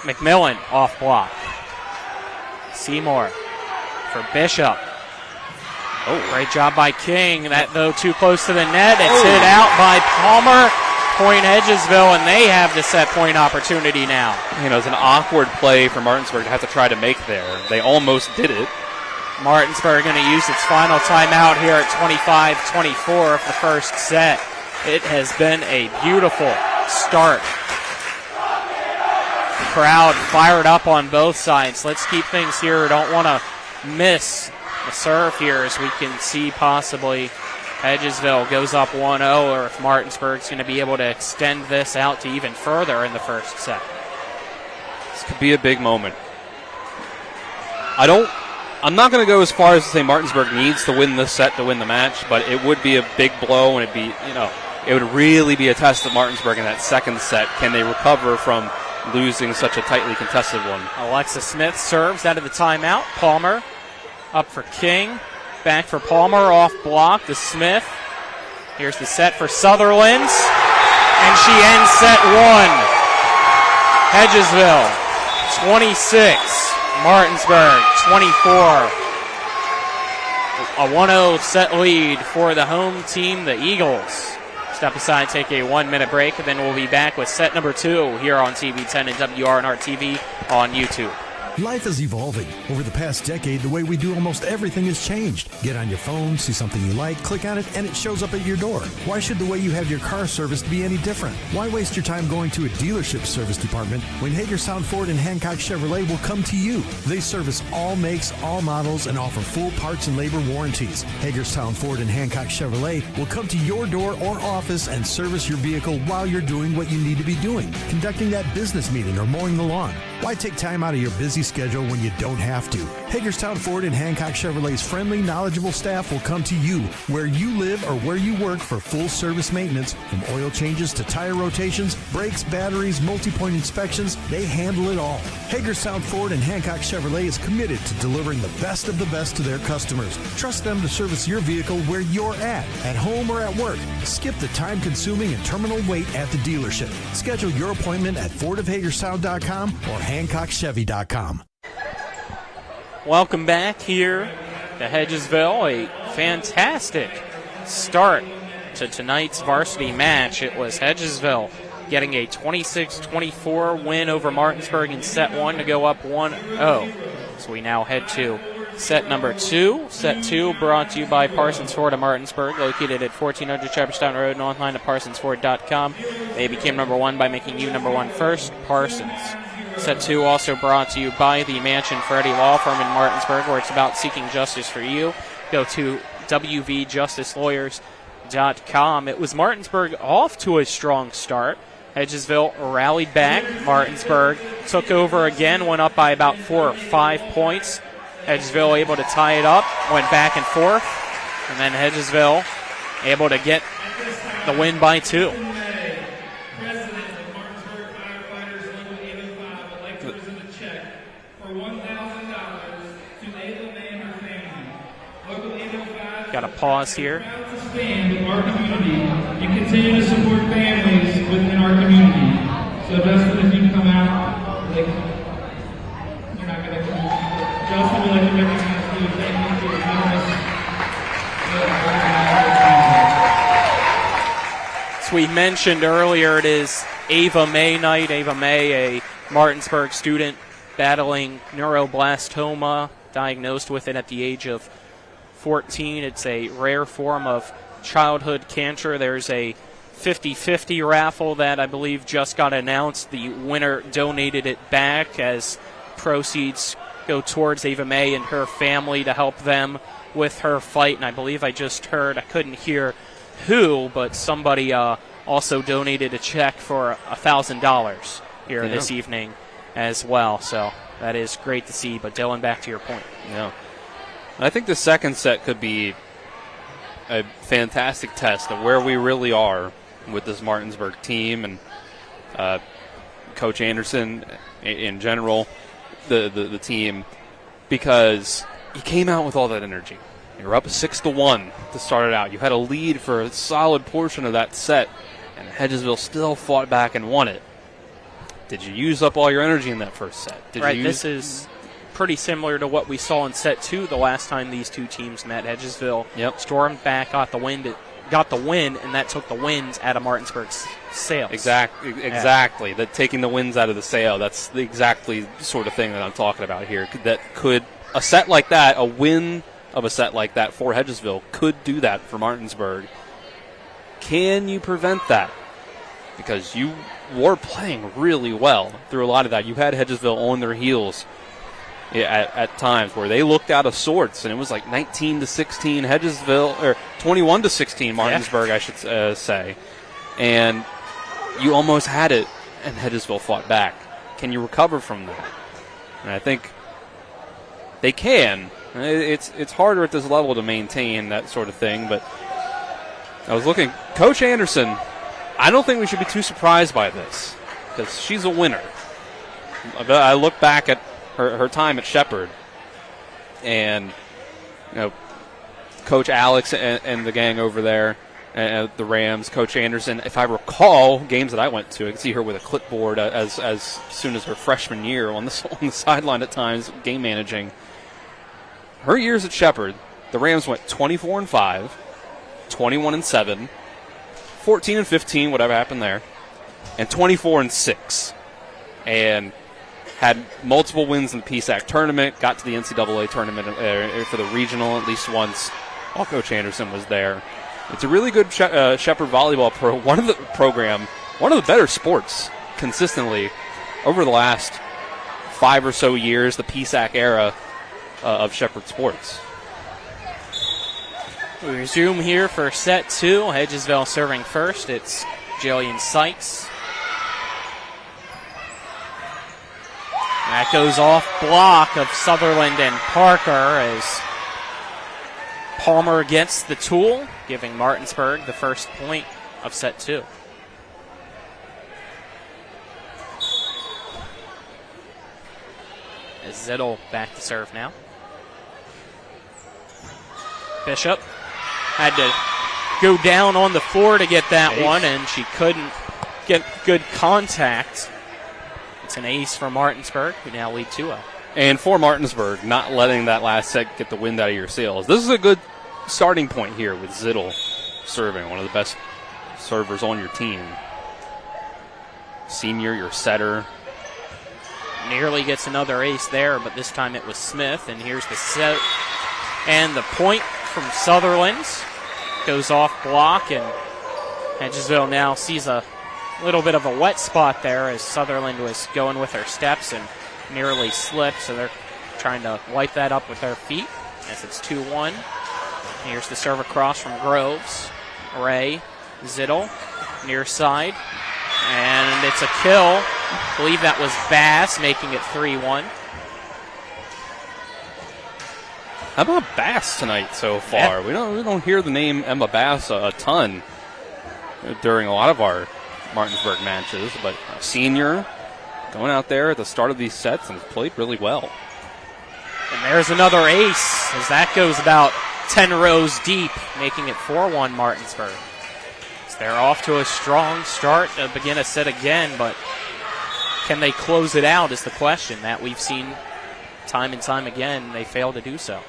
McMillan off block. Seymour for Bishop. Great job by King. That, though, too close to the net. It's hit out by Palmer. Point Hedgesville, and they have the set point opportunity now. You know, it's an awkward play for Martinsburg to have to try to make there. They almost did it. Martinsburg going to use its final timeout here at 25-24 of the first set. It has been a beautiful start. Crowd fired up on both sides. Let's keep things here. Don't want to miss the serve here, as we can see possibly Hedgesville goes up 1-0, or if Martinsburg's going to be able to extend this out to even further in the first set. This could be a big moment. I'm not going to go as far as to say Martinsburg needs to win this set to win the match, but it would be a big blow, and it would really be a test of Martinsburg in that second set. Can they recover from losing such a tightly contested one? Alexa Smith serves out of the timeout. Palmer up for King. Back for Palmer, off block to Smith. Here's the set for Sutherland. And she ends set one. Hedgesville 26. Martinsburg 24. A 1-0 set lead for the home team, the Eagles. Step aside, take a 1-minute break, and then we'll be back with set number 2 here on TV 10 and WRNR TV on YouTube. Life is evolving. Over the past decade, the way we do almost everything has changed. Get on your phone, see something you like, click on it, and it shows up at your door. Why should the way you have your car serviced be any different? Why waste your time going to a dealership service department when Hagerstown Ford and Hancock Chevrolet will come to you? They service all makes, all models, and offer full parts and labor warranties. Hagerstown Ford and Hancock Chevrolet will come to your door or office and service your vehicle while you're doing what you need to be doing, conducting that business meeting or mowing the lawn. Why take time out of your busy schedule when you don't have to? Hagerstown Ford and Hancock Chevrolet's friendly, knowledgeable staff will come to you where you live or where you work for full service maintenance, from oil changes to tire rotations, brakes, batteries, multi-point inspections. They handle it all. Hagerstown Ford and Hancock Chevrolet is committed to delivering the best of the best to their customers. Trust them to service your vehicle where you're at home or at work. Skip the time-consuming and terminal wait at the dealership. Schedule your appointment at fordofhagerstown.com or HancockChevy.com. Welcome back here to Hedgesville. A fantastic start to tonight's varsity match. It was Hedgesville getting a 26-24 win over Martinsburg in set 1 to go up 1-0. So we now head to set number 2. Set 2 brought to you by Parsons Ford of Martinsburg, located at 1400 Shepherdstown Road and online at parsonsford.com. They became number 1 by making you number 1 first, Parsons. Set 2 also brought to you by the Mansion Ferretti Law Firm in Martinsburg, where it's about seeking justice for you. Go to wvjusticelawyers.com. It was Martinsburg off to a strong start. Hedgesville rallied back. Martinsburg took over again, went up by about 4 or 5 points. Hedgesville able to tie it up, went back and forth, and then Hedgesville able to get the win by 2. Got a pause here. Expand our community and continue to support families within our community. So Justin, if you can come out, you're not going to come. Justin, we'd like to recognize you. Thank you for your generous. As we mentioned earlier, it is Ava May night. Ava May, a Martinsburg student battling neuroblastoma, diagnosed with it at the age of 14. It's a rare form of childhood cancer. There's a 50-50 raffle that I believe just got announced. The winner donated it back as proceeds go towards Ava May and her family to help them with her fight. And I believe I just heard, I couldn't hear who, but somebody also donated a check for $1,000 here this evening as well. So that is great to see. But Dylan, back to your point. Yeah. I think the second set could be a fantastic test of where we really are with this Martinsburg team and Coach Anderson in general, the team, because you came out with all that energy. You were up 6-1 to start it out. You had a lead for a solid portion of that set, and Hedgesville still fought back and won it. Did you use up all your energy in that first set? This is pretty similar to what we saw in set 2 the last time these two teams met. Hedgesville stormed back, got the win, and that took the wins out of Martinsburg's sails. Exactly. That taking the wins out of the sail. That's the exactly sort of thing that I'm talking about here. That could a set like that, a win of a set like that for Hedgesville could do that for Martinsburg. Can you prevent that? Because you were playing really well through a lot of that. You had Hedgesville on their heels at times where they looked out of sorts, and it was like 19-16 Hedgesville, or 21-16 Martinsburg, I should say. And you almost had it, and Hedgesville fought back. Can you recover from that? And I think they can. It's harder at this level to maintain that sort of thing, but I was looking. Coach Anderson, I don't think we should be too surprised by this, because she's a winner. I look back at her time at Shepherd, and Coach Alex and the gang over there at the Rams, Coach Anderson, if I recall games that I went to, I could see her with a clipboard as soon as her freshman year on the sideline at times, game managing. Her years at Shepherd, the Rams went 24-5, 21-7, 14-15, whatever happened there, and 24-6, and had multiple wins in the PSAC tournament, got to the NCAA tournament for the regional at least once while Coach Anderson was there. It's a really good Shepherd volleyball one of the better sports consistently over the last 5 or so years, the PSAC era of Shepherd sports. We resume here for set 2. Hedgesville serving first. It's Jillian Sykes. That goes off block of Sutherland and Parker as Palmer gets the tool, giving Martinsburg the first point of set 2. As Zittel back to serve now. Bishop had to go down on the floor to get that one, and she couldn't get good contact. It's an ace for Martinsburg, who now lead 2-0. And for Martinsburg, not letting that last set get the wind out of your sails. This is a good starting point here with Zittel serving, one of the best servers on your team. Senior, your setter. nearly gets another ace there, but this time it was Smith. And here's the set. And the point from Sutherland goes off block, and Hedgesville now sees a little bit of a wet spot there as Sutherland was going with her steps and nearly slipped, so they're trying to wipe that up with their feet as it's 2-1. Here's the serve across from Groves. Ray, Zittel, near side, and it's a kill. I believe that was Bass, making it 3-1. How about Bass tonight so far? Yeah. We don't hear the name Emma Bass a ton during a lot of our Martinsburg matches, but a senior going out there at the start of these sets and played really well. And there's another ace as that goes about 10 rows deep, making it 4-1 Martinsburg. So they're off to a strong start to begin a set again, but can they close it out is the question that we've seen time and time again. They fail to do so.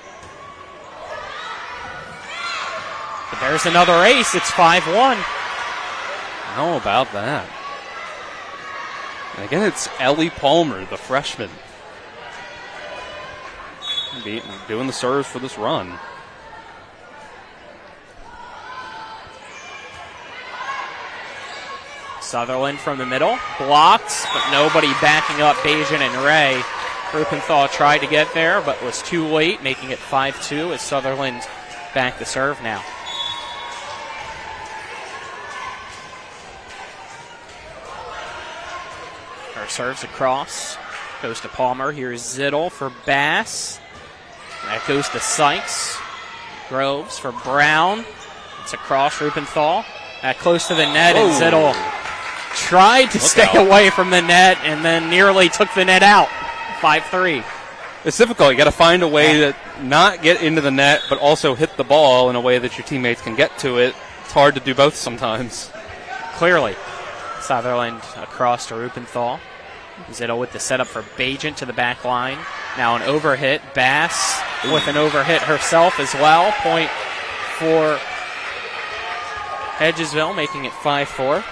But there's another ace. It's 5-1. How about that? And again, it's Ellie Palmer, the freshman, doing the serves for this run. Sutherland from the middle, blocked, but nobody backing up Bajan and Ray. Rupenthal tried to get there, but was too late, making it 5-2 as Sutherland back the serve now. Her serves across, goes to Palmer. Here's Zittel for Bass. That goes to Sykes. Groves for Brown. It's across Rupenthal. That close to the net, and Zittel tried to stay away from the net and then nearly took the net out. 5-3. It's difficult. You got to find a way to not get into the net, but also hit the ball in a way that your teammates can get to it. It's hard to do both sometimes. Clearly. Sutherland across to Rupenthal. Zittel with the setup for Bajent to the back line. Now an overhit. Bass with an overhit herself as well. Point for Hedgesville, making it 5-4.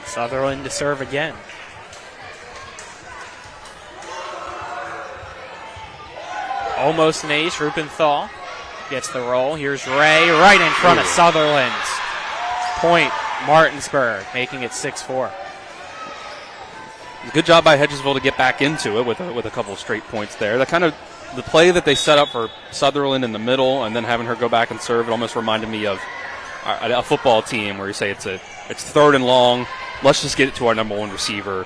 Sutherland to serve again. Almost an ace. Rupenthal gets the roll. Here's Ray right in front of Sutherland. Point Martinsburg, making it 6-4. Good job by Hedgesville to get back into it with a couple of straight points there. That kind of the play that they set up for Sutherland in the middle and then having her go back and serve, it almost reminded me of a football team where you say it's third and long. Let's just get it to our number one receiver.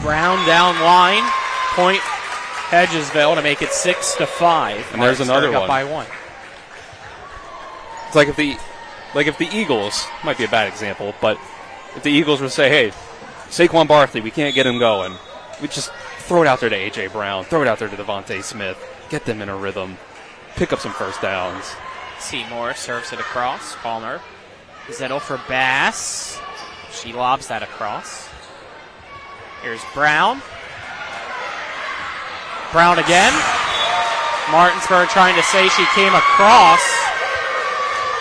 Brown down line. Point Hedgesville to make it 6-5. And there's another up one. By one. It's like if the Eagles, might be a bad example, but if the Eagles would say, hey, Saquon Barkley, we can't get him going. We just throw it out there to A.J. Brown, throw it out there to Devontae Smith, get them in a rhythm, pick up some first downs. Seymour serves it across. Palmer. Zittel for Bass. She lobs that across. Here's Brown. Brown again. Martinsburg trying to say she came across.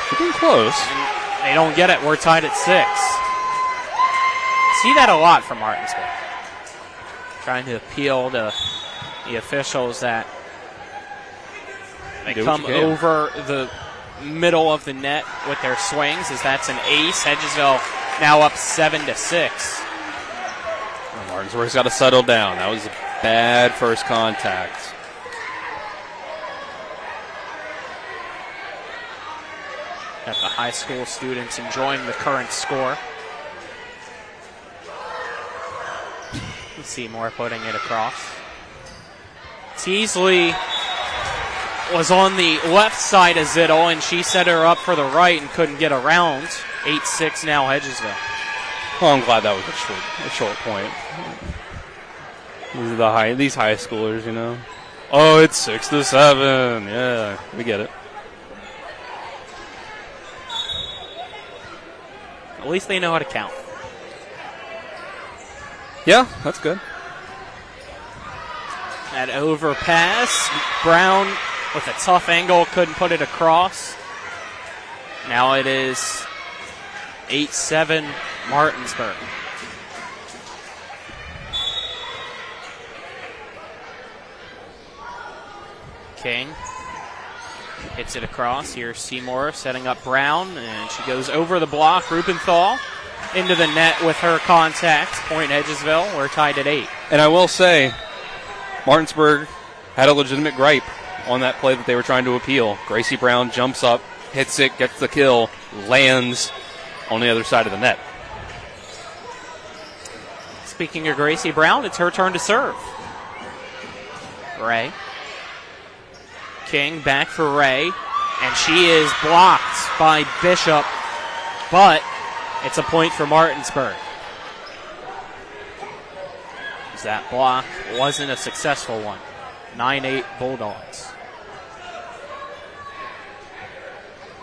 She's getting close. They don't get it. We're tied at 6. See that a lot from Martinsburg. Trying to appeal to the officials that they come over the middle of the net with their swings, as that's an ace. Hedgesville now up 7-6. Well, Martinsburg's got to settle down. That was a bad first contact. Got the high school students enjoying the current score. Seymour putting it across. Teasley was on the left side of Zittel, and she set her up for the right and couldn't get around. 8-6 now, Hedgesville. Well, I'm glad that was a short point. These high schoolers, you know. Oh, it's 6-7. Yeah, we get it. At least they know how to count. Yeah, that's good. That overpass. Brown with a tough angle, couldn't put it across. Now it is 8-7 Martinsburg. King hits it across. Here's Seymour setting up Brown, and she goes over the block. Rupenthal into the net with her contact. Point Hedgesville. We're tied at 8. And I will say, Martinsburg had a legitimate gripe on that play that they were trying to appeal. Gracie Brown jumps up, hits it, gets the kill, lands on the other side of the net. Speaking of Gracie Brown, it's her turn to serve. Ray. King back for Ray, and she is blocked by Bishop, but it's a point for Martinsburg. That block wasn't a successful one. 9-8 Bulldogs.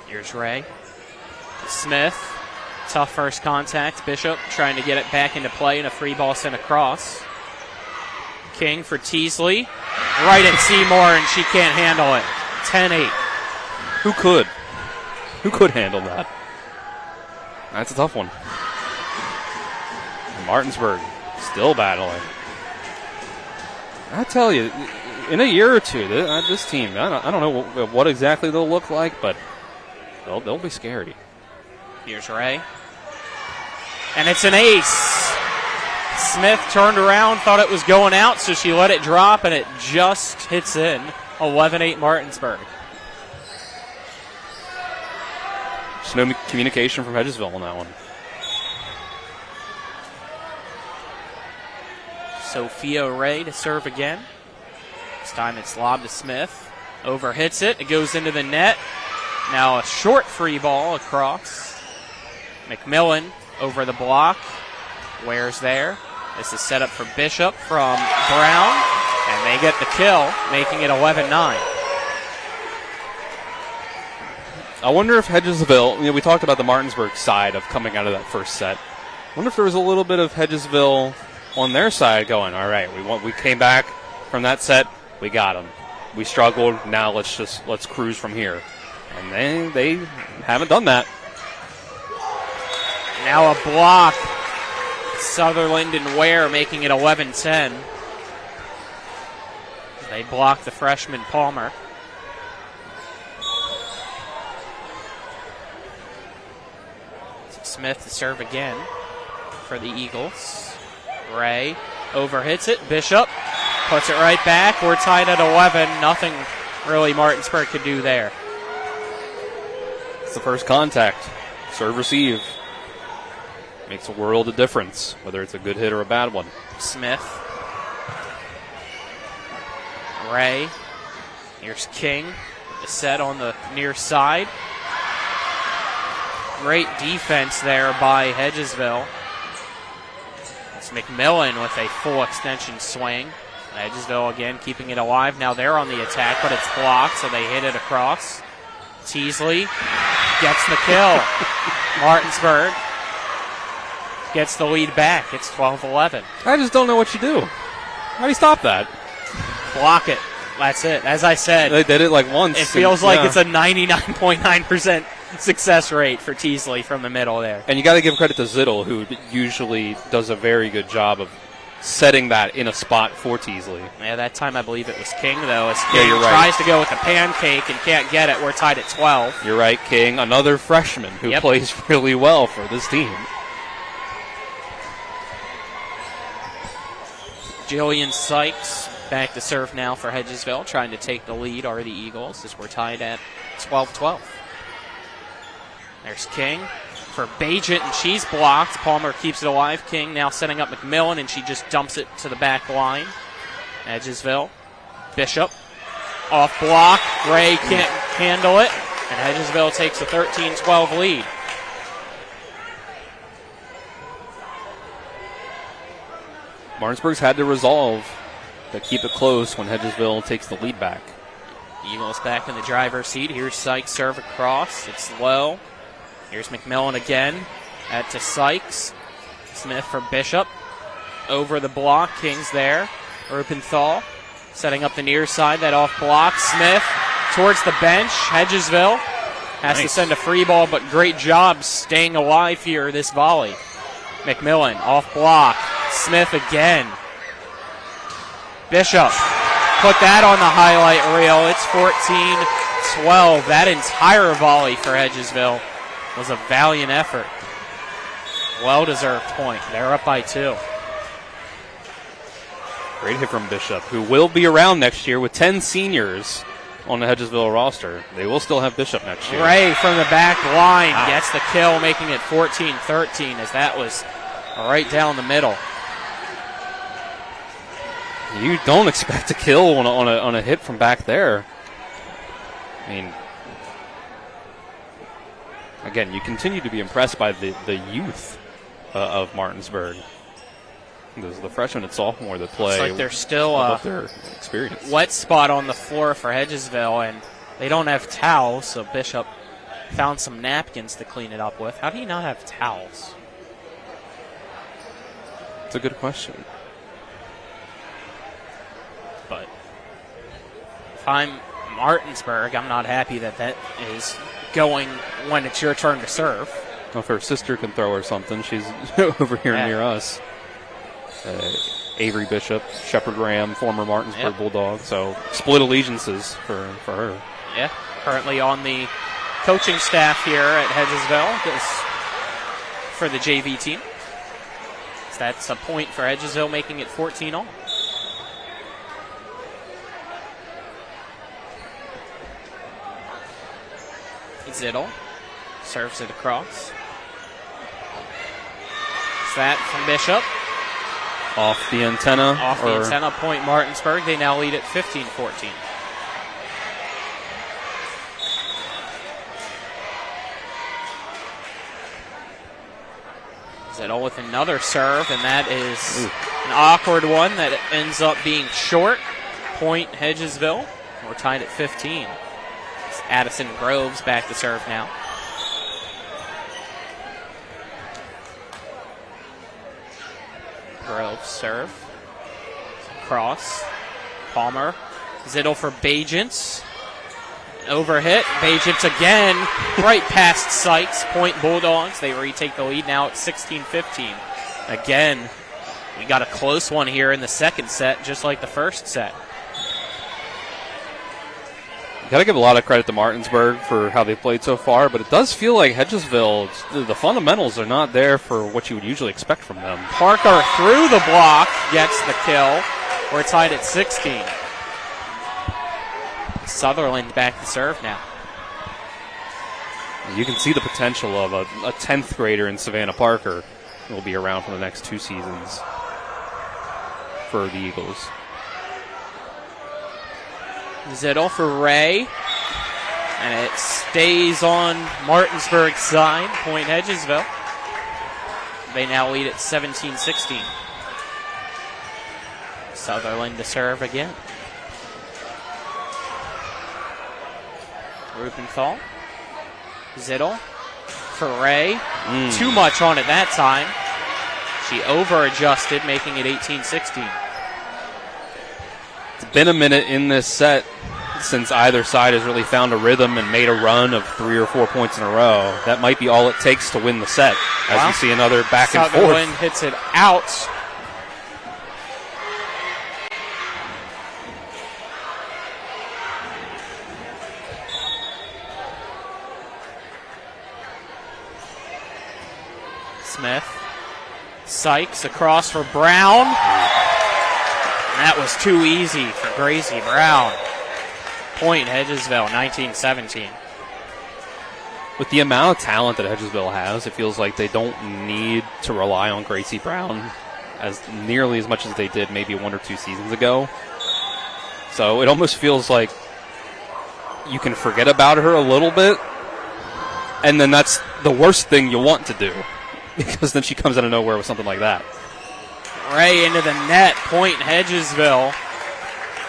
Here's Ray. Smith, tough first contact. Bishop trying to get it back into play, and a free ball sent across. King for Teasley. Right at Seymour, and she can't handle it. 10-8. Who could? Who could handle that? That's a tough one. And Martinsburg still battling. I tell you, in a year or two, this team, I don't know what exactly they'll look like, but they'll be scary. Here's Ray. And it's an ace. Smith turned around, thought it was going out, so she let it drop, and it just hits in. 11-8 Martinsburg. Just no communication from Hedgesville on that one. Sophia Ray to serve again. This time it's lobbed to Smith. Over hits it. It goes into the net. Now a short free ball across. McMillan over the block. Ware's there. This is set up for Bishop from Brown. And they get the kill, making it 11-9. I wonder if Hedgesville, we talked about the Martinsburg side of coming out of that first set. I wonder if there was a little bit of Hedgesville on their side going, all right, we came back from that set, we got them. We struggled, now let's cruise from here. And they haven't done that. Now a block. Sutherland and Ware making it 11-10. They block the freshman Palmer. Smith to serve again for the Eagles. Ray overhits it. Bishop puts it right back. We're tied at 11. Nothing really Martinsburg could do there. It's the first contact. Serve, receive. Makes a world of difference, whether it's a good hit or a bad one. Smith. Ray. Here's King. The set on the near side. Great defense there by Hedgesville. It's McMillan with a full extension swing. Hedgesville again keeping it alive. Now they're on the attack, but it's blocked, so they hit it across. Teasley gets the kill. Martinsburg gets the lead back. It's 12-11. I just don't know what you do. How do you stop that? Block it. That's it. As I said, they did it like once. It feels like it's a 99.9% success rate for Teasley from the middle there. And you got to give credit to Zittel, who usually does a very good job of setting that in a spot for Teasley. Yeah, that time I believe it was King, though. As King tries to go with the pancake and can't get it. We're tied at 12. You're right, King. Another freshman who plays really well for this team. Jillian Sykes back to serve now for Hedgesville, trying to take the lead are the Eagles as we're tied at 12-12. There's King for Bajent, and she's blocked. Palmer keeps it alive. King now setting up McMillan, and she just dumps it to the back line. Hedgesville. Bishop off block. Ray can't handle it, and Hedgesville takes a 13-12 lead. Martinsburg's had to resolve to keep it close when Hedgesville takes the lead back. Eagles back in the driver's seat. Here's Sykes serve across. It's low. Here's McMillan again. To Sykes. Smith for Bishop. Over the block. King's there. Rupenthal setting up the near side. That off block. Smith towards the bench. Hedgesville Has to send a free ball, but great job staying alive here, this volley. McMillan off block. Smith again. Bishop put that on the highlight reel. It's 14-12. That entire volley for Hedgesville was a valiant effort. Well-deserved point. They're up by 2. Great hit from Bishop, who will be around next year with 10 seniors on the Hedgesville roster. They will still have Bishop next year. Ray from the back line gets the kill, making it 14-13, as that was right down the middle. You don't expect a kill on a hit from back there. I mean, again, you continue to be impressed by the youth of Martinsburg. There's the freshman and sophomore that play. It's like there's still their experience. Wet spot on the floor for Hedgesville, and they don't have towels, so Bishop found some napkins to clean it up with. How do you not have towels? It's a good question. But if I'm Martinsburg, I'm not happy that is going when it's your turn to serve. Well, if her sister can throw her something, she's over here near us. Avery Bishop, Shepherd Graham, former Martinsburg Bulldog. So split allegiances for her. Yeah, currently on the coaching staff here at Hedgesville for the JV team. So that's a point for Hedgesville, making it 14-all. Zittel serves it across. Is that from Bishop? Off the antenna. Off the antenna, point Martinsburg. They now lead at 15-14. Zittel with another serve, and that is an awkward one that ends up being short. Point Hedgesville. We're tied at 15. It's Addison Groves back to serve now. Groves serve. Cross. Palmer. Zittel for Bajents. Overhit. Bajents again. Right past Sykes. Point Bulldogs. They retake the lead now at 16-15. Again, we got a close one here in the second set, just like the first set. Got to give a lot of credit to Martinsburg for how they played so far, but it does feel like Hedgesville, the fundamentals are not there for what you would usually expect from them. Parker through the block, gets the kill. We're tied at 16. Sutherland back to serve now. You can see the potential of a 10th grader in Savannah Parker who will be around for the next 2 seasons for the Eagles. Zittel for Ray. And it stays on Martinsburg's side. Point Hedgesville. They now lead at 17-16. Sutherland to serve again. Rubenthal. Zittel for Ray. Too much on it that time. She over-adjusted, making it 18-16. It's been a minute in this set since either side has really found a rhythm and made a run of 3 or 4 points in a row. That might be all it takes to win the set, as you see another back and forth. Sutherland hits it out. Smith. Sykes across for Brown. That was too easy for Gracie Brown. Point Hedgesville, 19-17. With the amount of talent that Hedgesville has, it feels like they don't need to rely on Gracie Brown as nearly as much as they did maybe 1 or 2 seasons ago. So it almost feels like you can forget about her a little bit, and then that's the worst thing you want to do, because then she comes out of nowhere with something like that. Ray into the net. Point Hedgesville.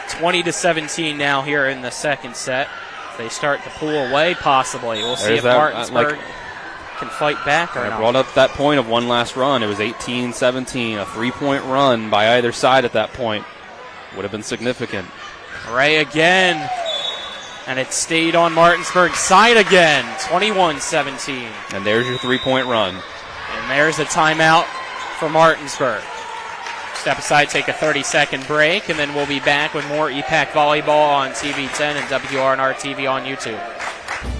20-17 now here in the second set. They start to pull away possibly. We'll see if Martinsburg can fight back or not. I brought up that point of one last run. It was 18-17. A 3-point run by either side at that point would have been significant. Ray again. And it stayed on Martinsburg's side again, 21-17. And there's your three-point run. And there's a timeout for Martinsburg. Step aside, take a 30-second break, and then we'll be back with more EPAC Volleyball on TV 10 and WRNR TV on YouTube.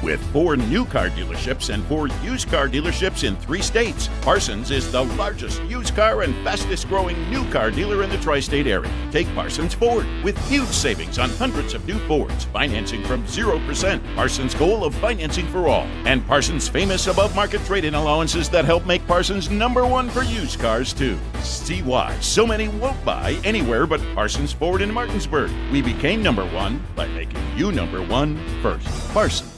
With 4 new car dealerships and 4 used car dealerships in 3 states, Parsons is the largest used car and fastest growing new car dealer in the tri-state area. Take Parsons Ford with huge savings on hundreds of new Fords, financing from 0%. Parsons' goal of financing for all. And Parsons' famous above-market trade-in allowances that help make Parsons #1 for used cars, too. See why so many won't buy anywhere but Parsons Ford in Martinsburg. We became #1 by making you #1 first. Parsons.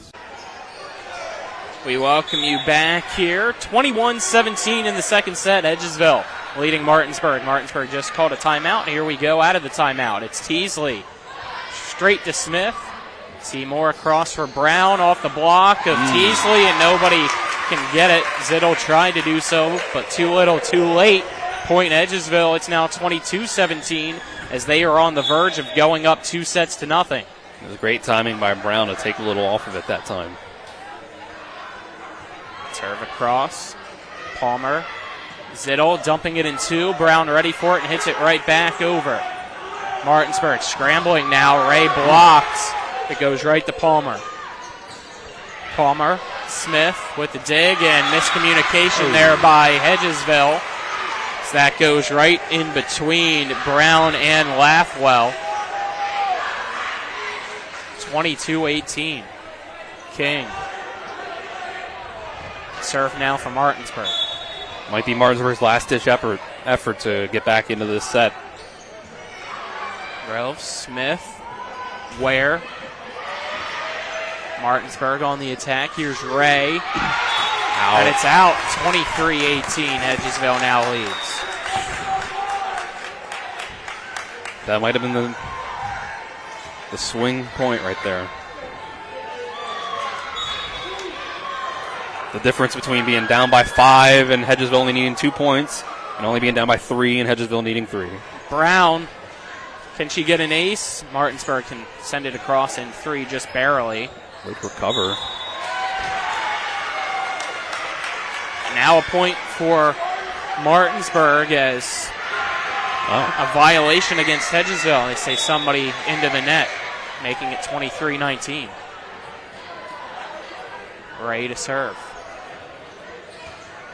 We welcome you back here. 21-17 in the second set. Hedgesville leading Martinsburg. Martinsburg just called a timeout. Here we go out of the timeout. It's Teasley. Straight to Smith. Seymour across for Brown off the block of Teasley, and nobody can get it. Zittel tried to do so, but too little, too late. Point Hedgesville. It's now 22-17 as they are on the verge of going up 2-0. It was great timing by Brown to take a little off of it that time. Serve across. Palmer. Zittel dumping it in 2. Brown ready for it and hits it right back over. Martinsburg scrambling now. Ray blocked. It goes right to Palmer. Palmer. Smith with the dig and miscommunication there by Hedgesville. So that goes right in between Brown and Laughwell. 22-18. King. Serve now for Martinsburg. Might be Martinsburg's last-ditch effort to get back into this set. Ralph Smith. Ware. Martinsburg on the attack. Here's Ray. Out. And it's out. 23-18. Hedgesville now leads. That might have been the swing point right there. The difference between being down by 5 and Hedgesville only needing 2 points and only being down by 3 and Hedgesville needing 3. Brown, can she get an ace? Martinsburg can send it across in 3 just barely. Great recover. Now a point for Martinsburg as a violation against Hedgesville. They say somebody into the net, making it 23-19. Ray to serve.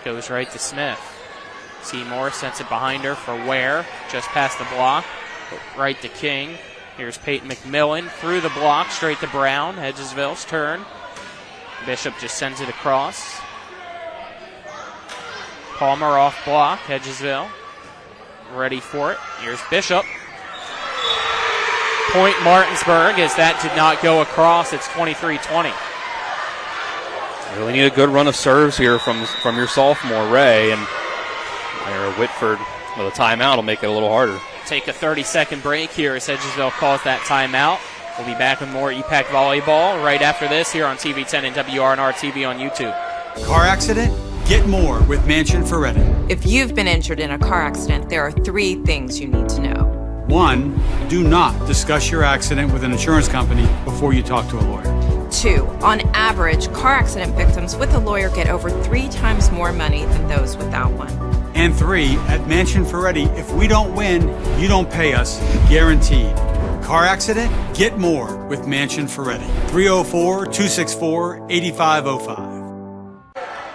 Goes right to Smith. Seymour sends it behind her for Ware. Just past the block. Right to King. Here's Peyton McMillan through the block. Straight to Brown. Hedgesville's turn. Bishop just sends it across. Palmer off block. Hedgesville ready for it. Here's Bishop. Point Martinsburg as that did not go across. It's 23-20. Really need a good run of serves here from your sophomore, Ray, and Whitford with a timeout will make it a little harder. Take a 30-second break here as Hedgesville calls that timeout. We'll be back with more EPAC Volleyball right after this here on TV 10 and WRNR TV on YouTube. Car accident? Get more with Mansion Ferretti. If you've been injured in a car accident, there are 3 things you need to know. 1, do not discuss your accident with an insurance company before you talk to a lawyer. 2, on average, car accident victims with a lawyer get over 3 times more money than those without one. And 3, at Mansion Ferretti, if we don't win, you don't pay us, guaranteed. Car accident? Get more with Mansion Ferretti. 304-264-8505.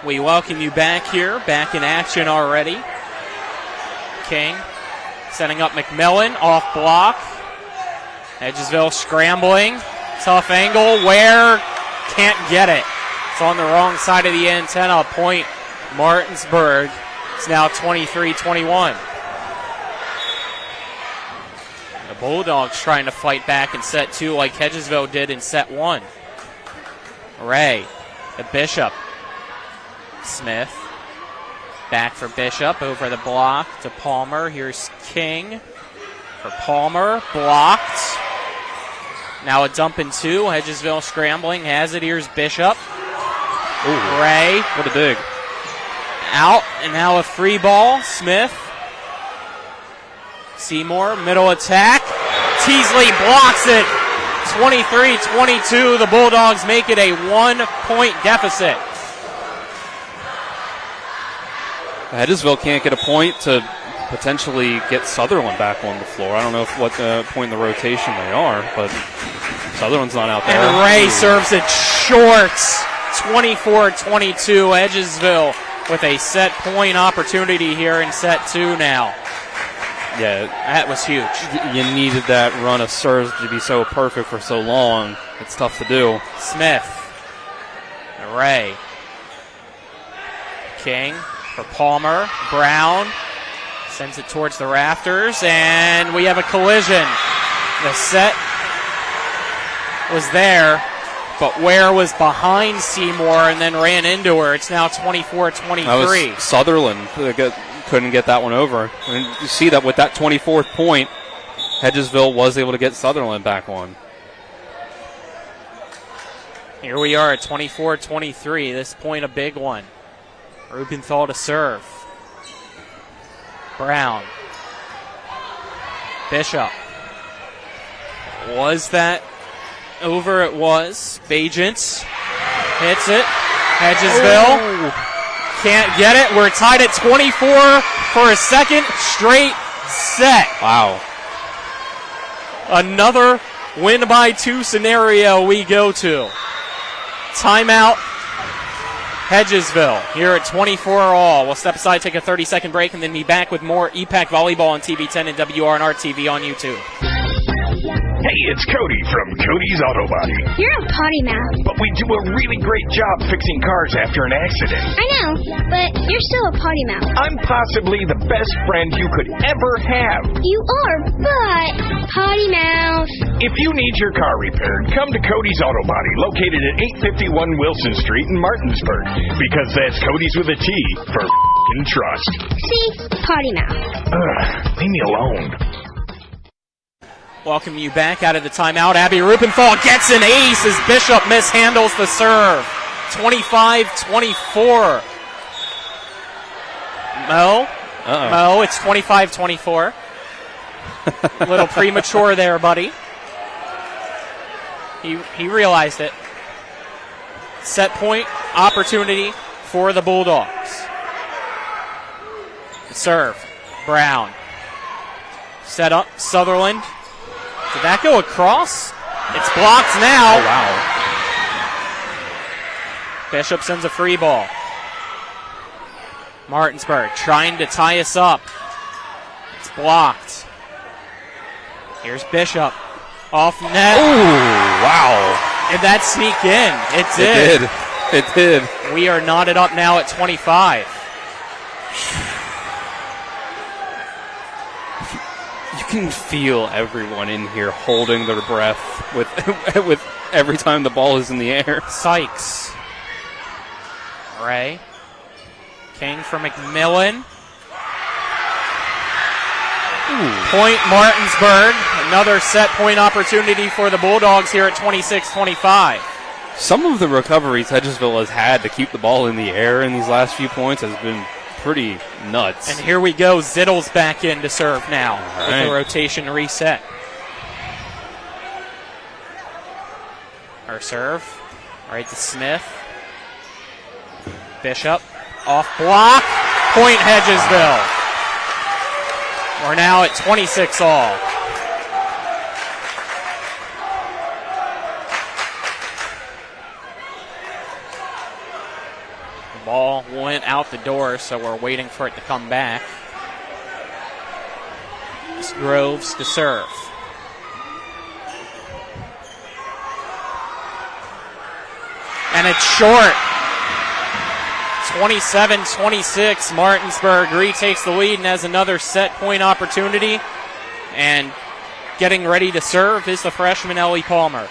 We welcome you back here, back in action already. King setting up McMillan, off block. Hedgesville scrambling. Tough angle. Ware can't get it. It's on the wrong side of the antenna. Point Martinsburg. It's now 23-21. The Bulldogs trying to fight back in set 2 like Hedgesville did in set 1. Ray, the Bishop. Smith. Back for Bishop, over the block to Palmer. Here's King for Palmer. Blocked. Now a dump in 2. Hedgesville scrambling. Has it. Here's Bishop. Ooh, Ray. What a dig. Out. And now a free ball. Smith. Seymour. Middle attack. Teasley blocks it. 23-22. The Bulldogs make it a 1-point deficit. Hedgesville can't get a point to potentially get Sutherland back on the floor. I don't know what point in the rotation they are, but Sutherland's not out there. And Ray serves it short. 24-22. Hedgesville with a set point opportunity here in set 2 now. Yeah, that was huge. You needed that run of serves to be so perfect for so long. It's tough to do. Smith. Ray. King for Palmer. Brown sends it towards the rafters, and we have a collision. The set was there, but Ware was behind Seymour and then ran into her. It's now 24-23. That was Sutherland couldn't get that one over. And you see that with that 24th point, Hedgesville was able to get Sutherland back on. Here we are at 24-23. This point a big one. Rubenthal to serve. Brown. Bishop. Was that over? It was. Bajent hits it. Hedgesville can't get it. We're tied at 24 for a second straight set. Wow. Another win by 2 scenario we go to. Timeout. Hedgesville here at 24 all. We'll step aside, take a 30-second break, and then be back with more EPAC Volleyball on TV10 and WRNR TV on YouTube. Hey, it's Cody from Cody's Auto Body. You're a potty mouth. But we do a really great job fixing cars after an accident. I know, but you're still a potty mouth. I'm possibly the best friend you could ever have. You are, but potty mouth. If you need your car repaired, come to Cody's Auto Body, located at 851 Wilson Street in Martinsburg. Because that's Cody's with a T for f***ing trust. See? Potty mouth. Leave me alone. Welcome you back out of the timeout. Abby Rubenthal gets an ace as Bishop mishandles the serve. 25-24. Mo, it's 25-24. A little premature there, buddy. He realized it. Set point opportunity for the Bulldogs. Serve. Brown. Set up. Sutherland. Did that go across? It's blocked now. Oh, wow. Bishop sends a free ball. Martinsburg trying to tie us up. It's blocked. Here's Bishop. Off net. Ooh, wow. Did that sneak in? It did. It did. We are knotted up now at 25. You can feel everyone in here holding their breath with every time the ball is in the air. Sykes. Ray. King for McMillan. Point Martinsburg. Another set point opportunity for the Bulldogs here at 26-25. Some of the recoveries Hedgesville has had to keep the ball in the air in these last few points has been pretty nuts. And here we go. Zittle's back in to serve now All with right. the rotation reset. Our serve. Right to Smith. Bishop. Off block. Point Hedgesville. We're now at 26 all. The ball went out the door, so we're waiting for it to come back. It's Groves to serve. And it's short. 27-26. Martinsburg retakes the lead and has another set point opportunity. And getting ready to serve is the freshman Ellie Palmer.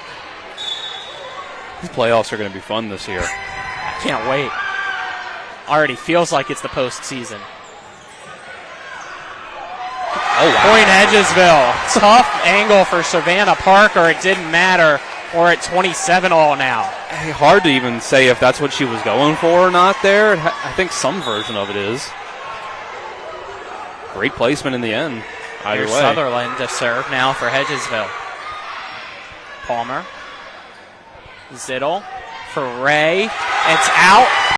These playoffs are going to be fun this year. I can't wait. Already feels like it's the postseason. Oh, wow. Point Hedgesville. Tough angle for Savannah Parker. It didn't matter. We're at 27 all now. Hey, hard to even say if that's what she was going for or not there. I think some version of it is. Great placement in the end. Either Here's way. Sutherland to serve now for Hedgesville. Palmer. Zittel for Ray. It's out.